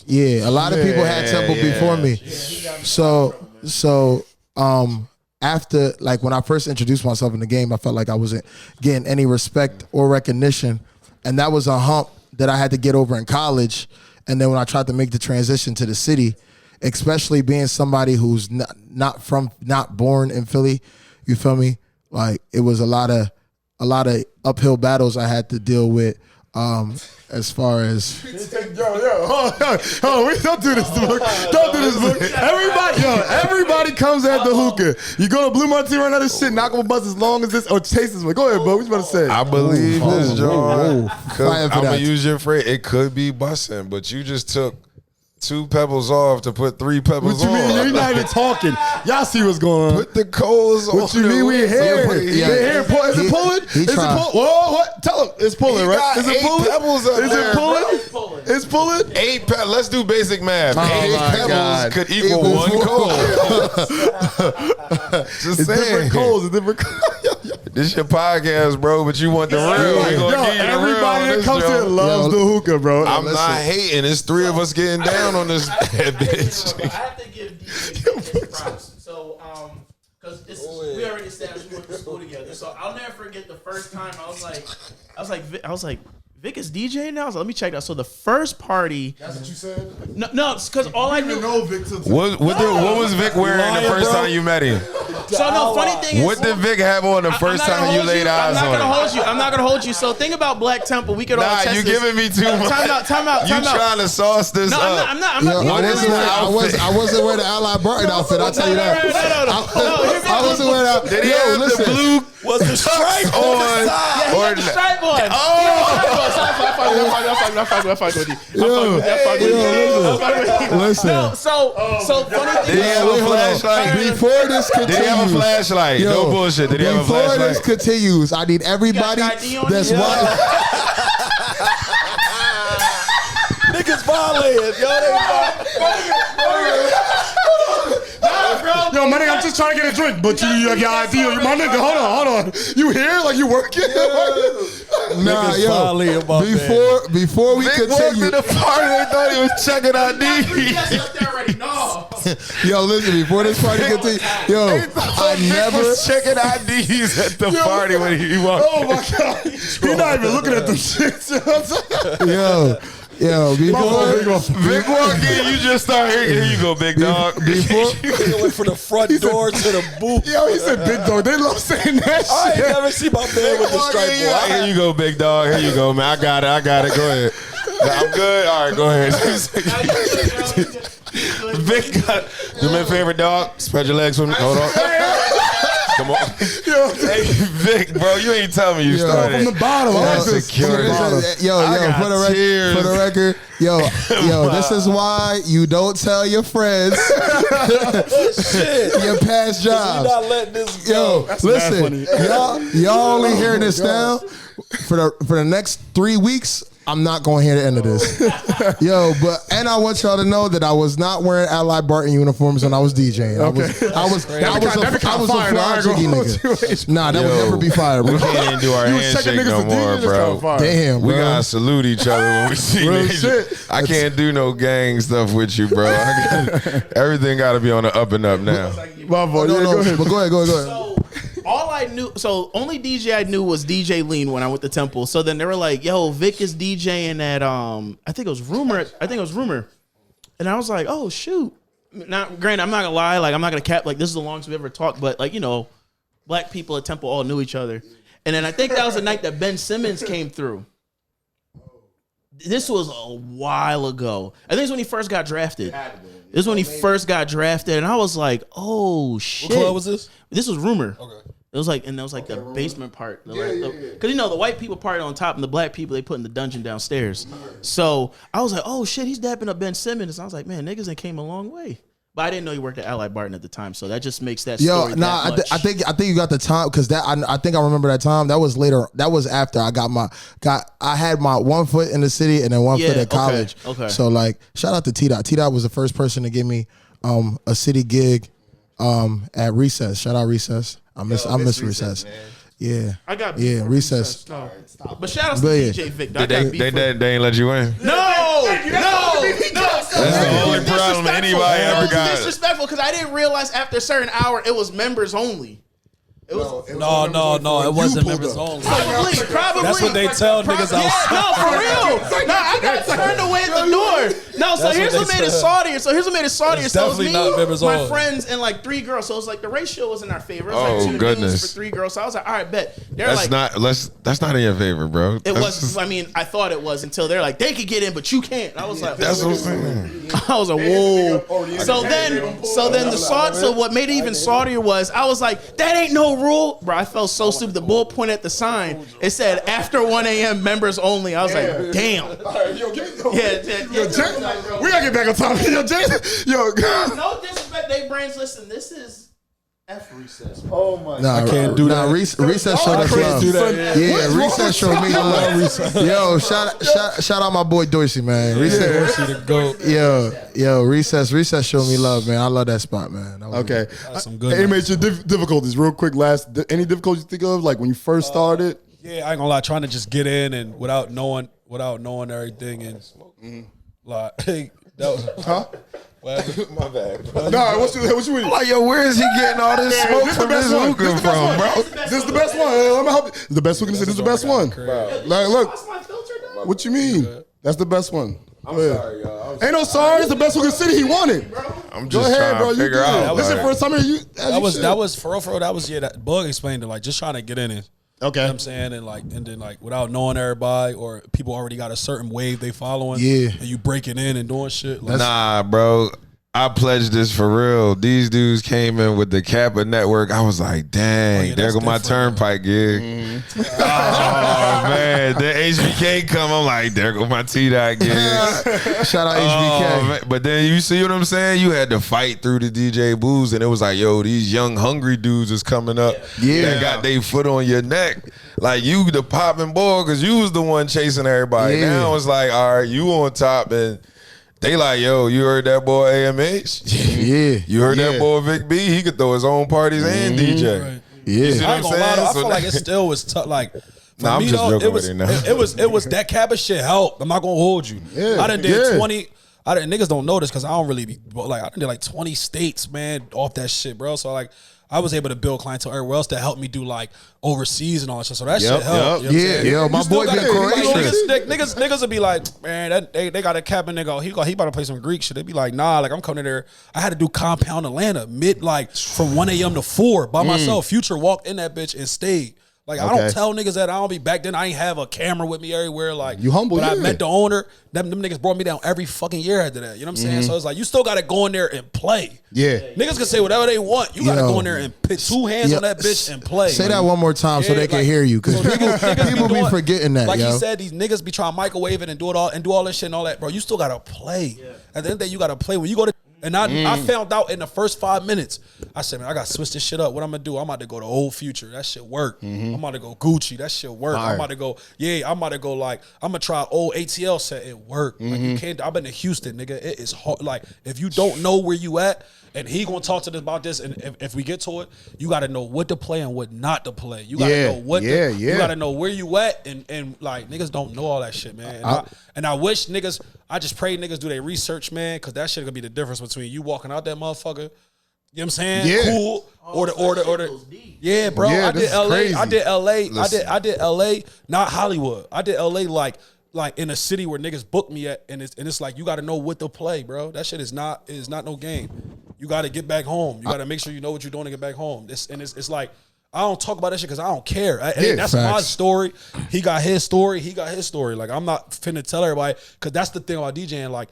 [SPEAKER 4] a lot of people had Temple before me. So after, like, when I first introduced myself in the game, I felt like I wasn't getting any respect or recognition, and that was a hump that I had to get over in college. And then when I tried to make the transition to the city, especially being somebody who's not born in Philly, you feel me? Like, it was a lot of uphill battles I had to deal with. As far as
[SPEAKER 2] don't do this, book. Don't do this, book. Everybody comes at the hookah. You go to Blue Martini right now, this shit not gonna bust as long as this or chase this one. Go ahead, bro. What you about to say?
[SPEAKER 3] I believe this, John. I'm gonna
[SPEAKER 4] that.
[SPEAKER 3] use your phrase. It could be busting, but you just took 2 pebbles off to put 3 pebbles
[SPEAKER 2] What you mean?
[SPEAKER 3] on.
[SPEAKER 2] You're not even talking. Y'all see what's going on.
[SPEAKER 3] Put the coals on.
[SPEAKER 2] What you mean? We here. Is it pulling? Is it pulling? Whoa, what? Tell him. It's pulling, right? Is it pulling?
[SPEAKER 3] Pebbles up
[SPEAKER 2] Is
[SPEAKER 3] there,
[SPEAKER 2] it pulling? It's pulling?
[SPEAKER 3] 8 pebbles. Let's do basic math. 8
[SPEAKER 2] my
[SPEAKER 3] pebbles
[SPEAKER 2] God.
[SPEAKER 3] could equal 1 coal. Just
[SPEAKER 2] It's
[SPEAKER 3] saying.
[SPEAKER 2] different coals. It's different coals.
[SPEAKER 3] This your podcast, bro, but you want the real. We gonna
[SPEAKER 2] Yo,
[SPEAKER 3] give you the real
[SPEAKER 2] everybody
[SPEAKER 3] on
[SPEAKER 2] that
[SPEAKER 3] this
[SPEAKER 2] comes
[SPEAKER 3] show.
[SPEAKER 2] here loves the hookah, bro.
[SPEAKER 3] I'm not hating. It's 3 of us getting down on this bitch.
[SPEAKER 1] I have to give DJ his props. So, because we already established we went to school together. So I'll never forget the first time I was like, Vic is DJ now. So let me check that. So the first party.
[SPEAKER 2] That's what you said?
[SPEAKER 1] No, it's because all I knew.
[SPEAKER 2] know Vic till
[SPEAKER 3] What was Vic wearing the first time you met him?
[SPEAKER 1] So no, funny thing is,
[SPEAKER 3] What did Vic have on the first time you laid eyes on him?
[SPEAKER 1] I'm not gonna hold you. So think about Black Temple. We could all
[SPEAKER 3] Nah,
[SPEAKER 1] test
[SPEAKER 3] you
[SPEAKER 1] this.
[SPEAKER 3] giving me too much.
[SPEAKER 1] Time out.
[SPEAKER 3] You trying to sauce this
[SPEAKER 1] No,
[SPEAKER 3] up?
[SPEAKER 1] I'm not.
[SPEAKER 3] What is the outfit?
[SPEAKER 4] I wasn't wearing the Ally Barton outfit. I'll tell you that.
[SPEAKER 1] No,
[SPEAKER 4] I wasn't wearing that.
[SPEAKER 3] Did he have the blue?
[SPEAKER 5] Was the stripe
[SPEAKER 3] on?
[SPEAKER 1] Yeah, he had the stripe on.
[SPEAKER 4] Listen.
[SPEAKER 1] No, so funny thing.
[SPEAKER 3] Did he have a flashlight?
[SPEAKER 4] Before this continues,
[SPEAKER 3] Did he have a flashlight? No bullshit. Did he have a
[SPEAKER 4] before this
[SPEAKER 3] flashlight?
[SPEAKER 4] continues, I need everybody
[SPEAKER 1] got ID on
[SPEAKER 4] that's
[SPEAKER 1] you?
[SPEAKER 4] watching.
[SPEAKER 5] niggas violated,
[SPEAKER 2] Yo, my nigga, I'm just trying to get a drink, but you got ID. My nigga, hold on. You here? Like you working?
[SPEAKER 4] Nah,
[SPEAKER 5] Niggas
[SPEAKER 4] yo.
[SPEAKER 5] violated my
[SPEAKER 4] Before we
[SPEAKER 3] Vic walked
[SPEAKER 4] continue,
[SPEAKER 3] to the party. They thought he was checking ID.
[SPEAKER 1] No.
[SPEAKER 4] yo, listen. Before this party continues, yo, I
[SPEAKER 3] Vic
[SPEAKER 4] never.
[SPEAKER 3] was checking IDs at the party when he walked.
[SPEAKER 2] Oh my God. He's not even looking at them shits.
[SPEAKER 4] Yo, before.
[SPEAKER 3] Vic walked in, you just start here you go, big dog.
[SPEAKER 5] Nigga went from the front door to the booth.
[SPEAKER 2] Yo, he said big dog. They love saying that
[SPEAKER 5] I
[SPEAKER 2] shit.
[SPEAKER 5] ain't never seen my man with the stripe on.
[SPEAKER 3] Here you go, big dog. Here you go, man. I got it. Go ahead. I'm good. All right, go ahead. Vic got do my favorite dog. Spread your legs for me. Hold on. Come on. Hey, Vic, bro, you ain't tell me you started.
[SPEAKER 2] From the bottom. I like this.
[SPEAKER 3] Security.
[SPEAKER 4] Yo,
[SPEAKER 3] got
[SPEAKER 4] for the record, yo, this is why you don't tell your friends your past
[SPEAKER 5] We
[SPEAKER 4] jobs.
[SPEAKER 5] not letting this
[SPEAKER 4] Yo,
[SPEAKER 5] go.
[SPEAKER 4] listen, y'all only hearing this now for the next 3 weeks. I'm not going to hear the end of this. And I want y'all to know that I was not wearing Ally Barton uniforms when I was DJing. I was a fly jiggy nigga. Nah, that would never be fired, bro.
[SPEAKER 3] We can't even do our handshake no more, bro.
[SPEAKER 4] Damn, bro.
[SPEAKER 3] We gotta salute each other when we see niggas. I can't do no gang stuff with you, bro. Everything gotta be on the up and up now.
[SPEAKER 2] My boy,
[SPEAKER 4] Go ahead.
[SPEAKER 1] So all I knew, only DJ I knew was DJ Lean when I went to Temple. So then they were like, "Yo, Vic is DJing at I think it was Rumor. And I was like, "Oh shoot!" Now, granted, I'm not gonna lie, like I'm not gonna cap. Like this is the longest we ever talked, but like black people at Temple all knew each other. And then I think that was the night that Ben Simmons came through. This was a while ago. I think it's when he first got drafted. This is when he first got drafted, and I was like, "Oh shit!"
[SPEAKER 5] What club was this?
[SPEAKER 1] This was Rumor.
[SPEAKER 5] Okay.
[SPEAKER 1] It was like, and that was like the basement part. Because the white people party on top, and the black people they put in the dungeon downstairs. So I was like, "Oh shit, he's dapping up Ben Simmons." And I was like, "Man, niggas ain't came a long way." But I didn't know he worked at Ally Barton at the time, so that just makes that story.
[SPEAKER 4] I think you got the time because I think I remember that time. That was later. That was after I I had my 1 foot in the city and then 1 foot at college.
[SPEAKER 1] Okay.
[SPEAKER 4] So like, shout out to T Dot. T Dot was the first person to give me a city gig at Recess. Shout out Recess. I miss Recess. Man. Yeah,
[SPEAKER 1] I got
[SPEAKER 4] Recess.
[SPEAKER 1] No. But shout out to DJ Vic.
[SPEAKER 3] They ain't let you in.
[SPEAKER 1] No.
[SPEAKER 3] That's the only problem anybody ever got.
[SPEAKER 1] It's disrespectful because I didn't realize after a certain hour it was members only.
[SPEAKER 5] It wasn't members only.
[SPEAKER 1] Probably.
[SPEAKER 5] That's what they tell niggas outside.
[SPEAKER 1] Yeah, no, for real. No, I got turned away at the door. No, so here's what made it saltier. So it was me, my friends, and like 3 girls. So it was like the ratio was in our favor. It was like 2 dudes for 3 girls. So I was like, all right, bet.
[SPEAKER 3] That's not in your favor, bro.
[SPEAKER 1] It was. I mean, I thought it was until they're like, they could get in, but you can't. I was like,
[SPEAKER 3] that's what I'm saying.
[SPEAKER 1] I was like, whoa. So then so what made it even saltier was I was like, that ain't no rule, bro. I felt so stupid. The bull pointed at the sign. It said after 1 a.m. members only. I was like, damn.
[SPEAKER 2] We gotta get back on topic.
[SPEAKER 1] No disrespect, they brains. Listen, this is F Recess.
[SPEAKER 2] Oh my!
[SPEAKER 4] I can't do that. Recess showed us love. Yeah, Recess showed me love. Yo, shout out my boy Dorsey, man. Recess,
[SPEAKER 5] the GOAT.
[SPEAKER 4] Yo, Recess showed me love, man. I love that spot, man.
[SPEAKER 2] Okay,
[SPEAKER 5] some good.
[SPEAKER 2] Hey, mate, your difficulties, real quick. Any difficulties you think of, like when you first started?
[SPEAKER 5] Yeah, I ain't gonna lie, trying to just get in and without knowing everything and like, hey, that was
[SPEAKER 3] My bad.
[SPEAKER 2] Nah, what you mean?
[SPEAKER 3] Like, yo, where is he getting all this smoke from this hookah from, bro?
[SPEAKER 2] This is the best one. Let me help you. The best hookah. This is the best one. Like, look. What you mean? That's the best one.
[SPEAKER 3] I'm sorry, y'all.
[SPEAKER 2] Ain't no sorry. It's the best hookah city he wanted.
[SPEAKER 3] I'm just trying to figure out.
[SPEAKER 2] This is the first time you.
[SPEAKER 5] That was for real. That was that Bug explained it, like just trying to get in it.
[SPEAKER 2] Okay.
[SPEAKER 5] You know what I'm saying? And then without knowing everybody or people already got a certain wave they following.
[SPEAKER 4] Yeah.
[SPEAKER 5] And you breaking in and doing shit. Like,
[SPEAKER 3] nah, bro. I pledged this for real. These dudes came in with the Kappa network. I was like, dang, there go my turnpike gig. Mm-hmm. Oh, man. The HBK come. I'm like, there go my T-Dot gig.
[SPEAKER 4] Shout out HBK.
[SPEAKER 3] Man. But then you see what I'm saying? You had to fight through the DJ booths, and it was like, yo, these young, hungry dudes is coming up.
[SPEAKER 4] Yeah.
[SPEAKER 3] That got their foot on your neck. Like, you the popping ball because you was the one chasing everybody.
[SPEAKER 4] Yeah.
[SPEAKER 3] Now it's like, all right, you on top, and they like, yo, you heard that boy AMH?
[SPEAKER 4] Yeah.
[SPEAKER 3] You heard that boy Vic B? He could throw his own parties and DJ.
[SPEAKER 5] Right.
[SPEAKER 4] Yeah.
[SPEAKER 3] You see what
[SPEAKER 5] I
[SPEAKER 3] I'm
[SPEAKER 5] ain't gonna lie,
[SPEAKER 3] saying?
[SPEAKER 5] I feel like it still was tough. Like, for
[SPEAKER 3] I'm
[SPEAKER 5] me,
[SPEAKER 3] just
[SPEAKER 5] though,
[SPEAKER 3] joking with it now.
[SPEAKER 5] it was that Kappa shit helped. I'm not gonna hold you.
[SPEAKER 2] Yeah.
[SPEAKER 5] I done did 20. Niggas don't know this because I don't really be like, I done did like 20 states, man, off that shit, bro. So like, I was able to build clientele everywhere else that helped me do like overseas and all that shit. So that shit helped. You know what I'm saying?
[SPEAKER 4] Yo, my boy been
[SPEAKER 5] Croatian. Niggas would be like, man, they got a cap and they go, he about to play some Greek shit. They be like, nah, like I'm coming in there. I had to do Compound Atlanta from 1 a.m. to 4 by myself. Future walked in that bitch and stayed. Like, I don't tell niggas that. I don't be back then. I ain't have a camera with me everywhere. Like,
[SPEAKER 2] you humble,
[SPEAKER 5] but I met the owner. Them niggas brought me down every fucking year after that. You know what I'm saying? So it's like, you still got to go in there and play.
[SPEAKER 2] Yeah.
[SPEAKER 5] Niggas can say whatever they want. You got to go in there and put 2 hands on that bitch and play.
[SPEAKER 4] Say that one more time so they can hear you. Because people be forgetting that,
[SPEAKER 5] Like he said, these niggas be trying to microwave it and do all this shit and all that. Bro, you still got to play. At the end of the day, you got to play. When you go to... And I found out in the first 5 minutes, I said, man, I got to switch this shit up. What I'm going to do? I'm about to go to Old Future. That shit work. I'm about to go Gucci. That shit work. I'm about to go, I'm going to try old ATL set. It work. Like, you can't, I've been to Houston, nigga. It is hard. Like, if you don't know where you at, and he gonna talk to us about this, and if we get to it, you gotta know what to play and what not to play. You gotta know what you gotta know where you at, and like niggas don't know all that shit, man. And I wish niggas, I just pray niggas do their research, man, cause that shit gonna be the difference between you walking out that motherfucker. You know what I'm saying? Yeah. Cool. Or the yeah, bro.
[SPEAKER 2] Yeah,
[SPEAKER 5] I did LA.
[SPEAKER 2] crazy.
[SPEAKER 5] I did LA.
[SPEAKER 3] Listen.
[SPEAKER 5] I did LA, not Hollywood. I did LA like in a city where niggas book me at, and it's like you got to know what to play, bro. That shit is not no game. You got to get back home. You got to make sure you know what you're doing to get back home. It's like I don't talk about that shit because I don't care. That's my story. He got his story. Like I'm not finna tell everybody because that's the thing about DJing. Like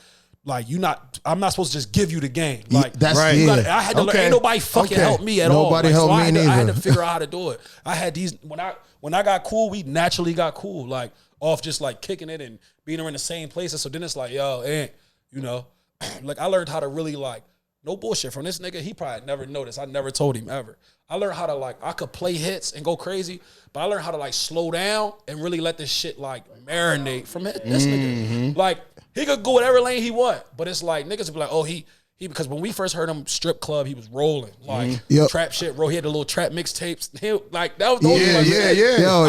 [SPEAKER 5] I'm not supposed to just give you the game. Like
[SPEAKER 4] that's right.
[SPEAKER 5] I had to learn. Ain't nobody fucking help me at all.
[SPEAKER 4] Nobody helped me neither.
[SPEAKER 5] I had to figure out how to do it. I had these when I got cool. We naturally got cool. Like off just like kicking it and being in the same places. So then it's like, yo, like I learned how to really like no bullshit from this nigga. He probably never noticed. I never told him ever. I learned how to like I could play hits and go crazy, but I learned how to like slow down and really let this shit like marinate from this nigga. Like he could go whatever lane he want, but it's like niggas would be like, oh, he because when we first heard him strip club, he was rolling like trap shit. He had the little trap mixtapes. Like that was the only one.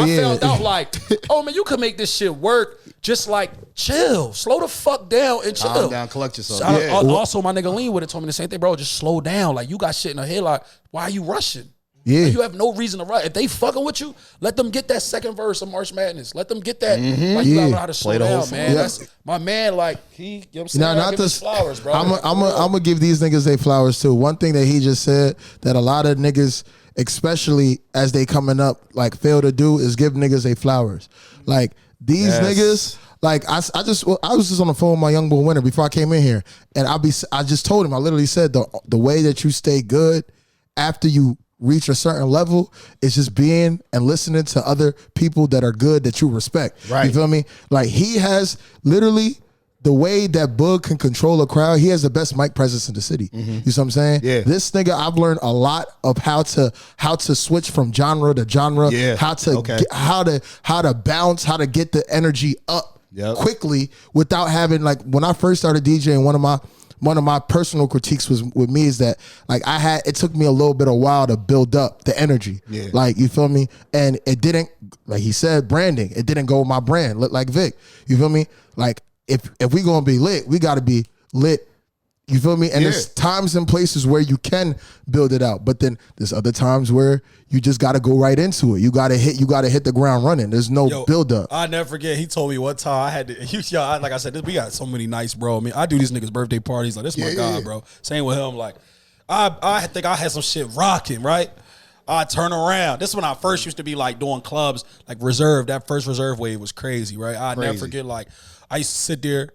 [SPEAKER 5] I found out like, oh man, you could make this shit work. Just like chill, slow the fuck down and chill.
[SPEAKER 2] Calm down, collect yourself.
[SPEAKER 5] Also, my nigga Lean would have told me the same thing, bro. Just slow down. Like you got shit in the head. Like why are you rushing?
[SPEAKER 4] Yeah,
[SPEAKER 5] like, you have no reason to rush. If they fucking with you, let them get that second verse of March Madness. Let them get that. Like you gotta know how to slow down, man. That's my man. Like he, you know what I'm saying?
[SPEAKER 4] Not this
[SPEAKER 5] flowers, bro.
[SPEAKER 4] I'm gonna give these niggas their flowers too. One thing that he just said that a lot of niggas, especially as they coming up, like fail to do is give niggas their flowers. Like these niggas. Like I was just on the phone with my young boy Winter before I came in here, and I just told him, I literally said the way that you stay good after you reach a certain level is just being and listening to other people that are good that you respect. Right. You feel me? Like he has literally the way that Boog can control a crowd. He has the best mic presence in the city. You see what I'm saying? Yeah. This nigga, I've learned a lot of how to switch from genre to genre. Yeah. How to bounce, how to get the energy up quickly without having like when I first started DJing. One of my personal critiques was with me is that like it took me a little bit of while to build up the energy. Yeah. Like you feel me? And it didn't, like he said, branding. It didn't go with my brand. Look like Vic. You feel me? Like if we gonna be lit, we gotta be lit. You feel me? And there's times and places where you can build it out, but then there's other times where you just gotta go right into it. You gotta hit the ground running. There's no build up.
[SPEAKER 5] I never forget. He told me one time I had to. Like I said, we got so many nice, bro. I mean, I do these niggas' birthday parties. Like this, my guy, bro. Same with him. Like I think I had some shit rocking, right? I turn around. This is when I first used to be like doing clubs, like Reserve. That first Reserve wave was crazy, right? I never forget. Like I used to sit there.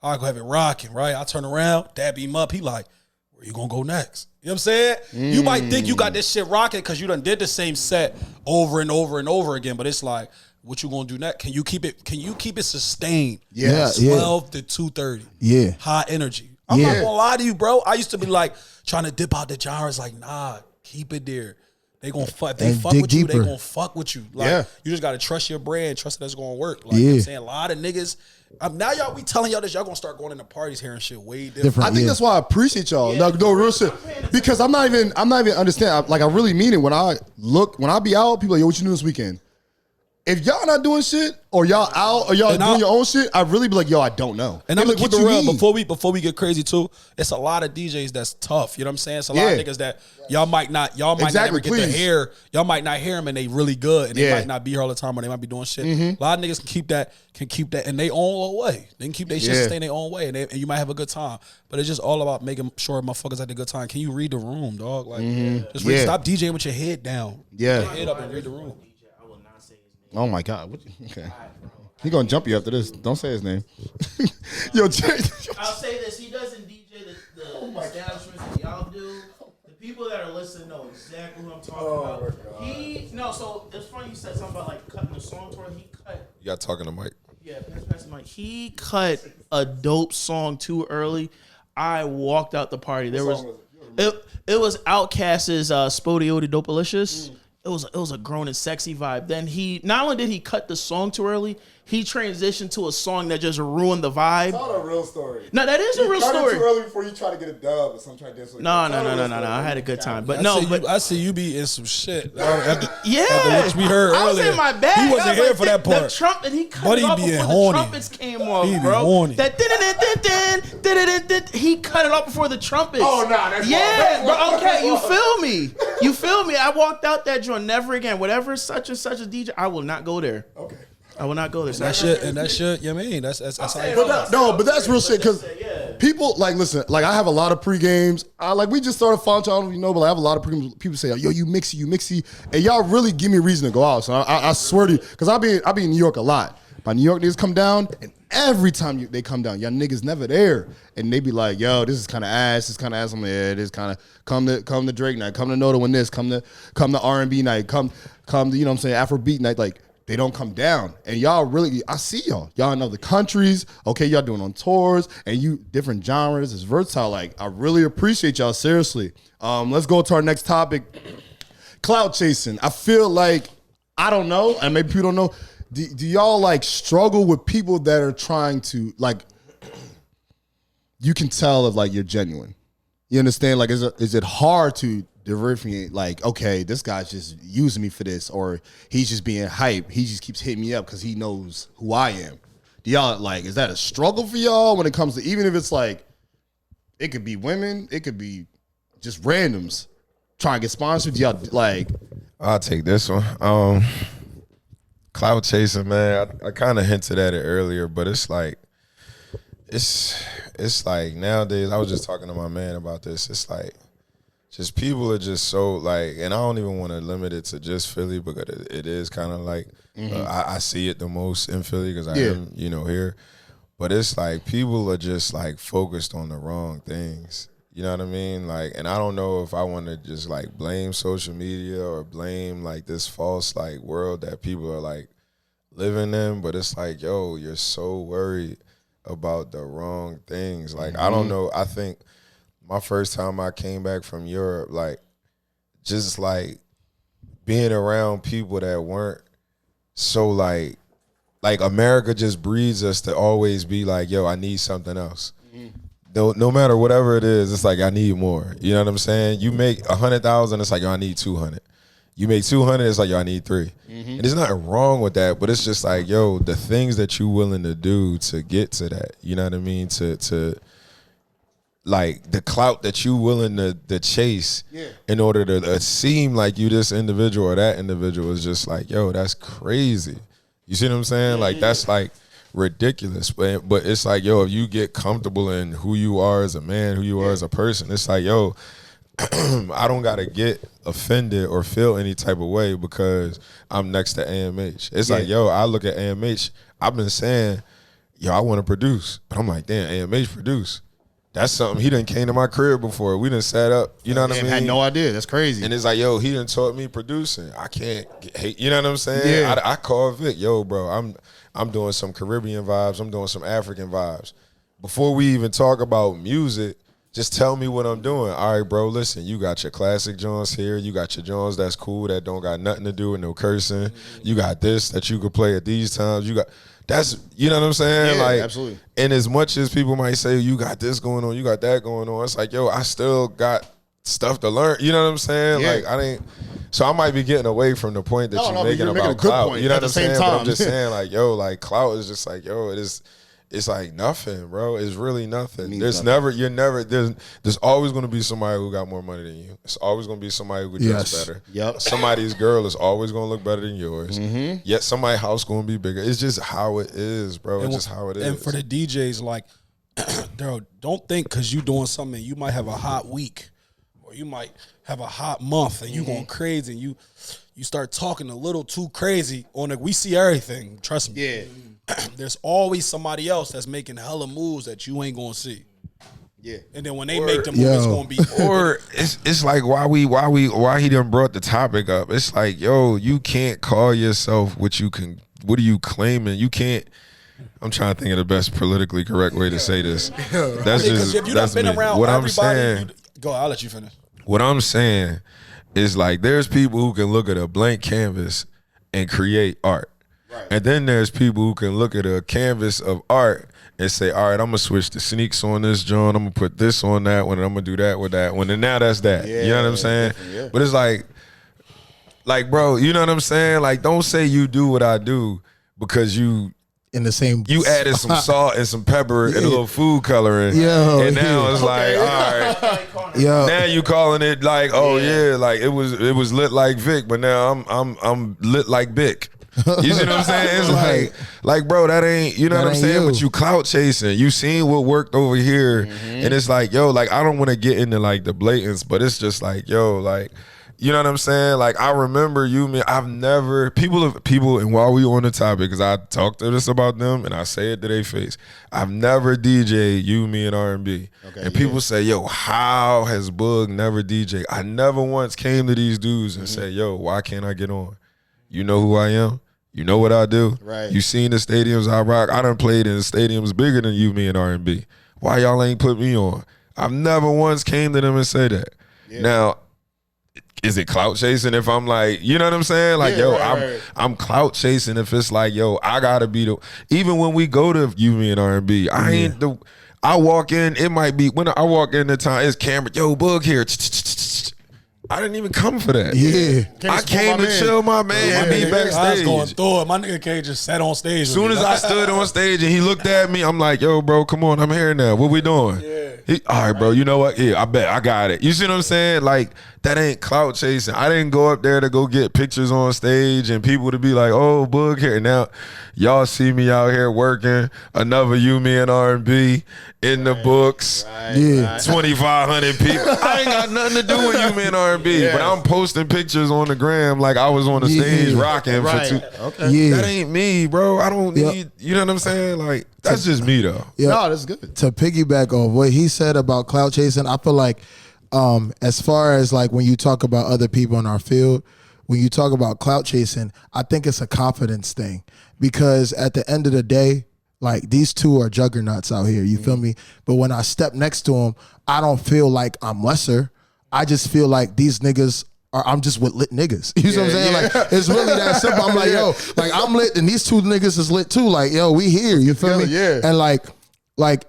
[SPEAKER 5] I go have it rocking, right? I turn around, dab him up. He like, where you gonna go next? You know what I'm saying? You might think you got this shit rocking because you done did the same set over and over and over again, but it's like, what you gonna do next? Can you keep it sustained?
[SPEAKER 4] Yeah.
[SPEAKER 5] 12 to 2:30.
[SPEAKER 4] Yeah.
[SPEAKER 5] High energy. I'm not gonna lie to you, bro. I used to be like trying to dip out the genres, like, nah, keep it there. They gonna fuck. They fuck with you. They gonna fuck with you. Like you just gotta trust your brand. Trust that it's gonna work. Like you know what I'm saying, a lot of niggas. Now we telling y'all this. Y'all gonna start going into parties here and shit way different.
[SPEAKER 2] I think that's why I appreciate y'all. No, real shit. Because I'm not even understand. Like I really mean it. When I be out, people are like, yo, what you doing this weekend? If y'all not doing shit, or y'all out, or y'all doing your own shit, I'd really be like, yo, I don't know.
[SPEAKER 5] And I'm gonna keep it real. Before we get crazy too, it's a lot of DJs that's tough. You know what I'm saying? It's a lot of niggas that y'all might not ever get to hear. Y'all might not hear them, and they really good, and they might not be here all the time, or they might be doing shit. A lot of niggas can keep that in their own way. They can keep their shit stay in their own way, and you might have a good time. But it's just all about making sure motherfuckers had a good time. Can you read the room, dog? Like, just stop DJing with your head down. Yeah, your head up and read the room.
[SPEAKER 2] Oh my God! Okay, he gonna jump you after this. Don't say his name. Yo,
[SPEAKER 1] I'll say this: he doesn't DJ the establishments that y'all do. The people that are listening know exactly who I'm talking about. So it's funny you said something about like cutting the song to where he cut.
[SPEAKER 3] You got talking to Mike.
[SPEAKER 1] Yeah, pass the mic. He cut a dope song too early. I walked out the party. There was It was Outkast's Spodioty Dopalicious. It was a grown and sexy vibe. Then he not only did he cut the song too early, he transitioned to a song that just ruined the vibe.
[SPEAKER 2] It's not a real story.
[SPEAKER 1] No, that is a real story.
[SPEAKER 2] Too early before you try to get a dub or something.
[SPEAKER 1] No. I had a good time, but
[SPEAKER 5] I see you be in some shit. After
[SPEAKER 1] what
[SPEAKER 5] we heard earlier.
[SPEAKER 1] I was in my bag.
[SPEAKER 5] He wasn't here for that part.
[SPEAKER 1] The trumpet, he cut
[SPEAKER 5] But
[SPEAKER 1] it
[SPEAKER 5] he
[SPEAKER 1] off
[SPEAKER 5] being
[SPEAKER 1] before
[SPEAKER 5] horny.
[SPEAKER 1] the trumpets came off,
[SPEAKER 5] He be
[SPEAKER 1] bro.
[SPEAKER 5] horny.
[SPEAKER 1] That he cut it off before the trumpets.
[SPEAKER 2] Oh, nah, that's
[SPEAKER 1] yeah,
[SPEAKER 2] wrong.
[SPEAKER 1] bro. Okay, you feel me? You feel me? I walked out that joint. Never again. Whatever such and such a DJ, I will not go there.
[SPEAKER 2] Okay.
[SPEAKER 1] I will not go there.
[SPEAKER 5] That shit. You mean that's how you
[SPEAKER 2] But that's real shit because people listen. Like I have a lot of pre-games. We just started following. I don't even know, but I have a lot of pre-games. People say, "Yo, you mixy," and y'all really give me a reason to go out. So I swear to you, because I be in New York a lot. My New York niggas come down, and every time they come down, y'all niggas never there, and they be like, "Yo, this is kind of ass. This kind of ass." I'm like, "Yeah, this kind of come to Drake night. Come to Noto when this. Come to R&B night. Come to you know what I'm saying Afrobeat night like." They don't come down. And y'all really, I see y'all. Y'all in other countries. Okay, y'all doing on tours. And you, different genres. It's versatile. Like, I really appreciate y'all, seriously. Let's go to our next topic. Clout chasing. I feel like, I don't know, and maybe people don't know. Do y'all, struggle with people that are trying to, you can tell if, you're genuine. You understand? Is it hard to differentiate, okay, this guy's just using me for this, or he's just being hype. He just keeps hitting me up because he knows who I am. Do y'all, is that a struggle for y'all when it comes to, even if it's it could be women, it could be just randoms trying to get sponsored? Do y'all,
[SPEAKER 3] I'll take this one. Clout chasing, man. I kind of hinted at it earlier, but it's nowadays, I was just talking to my man about this. It's just people are just so and I don't even want to limit it to just Philly because it is kind of I see it the most in Philly because I am, here. But it's people are just focused on the wrong things. You know what I mean? And I don't know if I want to just blame social media or blame this false world that people are living in. But it's yo, you're so worried about the wrong things. I don't know. I think my first time I came back from Europe, just being around people that weren't so America just breeds us to always be yo, I need something else. No matter whatever it is, it's I need more. You know what I'm saying? You make 100,000, it's yo, I need 200. You make 200, it's yo, I need 3. And there's nothing wrong with that, but it's just yo, the things that you're willing to do to get to that. You know what I mean? To the clout that you willing to chase in order to seem like you this individual or that individual is just yo, that's crazy. You see what I'm saying? That's ridiculous. But it's yo, if you get comfortable in who you are as a man, who you are as a person, it's yo, I don't gotta get offended or feel any type of way because I'm next to AMH. It's yo, I look at AMH, I've been saying, yo, I want to produce. But I'm damn, AMH produce. That's something he done came to my crib before. We done sat up. You know what I mean?
[SPEAKER 2] I had no idea. That's crazy.
[SPEAKER 3] And it's yo, he done taught me producing. I can't hate. You know what I'm saying?
[SPEAKER 2] Yeah.
[SPEAKER 3] I call Vic, yo, bro. I'm doing some Caribbean vibes. I'm doing some African vibes. Before we even talk about music, just tell me what I'm doing. All right, bro. Listen, you got your classic Jones here. You got your Jones that's cool that don't got nothing to do with no cursing. You got this that you could play at these times. You got. That's, you know what I'm saying?
[SPEAKER 2] Yeah, absolutely.
[SPEAKER 3] And as much as people might say, you got this going on, you got that going on, it's yo, I still got stuff to learn. You know what I'm saying?
[SPEAKER 2] Yeah.
[SPEAKER 3] So I might be getting away from the point that you're making about clout. You know what I'm saying? But I'm just saying, yo, clout is just yo, it is. It's nothing, bro. It's really nothing. There's always going to be somebody who got more money than you. It's always going to be somebody who dress better.
[SPEAKER 2] Yep.
[SPEAKER 3] Somebody's girl is always going to look better than yours. Yet somebody's house going to be bigger. It's just how it is, bro. It's just how it is.
[SPEAKER 5] And for the DJs, don't think because you doing something, you might have a hot week or you might have a hot month and you going crazy and you start talking a little too crazy on it. We see everything. Trust me.
[SPEAKER 2] Yeah.
[SPEAKER 5] There's always somebody else that's making hella moves that you ain't gonna see.
[SPEAKER 2] Yeah.
[SPEAKER 5] And then when they make the move, it's gonna be
[SPEAKER 3] or it's why he done brought the topic up. It's yo, you can't call yourself what are you claiming? You can't. I'm trying to think of the best politically correct way to say this. That's just
[SPEAKER 5] if you done been
[SPEAKER 3] me.
[SPEAKER 5] around
[SPEAKER 3] What I'm
[SPEAKER 5] everybody,
[SPEAKER 3] saying.
[SPEAKER 5] Go, I'll let you finish.
[SPEAKER 3] What I'm saying is like there's people who can look at a blank canvas and create art. Right. And then there's people who can look at a canvas of art and say, all right, I'm gonna switch the sneaks on this joint, I'm gonna put this on that one, and I'm gonna do that with that one, and now that's that. You know what I'm saying? Yeah. But it's like, bro, you know what I'm saying? Like, don't say you do what I do because you
[SPEAKER 4] in the same.
[SPEAKER 3] You added some salt and some pepper and a little food coloring. And now it's like, all right. Now you calling it like, oh yeah, like it was lit like Vic, but now I'm lit like Vic. You see what I'm saying? It's like, bro, that ain't, you know what I'm saying? You. But you clout chasing. You seen what worked over here. And it's like, yo, like, I don't want to get into like the blatants, but it's just like, yo, like, you know what I'm saying? Like, I remember I've never, people, and while we on the topic, because I talked to this about them and I say it to their face, I've never DJ'd you, me, and R&B. And people say, yo, how has Boog never DJ'd? I never once came to these dudes and said, yo, why can't I get on? You know who I am? You know what I do? Right. You seen the stadiums I rock. I done played in stadiums bigger than you, me, and R&B. Why y'all ain't put me on? I've never once came to them and said that. Yeah. Now, is it clout chasing if I'm like, you know what I'm saying? Like, I'm clout chasing if it's like, yo, I gotta be the. Even when we go to you, me, and R&B, I ain't the. I walk in, it might be when I walk in the time, it's camera, yo, Boog here. I didn't even come for that. Yeah. I came to chill my man and be backstage.
[SPEAKER 5] I was going through it. My nigga K just sat on stage.
[SPEAKER 3] As soon as I stood on stage and he looked at me, I'm like, yo, bro, come on, I'm here now. What we doing? Yeah. All right, bro, you know what? Yeah, I bet I got it. You see what I'm saying? Like, that ain't clout chasing. I didn't go up there to go get pictures on stage and people to be like, oh, Boog here. Now, y'all see me out here working another You, Me, and R&B in the books. 2,500 people. I ain't got nothing to do with You, Me, and R&B, but I'm posting pictures on the gram like I was on the stage rocking for two. That ain't me, bro. I don't need, you know what I'm saying? Like, that's just me, though.
[SPEAKER 2] No, that's good.
[SPEAKER 4] To piggyback off what he said about clout chasing, I feel like as far as like when you talk about other people in our field, when you talk about clout chasing, I think it's a confidence thing because at the end of the day, like these two are juggernauts out here, you feel me? But when I step next to them, I don't feel like I'm lesser. I just feel like these niggas I'm just with lit niggas. You know what I'm saying? Like, it's really that simple. I'm like, yo, like I'm lit and these two niggas is lit too. Like, yo, we here. You feel me? Yeah. And like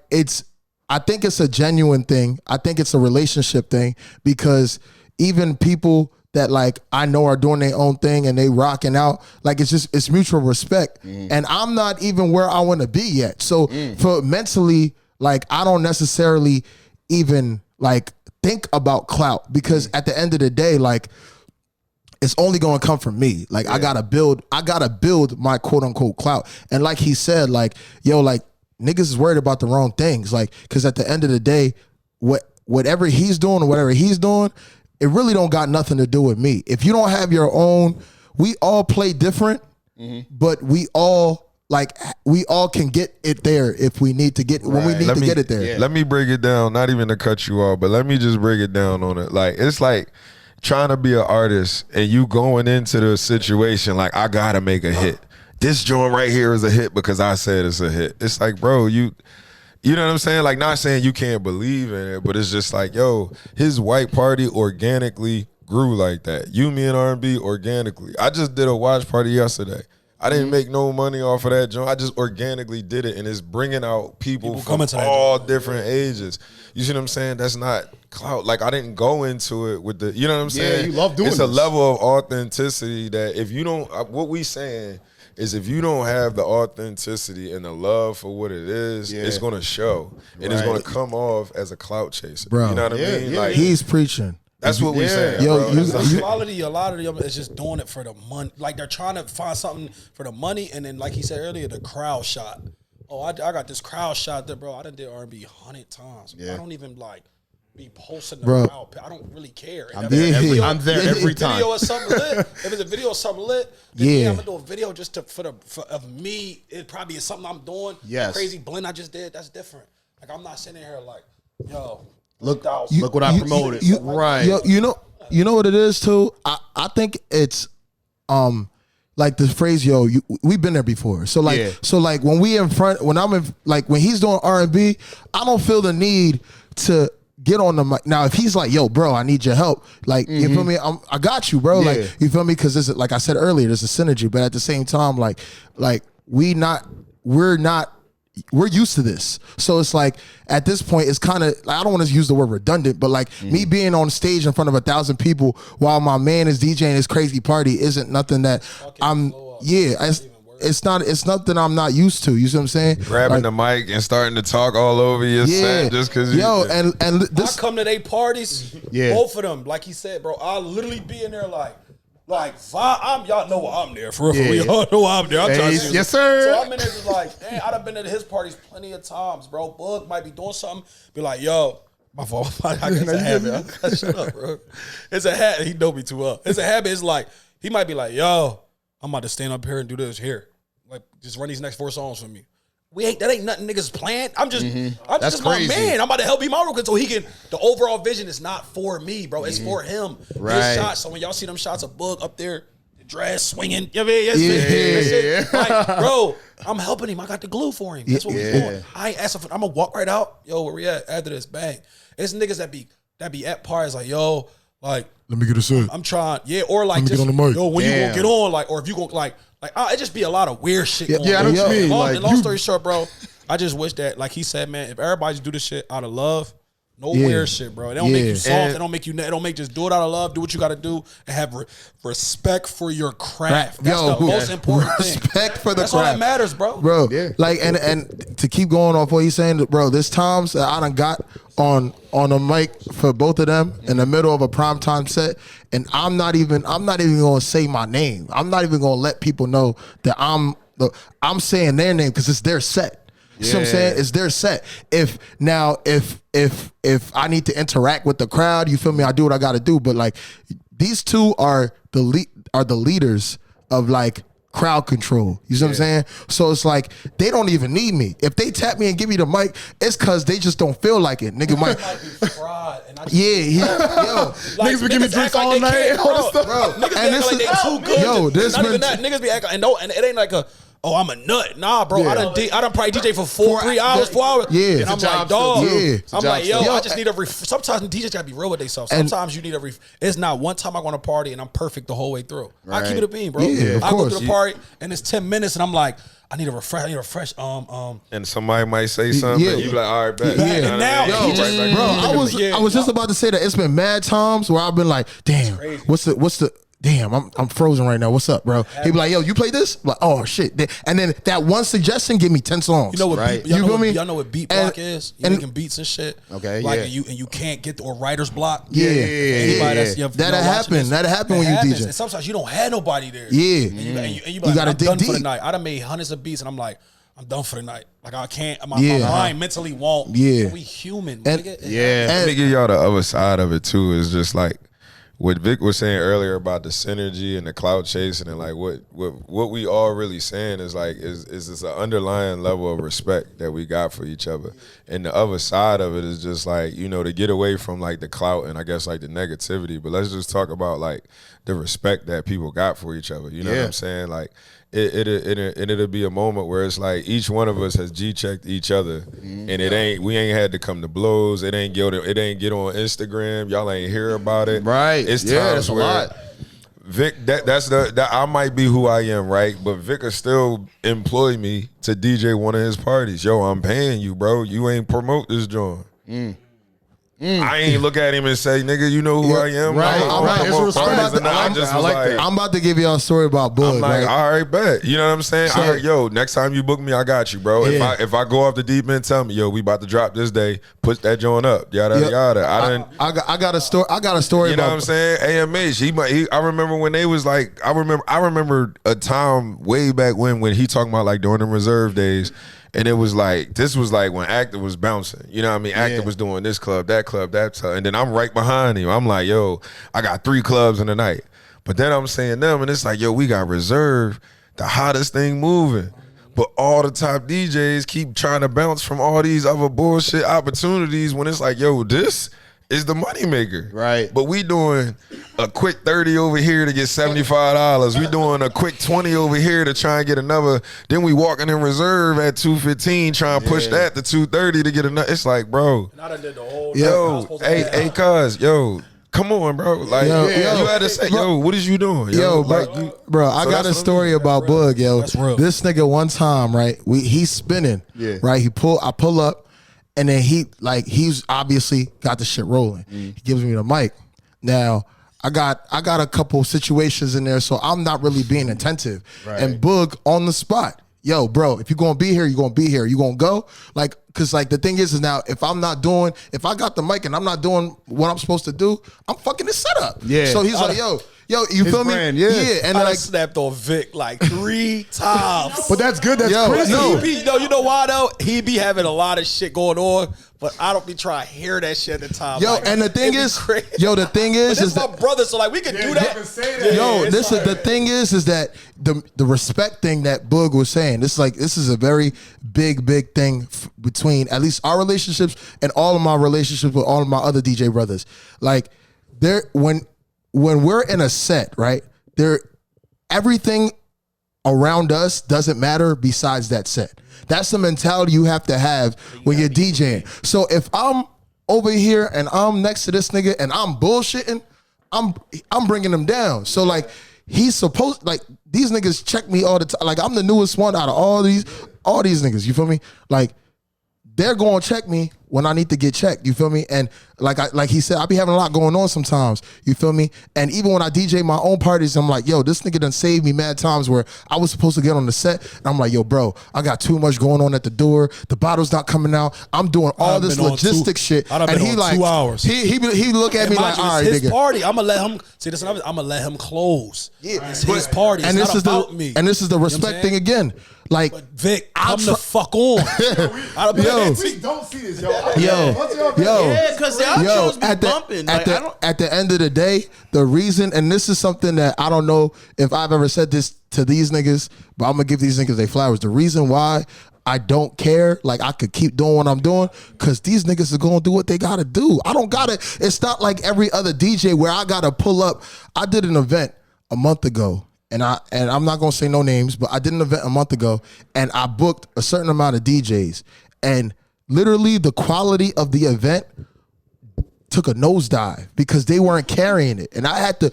[SPEAKER 4] it's, I think it's a genuine thing. I think it's a relationship thing because even people that like I know are doing their own thing and they rocking out, like it's mutual respect. And I'm not even where I want to be yet. So for mentally, like I don't necessarily even like think about clout because at the end of the day, like it's only going to come from me. Like I gotta build my quote unquote clout. And like he said, like, yo, like niggas is worried about the wrong things. Like, cause at the end of the day, whatever he's doing or whatever he's doing, it really don't got nothing to do with me. If you don't have your own, we all play different, but we all can get it there if we need to get when we need to get it there.
[SPEAKER 3] Yeah. Let me break it down, not even to cut you off, but let me just break it down on it. Like it's like trying to be an artist and you going into the situation like I gotta make a hit. This joint right here is a hit because I said it's a hit. It's like, bro, you know what I'm saying? Like not saying you can't believe in it, but it's just like, yo, his white party organically grew like that. You, me, and R&B organically. I just did a watch party yesterday. I didn't make no money off of that joint. I just organically did it, and it's bringing out people from all different ages. You see what I'm saying? That's not clout. Like, I didn't go into it with the, you know what I'm saying?
[SPEAKER 2] Yeah, you love doing
[SPEAKER 3] It's a level of authenticity that if you don't, what we saying is if you don't have the authenticity and the love for what it is, it's going to show. And it's going to come off as a clout chaser.
[SPEAKER 4] Bro,
[SPEAKER 3] you know what I mean?
[SPEAKER 4] Like, he's preaching.
[SPEAKER 3] That's what we saying.
[SPEAKER 4] Yo,
[SPEAKER 5] quality, a lot of them is just doing it for the money. Like they're trying to find something for the money, and then like he said earlier, the crowd shot. Oh, I got this crowd shot that, bro. I done did R&B 100 times. Yeah. I don't even like be posting the crowd. I don't really care.
[SPEAKER 2] I'm there every time.
[SPEAKER 5] Video or something lit. If it's a video or something lit, then I'm gonna do a video just of me. It probably is something I'm doing.
[SPEAKER 2] Yes.
[SPEAKER 5] Crazy blend I just did. That's different. Like I'm not sitting here like, yo.
[SPEAKER 2] Look what I promoted. Right.
[SPEAKER 4] You know what it is too? I think it's like the phrase, yo, we've been there before. So like when we in front, when I'm in, like when he's doing R&B, I don't feel the need to get on the mic. Now, if he's like, yo, bro, I need your help. Like, you feel me? I got you, bro.
[SPEAKER 2] Yeah.
[SPEAKER 4] Like, you feel me? Because this is, like I said earlier, there's a synergy. But at the same time, like we're used to this. So it's like, at this point, it's kind of, like, I don't want to use the word redundant, but like me being on stage in front of 1,000 people while my man is DJing his crazy party isn't nothing that it's nothing I'm not used to. You see what I'm saying?
[SPEAKER 3] Grabbing the mic and starting to talk all over your set just because
[SPEAKER 4] and this
[SPEAKER 5] I come to their parties, both of them, like he said, bro, I'll literally be in there like y'all know I'm there for real. Y'all know I'm there. I'm trying to see.
[SPEAKER 2] Yes, sir.
[SPEAKER 5] So I'm in there just like, dang, I'd have been at his parties plenty of times, bro. Bug might be doing something, be like, yo, my fault. I guess a habit. Shut up, bro. It's a habit. He know me too well. It's a habit. It's like, he might be like, yo, I'm about to stand up here and do this here. Like, just run these next 4 songs for me. That ain't nothing niggas planned. I'm just my man. I'm about to help him out so he can. The overall vision is not for me, bro. It's for him.
[SPEAKER 2] Right.
[SPEAKER 5] His shots. So when y'all see them shots of Bug up there, the dress swinging, you know what I mean? Like, bro, I'm helping him. I got the glue for him. That's what we doing. I ain't asking for. I'm gonna walk right out. Yo, where we at after this? Bang. It's niggas that be at parties like, yo, like,
[SPEAKER 4] let me get a set.
[SPEAKER 5] I'm trying, or like,
[SPEAKER 4] Let me
[SPEAKER 5] just,
[SPEAKER 4] get on the mic.
[SPEAKER 5] yo, when you gonna get on, like, or if you gonna like it just be a lot of weird shit going on.
[SPEAKER 2] I know what you mean.
[SPEAKER 5] Long story short, bro, I just wish that, like he said, man, if everybody just do this shit out of love, no weird shit, bro. It don't make you soft. It don't make just do it out of love. Do what you got to do and have respect for your craft. That's the most important thing.
[SPEAKER 4] Respect for the
[SPEAKER 5] That's
[SPEAKER 4] craft.
[SPEAKER 5] all that matters, bro.
[SPEAKER 4] Bro, like, and to keep going off what he's saying, bro, there's times that I done got on a mic for both of them in the middle of a primetime set, and I'm not even gonna say my name. I'm not even gonna let people know that I'm saying their name because it's their set. You see what I'm saying? It's their set. If I need to interact with the crowd, you feel me? I do what I got to do. But like, these two are the leaders of like crowd control. You see what I'm saying? So it's like, they don't even need me. If they tap me and give me the mic, it's because they just don't feel like it. Nigga might
[SPEAKER 5] be fraud. And
[SPEAKER 2] Niggas be giving drinks all night.
[SPEAKER 5] Bro. Niggas be acting like they too good.
[SPEAKER 4] Yo, this
[SPEAKER 5] not even that. Niggas be acting, and it ain't like I'm a nut. Nah, bro. I done probably DJ for 4 hours.
[SPEAKER 4] Yeah.
[SPEAKER 5] And I'm like, dog.
[SPEAKER 4] Yeah.
[SPEAKER 5] I'm like, yo, I just need sometimes DJs gotta be real with themselves. Sometimes you need it's not one time I go on a party and I'm perfect the whole way through.
[SPEAKER 2] Right.
[SPEAKER 5] I keep it a bean, bro.
[SPEAKER 4] Yeah, of
[SPEAKER 5] I
[SPEAKER 4] course.
[SPEAKER 5] go to the party and it's 10 minutes and I'm like, I need a refresh.
[SPEAKER 3] and somebody might say something, and you be like, all right, bet.
[SPEAKER 4] Yeah.
[SPEAKER 3] You know
[SPEAKER 5] And now,
[SPEAKER 3] what I mean?
[SPEAKER 4] bro, I was just about to say that it's been mad times where I've been like, damn, what's the damn, I'm frozen right now. What's up, bro? He be like, yo, you play this? I'm like, oh shit. And then that one suggestion give me 10 songs.
[SPEAKER 5] You know what?
[SPEAKER 2] Right.
[SPEAKER 5] Y'all know what beat block is? You
[SPEAKER 4] and-
[SPEAKER 5] making beats and shit.
[SPEAKER 2] Okay,
[SPEAKER 5] like,
[SPEAKER 2] yeah.
[SPEAKER 5] and you can't get or writer's block.
[SPEAKER 4] Yeah.
[SPEAKER 5] That'll
[SPEAKER 4] That'll happen when you DJ.
[SPEAKER 5] And sometimes you don't have nobody there.
[SPEAKER 4] Yeah.
[SPEAKER 5] And you be
[SPEAKER 4] You
[SPEAKER 5] like,
[SPEAKER 4] gotta
[SPEAKER 5] I'm
[SPEAKER 4] dig
[SPEAKER 5] done for the
[SPEAKER 4] deep.
[SPEAKER 5] night. I done made hundreds of beats and I'm like, I'm done for the night. Like, I can't. My mind mentally won't.
[SPEAKER 4] Yeah.
[SPEAKER 5] We human.
[SPEAKER 4] And-
[SPEAKER 5] nigga.
[SPEAKER 3] Let me give y'all the other side of it too. Is just like what Vic was saying earlier about the synergy and the clout chasing, and like what we all really saying is like is this an underlying level of respect that we got for each other. And the other side of it is just like, you know, to get away from like the clout and I guess like the negativity, but let's just talk about like the respect that people got for each other. You know what I'm saying? Like it'll be a moment where it's like each one of us has G-checked each other, and we ain't had to come to blows. It ain't get on Instagram. Y'all ain't hear about it.
[SPEAKER 2] Right.
[SPEAKER 3] It's
[SPEAKER 2] Yeah,
[SPEAKER 3] times
[SPEAKER 2] that's a
[SPEAKER 3] where
[SPEAKER 2] lot.
[SPEAKER 3] Vic, that I might be who I am, right? But Vic will still employ me to DJ one of his parties. Yo, I'm paying you, bro. You ain't promote this joint. I ain't look at him and say, nigga, you know who I am.
[SPEAKER 2] Right, right. It's respect. I like that.
[SPEAKER 4] I'm about to give y'all a story about Bug.
[SPEAKER 3] I'm like,
[SPEAKER 4] right?
[SPEAKER 3] all right, bet. You know what I'm saying?
[SPEAKER 4] So-
[SPEAKER 3] All right, yo, next time you book me, I got you, bro.
[SPEAKER 4] Yeah.
[SPEAKER 3] If I go off the deep end, tell me, yo, we about to drop this day. Put that joint up. Yada
[SPEAKER 4] Yep.
[SPEAKER 3] yada.
[SPEAKER 4] I got a story. I got a story.
[SPEAKER 3] You know
[SPEAKER 4] about
[SPEAKER 3] what I'm saying? AMH. I remember when they was like, I remember a time way back when he talking about like during the reserve days. And it was like, this was like when Actor was bouncing. You know what I mean? Actor was doing this club, that club. And then I'm right behind him. I'm like, yo, I got 3 clubs in the night. But then I'm saying them, and it's like, yo, we got Reserve, the hottest thing moving. But all the top DJs keep trying to bounce from all these other bullshit opportunities when it's like, yo, this is the moneymaker.
[SPEAKER 2] Right.
[SPEAKER 3] But we doing a quick 30 over here to get $75. We doing a quick 20 over here to try and get another. Then we walking in reserve at 215, trying to push that to 230 to get another. It's like, bro.
[SPEAKER 5] And I done did the whole
[SPEAKER 3] Hey, cuz, yo. Come on, bro. Like, you had to say, yo, what is you doing?
[SPEAKER 4] Yo,
[SPEAKER 3] like,
[SPEAKER 4] bro, I got a story about Boog, yo.
[SPEAKER 5] That's real.
[SPEAKER 4] This nigga one time, right? He's spinning, right? I pull up, and then he's obviously got the shit rolling. He gives me the mic. Now, I got a couple situations in there, so I'm not really being attentive. Right. And Boog on the spot. Yo, bro, if you're gonna be here, you're gonna be here. You gonna go? Like, cause like the thing is now, if I got the mic and I'm not doing what I'm supposed to do, I'm fucking this setup. Yeah. So he's like, yo, you feel me? Yeah. And
[SPEAKER 5] I
[SPEAKER 4] like
[SPEAKER 5] snapped on Vic like 3 times.
[SPEAKER 2] But that's good. That's crazy.
[SPEAKER 5] You know why though? He be having a lot of shit going on, but I don't be trying to hear that shit at the time.
[SPEAKER 4] Yo,
[SPEAKER 5] like,
[SPEAKER 4] and the thing is,
[SPEAKER 5] but this my brother, so like we can do that.
[SPEAKER 4] The thing is that the respect thing that Boog was saying. This is a very big thing between at least our relationships and all of my relationships with all of my other DJ brothers. Like when we're in a set, right? Everything around us doesn't matter besides that set. That's the mentality you have to have when you're DJing. So if I'm over here and I'm next to this nigga and I'm bullshitting, I'm bringing him down. So like he's supposed, like these niggas check me all the time. Like I'm the newest one out of all these niggas. You feel me? Like they're going to check me when I need to get checked. You feel me? And like he said, I be having a lot going on sometimes. You feel me? And even when I DJ my own parties, I'm like, yo, this nigga done saved me mad times where I was supposed to get on the set. And I'm like, yo, bro, I got too much going on at the door. The bottle's not coming out. I'm doing all this logistic shit.
[SPEAKER 5] And he like 2 hours.
[SPEAKER 4] He look at me like, all right,
[SPEAKER 5] his
[SPEAKER 4] nigga.
[SPEAKER 5] Party. I'm gonna let him see this. I'm gonna let him close. Yeah, it's his party. It's not about me.
[SPEAKER 4] And this is the respect thing again. Like,
[SPEAKER 5] but Vic, come the fuck on.
[SPEAKER 2] We don't see this,
[SPEAKER 4] yo.
[SPEAKER 1] Yeah, because the outros be bumping.
[SPEAKER 4] At the end of the day, the reason, and this is something that I don't know if I've ever said this to these niggas, but I'm gonna give these niggas their flowers. The reason why I don't care, like I could keep doing what I'm doing, because these niggas are gonna do what they gotta do. I don't gotta, it's not like every other DJ where I gotta pull up. I did an event a month ago. And I'm not gonna say no names, but I did an event a month ago, and I booked a certain amount of DJs, and literally the quality of the event took a nosedive because they weren't carrying it, and I had to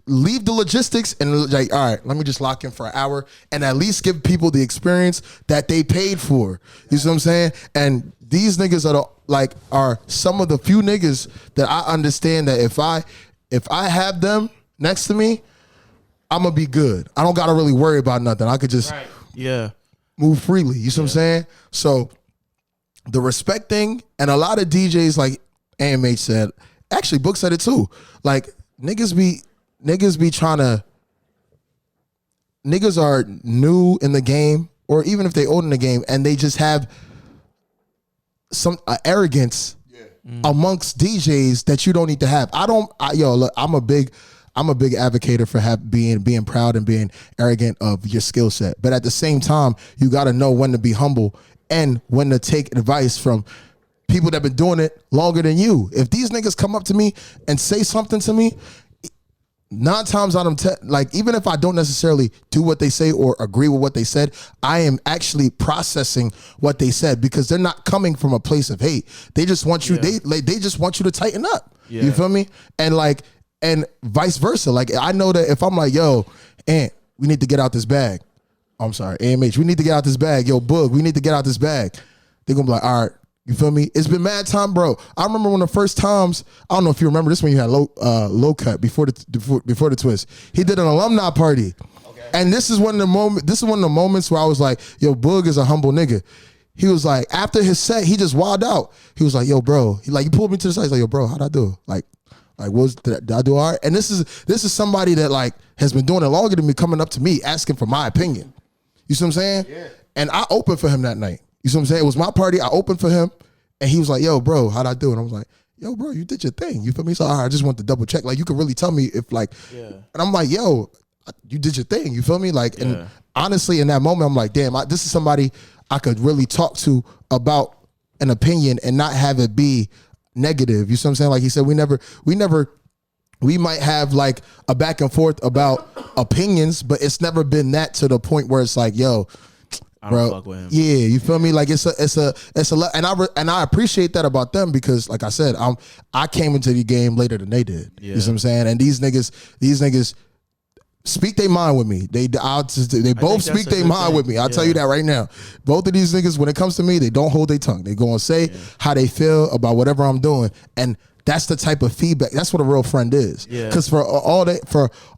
[SPEAKER 4] leave the logistics and like, all right, let me just lock in for an hour and at least give people the experience that they paid for. You see what I'm saying? And these niggas are some of the few niggas that I understand that if I have them next to me, I'm gonna be good. I don't gotta really worry about nothing. I could just move freely. You see what I'm saying? So the respect thing, and a lot of DJs, like AMH said, actually Book said it too. Like niggas be trying to, niggas are new in the game, or even if they old in the game, and they just have some arrogance amongst DJs that you don't need to have. Look, I'm a big advocate for being proud and being arrogant of your skill set. But at the same time, you got to know when to be humble and when to take advice from people that have been doing it longer than you. If these niggas come up to me and say something to me, 9 times out of 10, like even if I don't necessarily do what they say or agree with what they said, I am actually processing what they said because they're not coming from a place of hate. They just want you. They just want you to tighten up. Yeah. You feel me? And vice versa. Like I know that if I'm like, yo, Ant, we need to get out this bag. I'm sorry, AMH, we need to get out this bag. Yo, Boog, we need to get out this bag. They're gonna be like, all right, you feel me? It's been mad time, bro. I remember when the first times, I don't know if you remember this when you had low cut before the twist. He did an alumni party. Okay. And this is one of the moments where I was like, yo, Boog is a humble nigga. He was like, after his set, he just wilded out. He was like, yo, bro. He pulled me to the side. He's like, yo, bro, how'd I do? Like, did I do all right? And this is somebody that like has been doing it longer than me, coming up to me asking for my opinion. You see what I'm saying? Yeah. And I opened for him that night. You see what I'm saying? It was my party. I opened for him, and he was like, "Yo, bro, how'd I do?" And I was like, "Yo, bro, you did your thing." You feel me? So I just want to double check. Like you could really tell me if like, and I'm like, "Yo, you did your thing." You feel me? Like, and honestly, in that moment, I'm like, "Damn, this is somebody I could really talk to about an opinion and not have it be negative." You see what I'm saying? Like he said, we never we might have like a back and forth about opinions, but it's never been that to the point where it's like, yo,
[SPEAKER 1] I don't
[SPEAKER 4] bro,
[SPEAKER 1] fuck with him.
[SPEAKER 4] yeah, you feel me? Like it's a and I appreciate that about them because, like I said, I came into the game later than they did.
[SPEAKER 1] Yeah.
[SPEAKER 4] You know what I'm saying? And these niggas speak their mind with me. They both speak their mind with me. I'll tell you that right now. Both of these niggas, when it comes to me, they don't hold their tongue. They go and say how they feel about whatever I'm doing, and that's the type of feedback. That's what a real friend is.
[SPEAKER 1] Yeah.
[SPEAKER 4] Because for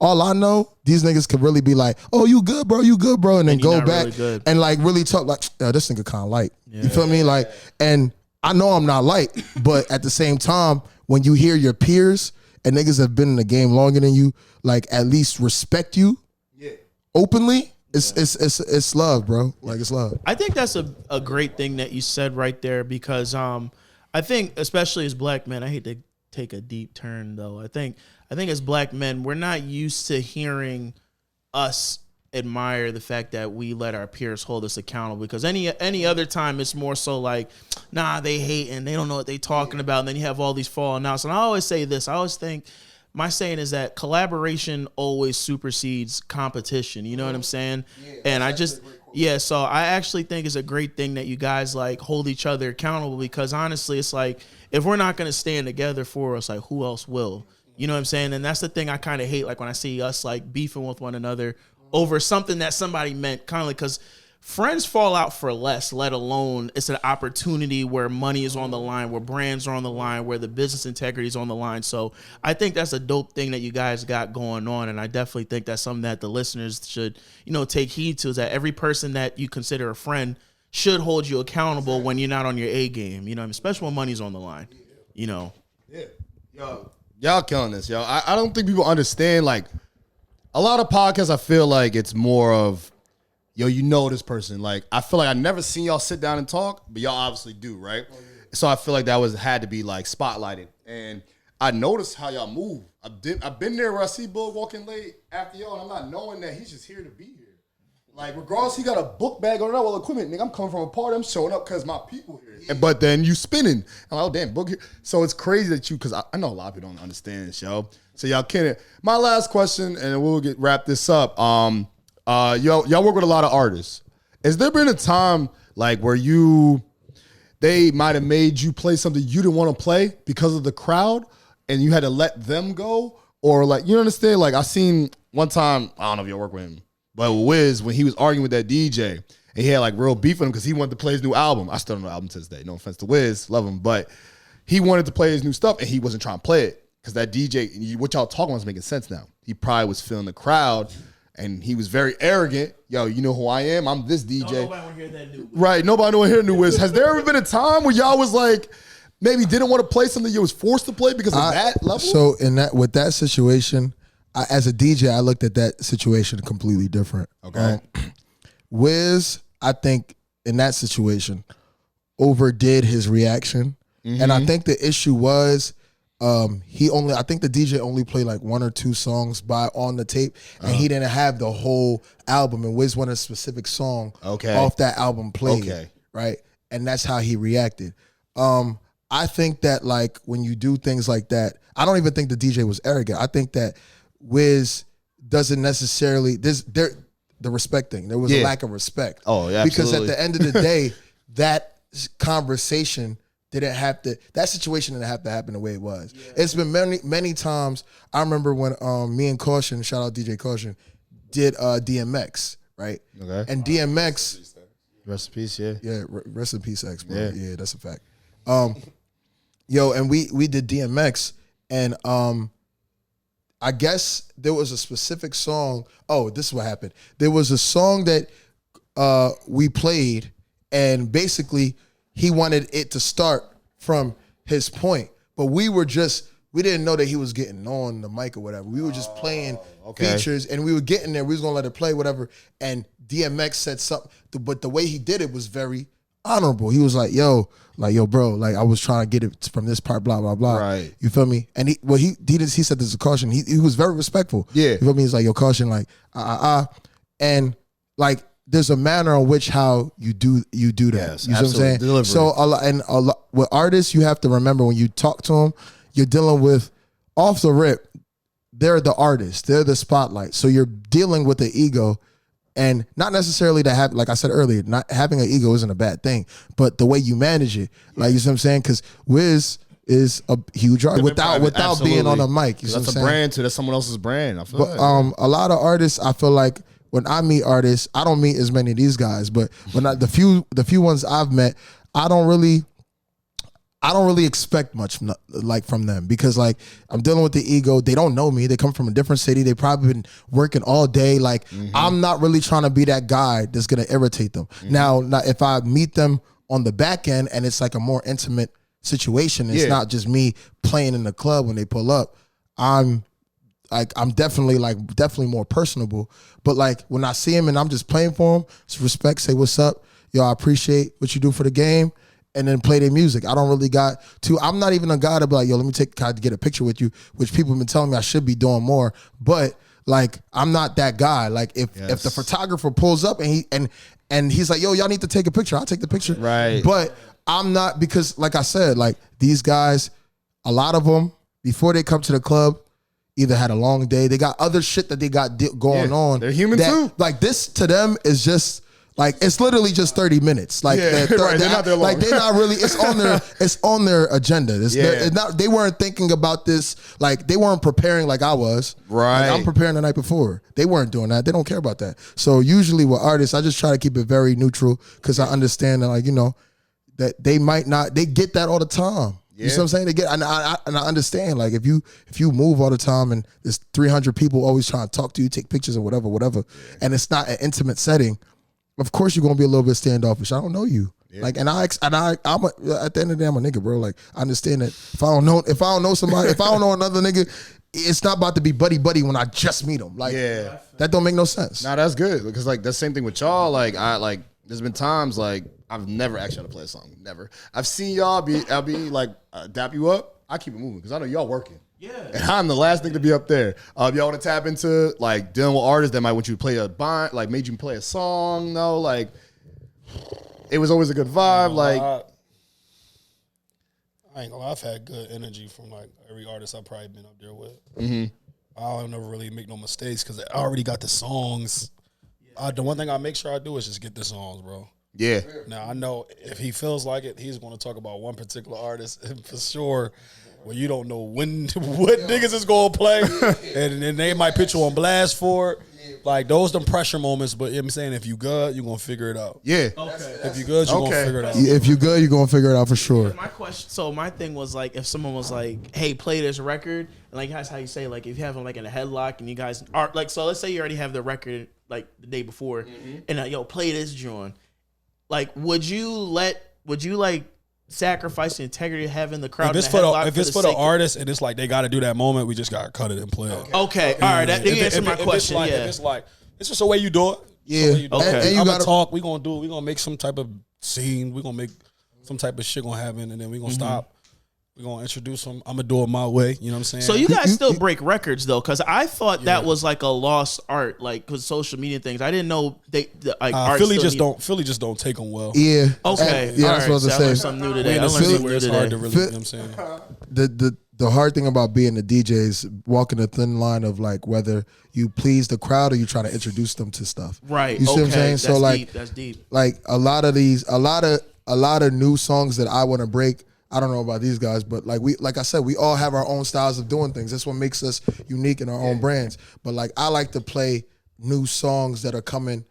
[SPEAKER 4] all I know, these niggas could really be like, "Oh, you good, bro? You good, bro?" And then go back and like really talk like, "Yo, this nigga kind of light." You feel me? Like, and I know I'm not light, but at the same time, when you hear your peers and niggas have been in the game longer than you, like at least respect you, openly. It's love, bro. Like it's love.
[SPEAKER 1] I think that's a great thing that you said right there because I think especially as black men, I hate to take a deep turn though. I think as black men, we're not used to hearing us admire the fact that we let our peers hold us accountable because any other time it's more so like, nah, they hating, they don't know what they talking about, and then you have all these falling outs. And I always say this, I always think my saying is that collaboration always supersedes competition. You know what I'm saying? And so I actually think it's a great thing that you guys like hold each other accountable because honestly, it's like if we're not gonna stand together for us, like who else will? You know what I'm saying? And that's the thing I kind of hate, like when I see us like beefing with one another over something that somebody meant, kind of like because friends fall out for less, let alone it's an opportunity where money is on the line, where brands are on the line, where the business integrity is on the line. So I think that's a dope thing that you guys got going on. And I definitely think that's something that the listeners should, take heed to, is that every person that you consider a friend should hold you accountable when you're not on your A game, especially when money's on the line,
[SPEAKER 2] Yeah. Yo, y'all killing this, yo. I don't think people understand, like, a lot of podcasts, I feel like it's more of, yo, this person. Like, I feel like I never seen y'all sit down and talk, but y'all obviously do, right? So I feel like that had to be like spotlighted. And I noticed how y'all move. I've been there where I see Bill walking late after y'all, and I'm not knowing that he's just here to be here. Like, regardless, he got a book bag on all equipment. Nigga, I'm coming from a party. I'm showing up because my people here. But then you spinning. I'm like, oh, damn, book here. So it's crazy that because I know a lot of people don't understand this, yo. So y'all kidding. My wlast question, and we'll wrap this up. Y'all work with a lot of artists. Has there been a time like where they might have made you play something you didn't want to play because of the crowd, and you had to let them go, or like you understand? Like I seen one time, I don't know if y'all work with him, but Wiz when he was arguing with that DJ, and he had like real beef with him because he wanted to play his new album. I still don't know the album to this day. No offense to Wiz, love him, but he wanted to play his new stuff, and he wasn't trying to play it because that DJ, what y'all talking about is making sense now. He probably was feeling the crowd. And he was very arrogant. Yo, you know who I am? I'm this DJ.
[SPEAKER 1] Nobody want to hear that new Wiz.
[SPEAKER 2] Right, nobody want to hear new Wiz. Has there ever been a time where y'all was like, maybe didn't want to play something you was forced to play because of that level?
[SPEAKER 4] So with that situation, as a DJ, I looked at that situation completely different.
[SPEAKER 2] Okay.
[SPEAKER 4] Wiz, I think in that situation, overdid his reaction. Mm-hmm. And I think the issue was I think the DJ only played like one or two songs on the tape, and he didn't have the whole album. And Wiz wanted a specific song off that album played, right? And that's how he reacted. I think that like when you do things like that, I don't even think the DJ was arrogant. I think that Wiz doesn't necessarily the respect thing. There was a lack of respect.
[SPEAKER 2] Oh yeah,
[SPEAKER 4] because at the end of the day, that conversation. That situation didn't have to happen the way it was. Yeah. It's been many times. I remember when me and Caution, shout out DJ Caution, did DMX, right? Okay. And DMX,
[SPEAKER 2] rest in peace, yeah.
[SPEAKER 4] Yeah, rest in peace, X, bro. Yeah, that's a fact. And we did DMX, and I guess there was a specific song. Oh, this is what happened. There was a song that we played, and basically he wanted it to start from his point, but we didn't know that he was getting on the mic or whatever. We were just playing features, and we were getting there. We was gonna let it play, whatever. And DMX said something, but the way he did it was very honorable. He was like, "Yo, bro, like I was trying to get it from this part, blah blah blah."
[SPEAKER 2] Right.
[SPEAKER 4] You feel me? And he said this is a caution. He was very respectful.
[SPEAKER 2] Yeah.
[SPEAKER 4] You feel me? He's like, "Yo, caution, like and like." There's a manner on which how you do that.
[SPEAKER 2] Yes,
[SPEAKER 4] you know what I'm saying?
[SPEAKER 2] Delivery.
[SPEAKER 4] So with artists, you have to remember when you talk to them, you're dealing with off the rip. they're the artist, they're the spotlight. So you're dealing with the ego, and not necessarily to have, like I said earlier, not having an ego isn't a bad thing, but the way you manage it, like you see what I'm saying? Because Wiz is a huge artist without being on a mic. You see what I'm
[SPEAKER 2] That's a
[SPEAKER 4] saying?
[SPEAKER 2] brand too. That's someone else's brand. I feel
[SPEAKER 4] But
[SPEAKER 2] like.
[SPEAKER 4] a lot of artists, I feel like when I meet artists, I don't meet as many of these guys, but when the few ones I've met, I don't really expect much from them, because like I'm dealing with the ego. They don't know me. They come from a different city. They probably been working all day. Like I'm not really trying to be that guy that's gonna irritate them. Now, if I meet them on the back end and it's like a more intimate situation, it's not just me playing in the club when they pull up. I'm definitely more personable. But like when I see him and I'm just playing for him, it's respect, say what's up. Yo, I appreciate what you do for the game, and then play their music. I don't really I'm not even a guy to be like, yo, let me get a picture with you, which people have been telling me I should be doing more. But like, I'm not that guy. Like if the photographer pulls up and he's like, yo, y'all need to take a picture, I'll take the picture.
[SPEAKER 2] Right.
[SPEAKER 4] But I'm not, because like I said, like these guys, a lot of them, before they come to the club, either had a long day, they got other shit that they got going on.
[SPEAKER 2] They're human too.
[SPEAKER 4] Like this to them is just like, it's literally just 30 minutes. Like
[SPEAKER 2] they're not there long.
[SPEAKER 4] Like they're not really. It's on their agenda. They weren't thinking about this. Like they weren't preparing like I was.
[SPEAKER 2] Right.
[SPEAKER 4] Like, I'm preparing the night before. They weren't doing that. They don't care about that. So usually with artists, I just try to keep it very neutral, because I understand that, like, you know, that they might not. They get that all the time. You see what I'm saying? They get, and I understand. Like if you move all the time and there's 300 people always trying to talk to you, take pictures or whatever, and it's not an intimate setting, of course you're gonna be a little bit standoffish. I don't know you. Yeah. Like, I'm at the end of the day, I'm a nigga, bro. Like, I understand that if I don't know somebody, if I don't know another nigga, it's not about to be buddy when I just meet him. Like, that don't make no sense.
[SPEAKER 2] Nah, that's good, because like the same thing with y'all. Like there's been times like I've never asked y'all to play a song. Never. I've seen y'all I'll be like dap you up. I keep it moving because I know y'all working. Yeah. And I'm the last thing to be up there. Y'all want to tap into like dealing with artists that might want you to play a bond, like made you play a song. No, like it was always a good vibe. Like
[SPEAKER 5] I ain't gonna lie, I've had good energy from like every artist I've probably been up there with. I don't never really make no mistakes because I already got the songs. The one thing I make sure I do is just get the songs, bro.
[SPEAKER 2] Yeah.
[SPEAKER 5] Now I know if he feels like it, he's going to talk about one particular artist for sure. Well, you don't know what niggas is going to play, and they might put you on blast for it. Like those them pressure moments. But you know what I'm saying, if you good, you are gonna figure it out.
[SPEAKER 2] Yeah.
[SPEAKER 5] Okay. If you good, you are gonna figure it out.
[SPEAKER 4] If you good, you're gonna figure it out for sure.
[SPEAKER 1] My thing was like, if someone was like, "Hey, play this record," and like that's how you say, like if you have them like in a headlock and you guys are like, so let's say you already have the record like the day before, and yo, play this joint. Like, would you like sacrifice the integrity of having the crowd?
[SPEAKER 5] If it's for the artist and it's like they got to do that moment, we just got to cut it and play it.
[SPEAKER 1] Okay. All right. That answers my question.
[SPEAKER 5] If it's just the way you do it.
[SPEAKER 4] Yeah.
[SPEAKER 5] Okay. And you got to talk. We gonna make some type of scene. We gonna make some type of shit gonna happen, and then we gonna stop. We're going to introduce them. I'm going to do it my way. You know what I'm saying?
[SPEAKER 1] So you guys still break records, though? Because I thought that was like a lost art, like, because social media things. I didn't know
[SPEAKER 5] Philly just don't take them well.
[SPEAKER 4] Yeah.
[SPEAKER 1] Okay.
[SPEAKER 4] Yeah, that's what I was
[SPEAKER 1] saying.
[SPEAKER 4] something
[SPEAKER 1] new today.
[SPEAKER 5] It's hard to really, you know what I'm saying?
[SPEAKER 4] The hard thing about being a DJ is walking a thin line of like whether you please the crowd or you try to introduce them to stuff.
[SPEAKER 1] Right.
[SPEAKER 4] You see what I'm saying?
[SPEAKER 1] That's
[SPEAKER 4] so like,
[SPEAKER 1] that's deep.
[SPEAKER 4] Like a lot of new songs that I want to break. I don't know about these guys, but like I said, we all have our own styles of doing things. That's what makes us unique in our own brands. But like I like to play new songs that are coming,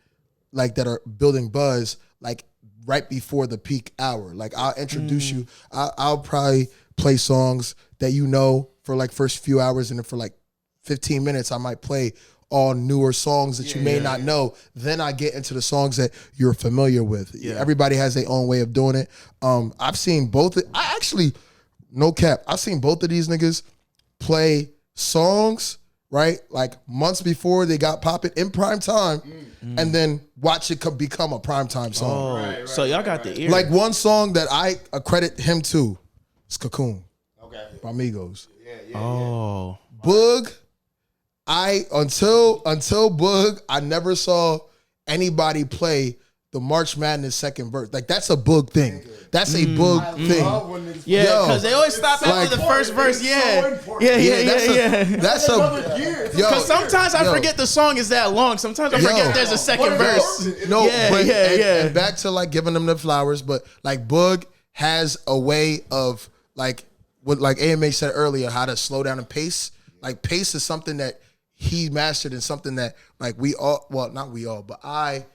[SPEAKER 4] like that are building buzz, like right before the peak hour. Like I'll introduce you. I'll probably play songs that you know for like first few hours, and then for like 15 minutes I might play all newer songs that you may not know. Then I get into the songs that you're familiar with. Yeah. Everybody has their own way of doing it. I've seen both. No cap, I've seen both of these niggas play songs, right? Like months before they got popping in prime time, and then watch it become a primetime song.
[SPEAKER 1] Oh, right. So y'all got the ear.
[SPEAKER 4] Like one song that I accredit him to is Cocoon. Okay. By Migos.
[SPEAKER 1] Oh.
[SPEAKER 4] Boog. Until Boog, I never saw anybody play the March Madness second verse. Like that's a Boog thing. That's a Boog thing.
[SPEAKER 1] Yeah, because they always stop after the first verse. Yeah.
[SPEAKER 4] That's a
[SPEAKER 1] Because sometimes I forget the song is that long. Sometimes I forget there's a second verse.
[SPEAKER 4] And back to like giving them the flowers, but like Boog has a way of like what like AMH said earlier, how to slow down and pace. Like pace is something that he mastered and something that like we all, well not we all, but I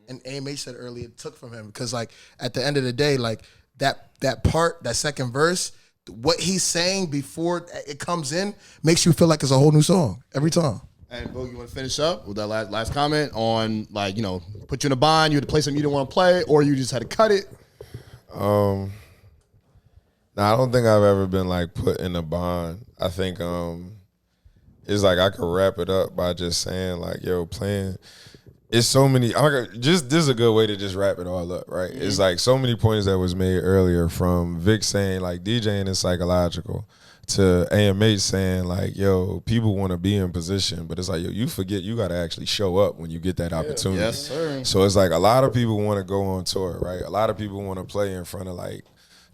[SPEAKER 4] and AMH said earlier took from him because like at the end of the day, like that part, that second verse, what he's saying before it comes in makes you feel like it's a whole new song every time.
[SPEAKER 2] And Boog, you want to finish up with that last comment on like, you know, put you in a bind, you had to play something you didn't want to play, or you just had to cut it?
[SPEAKER 3] No, I don't think I've ever been like put in a bind. I think it's like I could wrap it up by just saying like, yo, playing. It's so many. This is a good way to just wrap it all up, right? It's like so many points that was made earlier from Vic saying like DJing is psychological, to AMH saying like, yo, people want to be in position, but it's like, yo, you forget you got to actually show up when you get that opportunity.
[SPEAKER 2] Yes, sir.
[SPEAKER 3] So it's like a lot of people want to go on tour, right? A lot of people want to play in front of like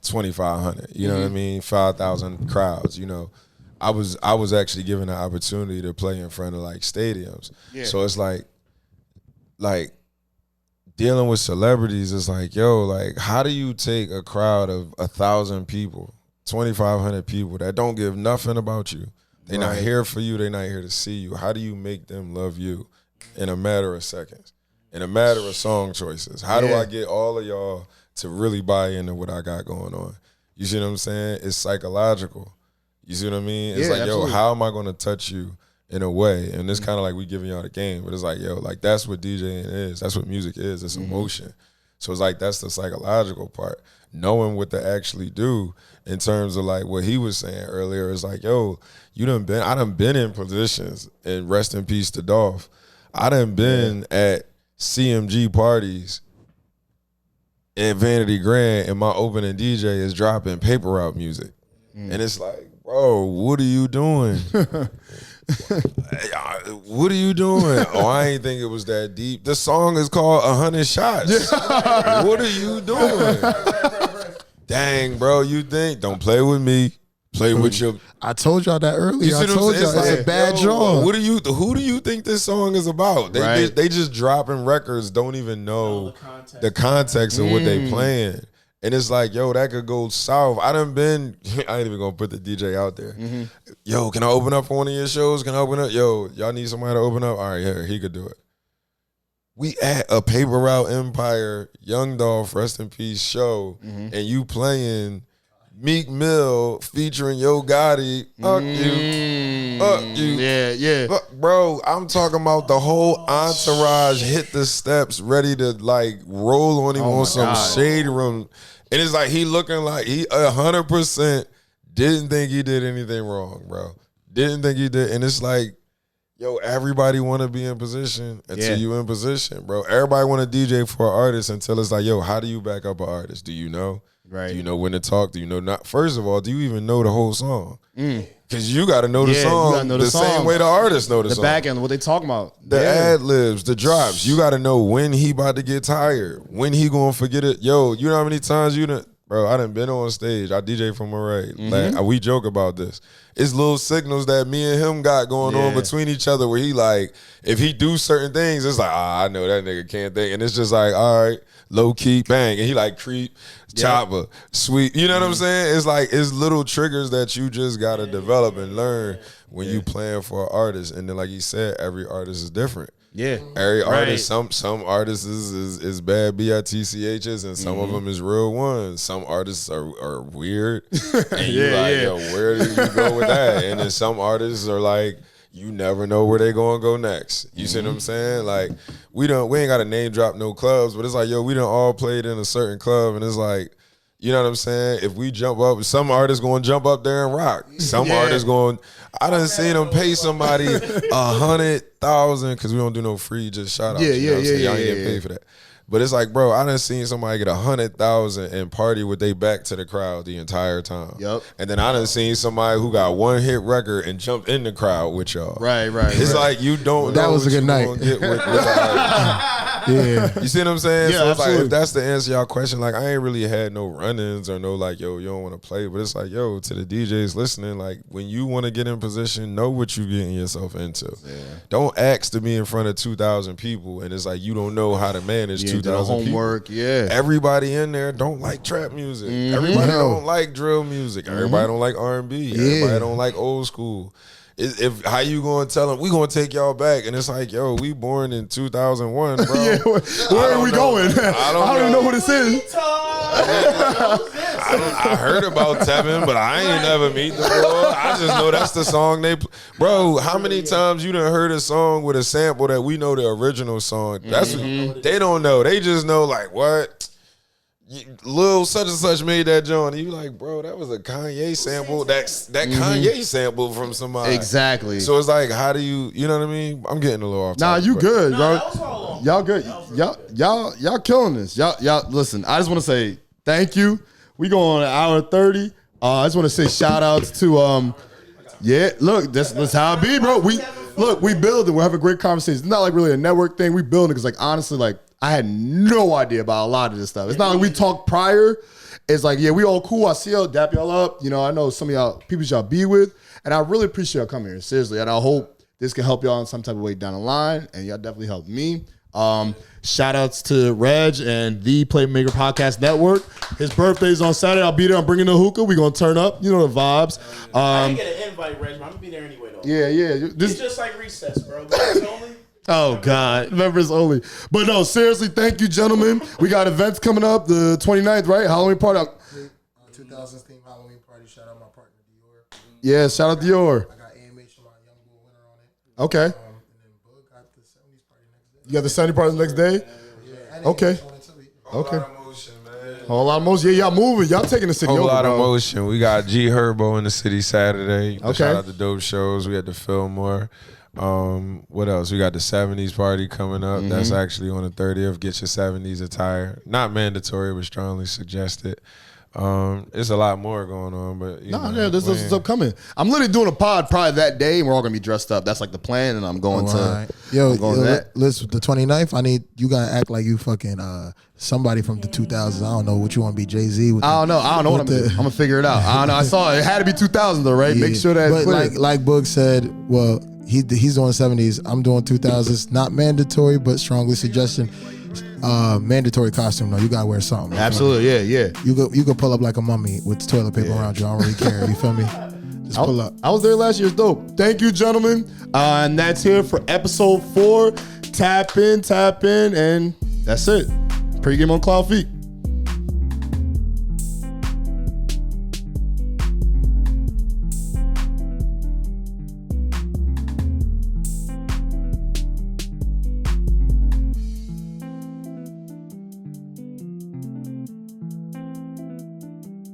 [SPEAKER 3] 2,500. You know what I mean? 5,000 crowds. You know, I was actually given the opportunity to play in front of like stadiums. Yeah. So it's like dealing with celebrities is like, yo, like how do you take a crowd of 1,000 people, 2,500 people that don't give nothing about you? They're not here for you. They're not here to see you. How do you make them love you in a matter of seconds, in a matter of song choices? How do I get all of y'all to really buy into what I got going on? You see what I'm saying? It's psychological. You see what I mean? It's like, absolutely. Yo, how am I going to touch you in a way? And it's kind of like we giving y'all the game, but it's like, yo, like that's what DJing is. That's what music is. It's emotion. So it's like that's the psychological part. Knowing what to actually do in terms of like what he was saying earlier is like, yo, I done been in positions, and rest in peace to Dolph. I done been at CMG parties at Vanity Grand, and my opening DJ is dropping paper route music. And it's like, bro, what are you doing? What are you doing? Oh, I ain't think it was that deep. The song is called 100 Shots. What are you doing? Dang, bro, you think? Don't play with me. Play with your.
[SPEAKER 4] I told y'all that earlier. I told y'all it's a bad job.
[SPEAKER 3] Who do you think this song is about? They just dropping records, don't even know the context of what they playing. And it's like, yo, that could go south. I ain't even gonna put the DJ out there. Yo, can I open up for one of your shows? Can I open up? Yo, y'all need somebody to open up? All right, here, he could do it. We at a Paper Route Empire, Young Dolph, rest in peace show, and you playing Meek Mill featuring Yo Gotti, fuck you. Yeah. Bro, I'm talking about the whole entourage hit the steps ready to like roll on him on some shade room. And it's like he looking like he 100% didn't think he did anything wrong, bro. Didn't think he did. And it's like, yo, everybody want to be in position until you in position, bro. Everybody want to DJ for an artist until it's like, yo, how do you back up an artist? Do you know? Right. Do you know when to talk? Do you know not? First of all, do you even know the whole song? Because you got to know the song the same way the artist know the song.
[SPEAKER 2] The back end, what they talking about.
[SPEAKER 3] The ad libs, the drops. You got to know when he about to get tired, when he going to forget it. Yo, you know how many times bro, I done been on stage. I DJ from Murray. Like, we joke about this. It's little signals that me and him got going on between each other where he like, if he do certain things, it's like, I know that nigga can't think. And it's just like, all right, low key, bang. And he like creep, chopper, sweet. You know what I'm saying? It's like, it's little triggers that you just got to develop and learn when you playing for an artist. And then like he said, every artist is different. Yeah, every artist. Some artists is bad bitchs, and some of them is real ones. Some artists are weird, and you yo, where do you go with that? And then some artists are like, you never know where they gonna go next. You see what I'm saying? Like we ain't got to name drop no clubs, but it's like, yo, we done all played in a certain club, and it's like, you know what I'm saying? If we jump up, some artists going to jump up there and rock. Some artists going, I done seen them pay somebody $100,000 because we don't do no free just shout outs. Y'all ain't getting paid for that. But it's like, bro, I done seen somebody get 100,000 and party with they back to the crowd the entire time.
[SPEAKER 2] Yep.
[SPEAKER 3] And then I done seen somebody who got one hit record and jump in the crowd with y'all.
[SPEAKER 2] Right.
[SPEAKER 3] It's like you don't
[SPEAKER 4] That
[SPEAKER 3] know
[SPEAKER 4] was a
[SPEAKER 3] what
[SPEAKER 4] good
[SPEAKER 3] you
[SPEAKER 4] night.
[SPEAKER 3] gonna get with the
[SPEAKER 4] Yeah.
[SPEAKER 3] You see what I'm saying?
[SPEAKER 2] Yeah,
[SPEAKER 3] So it's like,
[SPEAKER 2] absolutely.
[SPEAKER 3] if that's the answer to y'all question, like, I ain't really had no run-ins or no, like, yo, you don't want to play. But it's like, yo, to the DJs listening, like, when you want to get in position, know what you getting yourself into. Yeah. Don't ask to be in front of 2,000 people, and it's like you don't know how to manage 2,000 people.
[SPEAKER 2] Homework, yeah.
[SPEAKER 3] Everybody in there don't like trap music. Everybody don't like drill music. Everybody don't like R&B. Everybody don't like old school. If how you gonna tell them we gonna take y'all back, and it's like, yo, we born in 2001, bro.
[SPEAKER 2] Yeah, where are we going? I don't even know who this is.
[SPEAKER 3] I heard about Tevin, but I ain't never meet the boy. I just know that's the song they bro, how many times you done heard a song with a sample that we know the original song? That's what, they don't know. They just know, like, what? Lil such and such made that joint. And you like, bro, that was a Kanye sample. That Kanye sample from somebody.
[SPEAKER 2] Exactly.
[SPEAKER 3] So it's like, how do you know what I mean? I'm getting a little off topic,
[SPEAKER 2] You
[SPEAKER 3] but
[SPEAKER 2] good, bro. Y'all good. Y'all killing this. Y'all listen, I just want to say thank you. We go on an hour 30. I just want to say shout outs to look, that's how it be, bro. We building. We're having great conversations. It's not like really a network thing. We building because, like, honestly, like, I had no idea about a lot of this stuff. It's not like we talked prior. It's like, yeah, we all cool. I see y'all, dap y'all up. You know, I know some of y'all people y'all be with, and I really appreciate y'all coming here, seriously. And I hope this can help y'all in some type of way down the line, and y'all definitely helped me. Shout outs to Reg and the Playmaker Podcast Network. His birthday's on Saturday. I'll be there. I'm bringing the hookah. We're going to turn up. You know the vibes.
[SPEAKER 1] I didn't get an invite, Reg, but I'm going to be there anyway, though.
[SPEAKER 2] Yeah.
[SPEAKER 1] It's just like recess, bro. Members only.
[SPEAKER 2] Oh, God. Members only. But no, seriously, thank you, gentlemen. We got events coming up the 29th, right? Halloween party.
[SPEAKER 4] 2000s theme Halloween party. Shout out my partner, Dior.
[SPEAKER 2] Yeah, shout out Dior.
[SPEAKER 4] I got AMH for my young bull winner on it.
[SPEAKER 2] Okay.
[SPEAKER 4] And then Bug got the 70s party next day.
[SPEAKER 2] You got the 70 party the next day?
[SPEAKER 4] Yeah.
[SPEAKER 2] Okay. Okay. Whole lot of motion. Yeah, y'all moving. Y'all taking the city
[SPEAKER 3] Whole
[SPEAKER 2] over,
[SPEAKER 3] lot
[SPEAKER 2] bro.
[SPEAKER 3] of motion. We got G Herbo in the city Saturday.
[SPEAKER 2] Okay.
[SPEAKER 3] Shout out to Dope Shows. We had the Fillmore. What else? We got the 70s party coming up. That's actually on the 30th. Get your 70s attire. Not mandatory, but strongly suggested. It's a lot more going on, but
[SPEAKER 2] This is upcoming. I'm literally doing a pod probably that day, and we're all gonna be dressed up. That's like the plan, and I'm going to.
[SPEAKER 4] Yo,
[SPEAKER 2] I'm going to that.
[SPEAKER 4] listen, the 29th, I need you gotta act like you fucking somebody from the 2000s. I don't know what you want to be, Jay-Z.
[SPEAKER 2] I don't know what I'm gonna do. I'm gonna figure it out. I don't know. I saw it had to be 2000 though, right?
[SPEAKER 4] Yeah.
[SPEAKER 2] Make sure that.
[SPEAKER 4] But like Boog said, well, he's doing 70s. I'm doing 2000s. Not mandatory, but strongly suggestion. Mandatory costume though. You gotta wear something.
[SPEAKER 2] Absolutely, yeah.
[SPEAKER 4] You go pull up like a mummy with toilet paper around you. I don't really care. You feel me? Just pull up.
[SPEAKER 2] I was there last year. It's dope. Thank you, gentlemen. And that's here for episode 4. Tap in, and that's it. Pregame on Cloud Feet.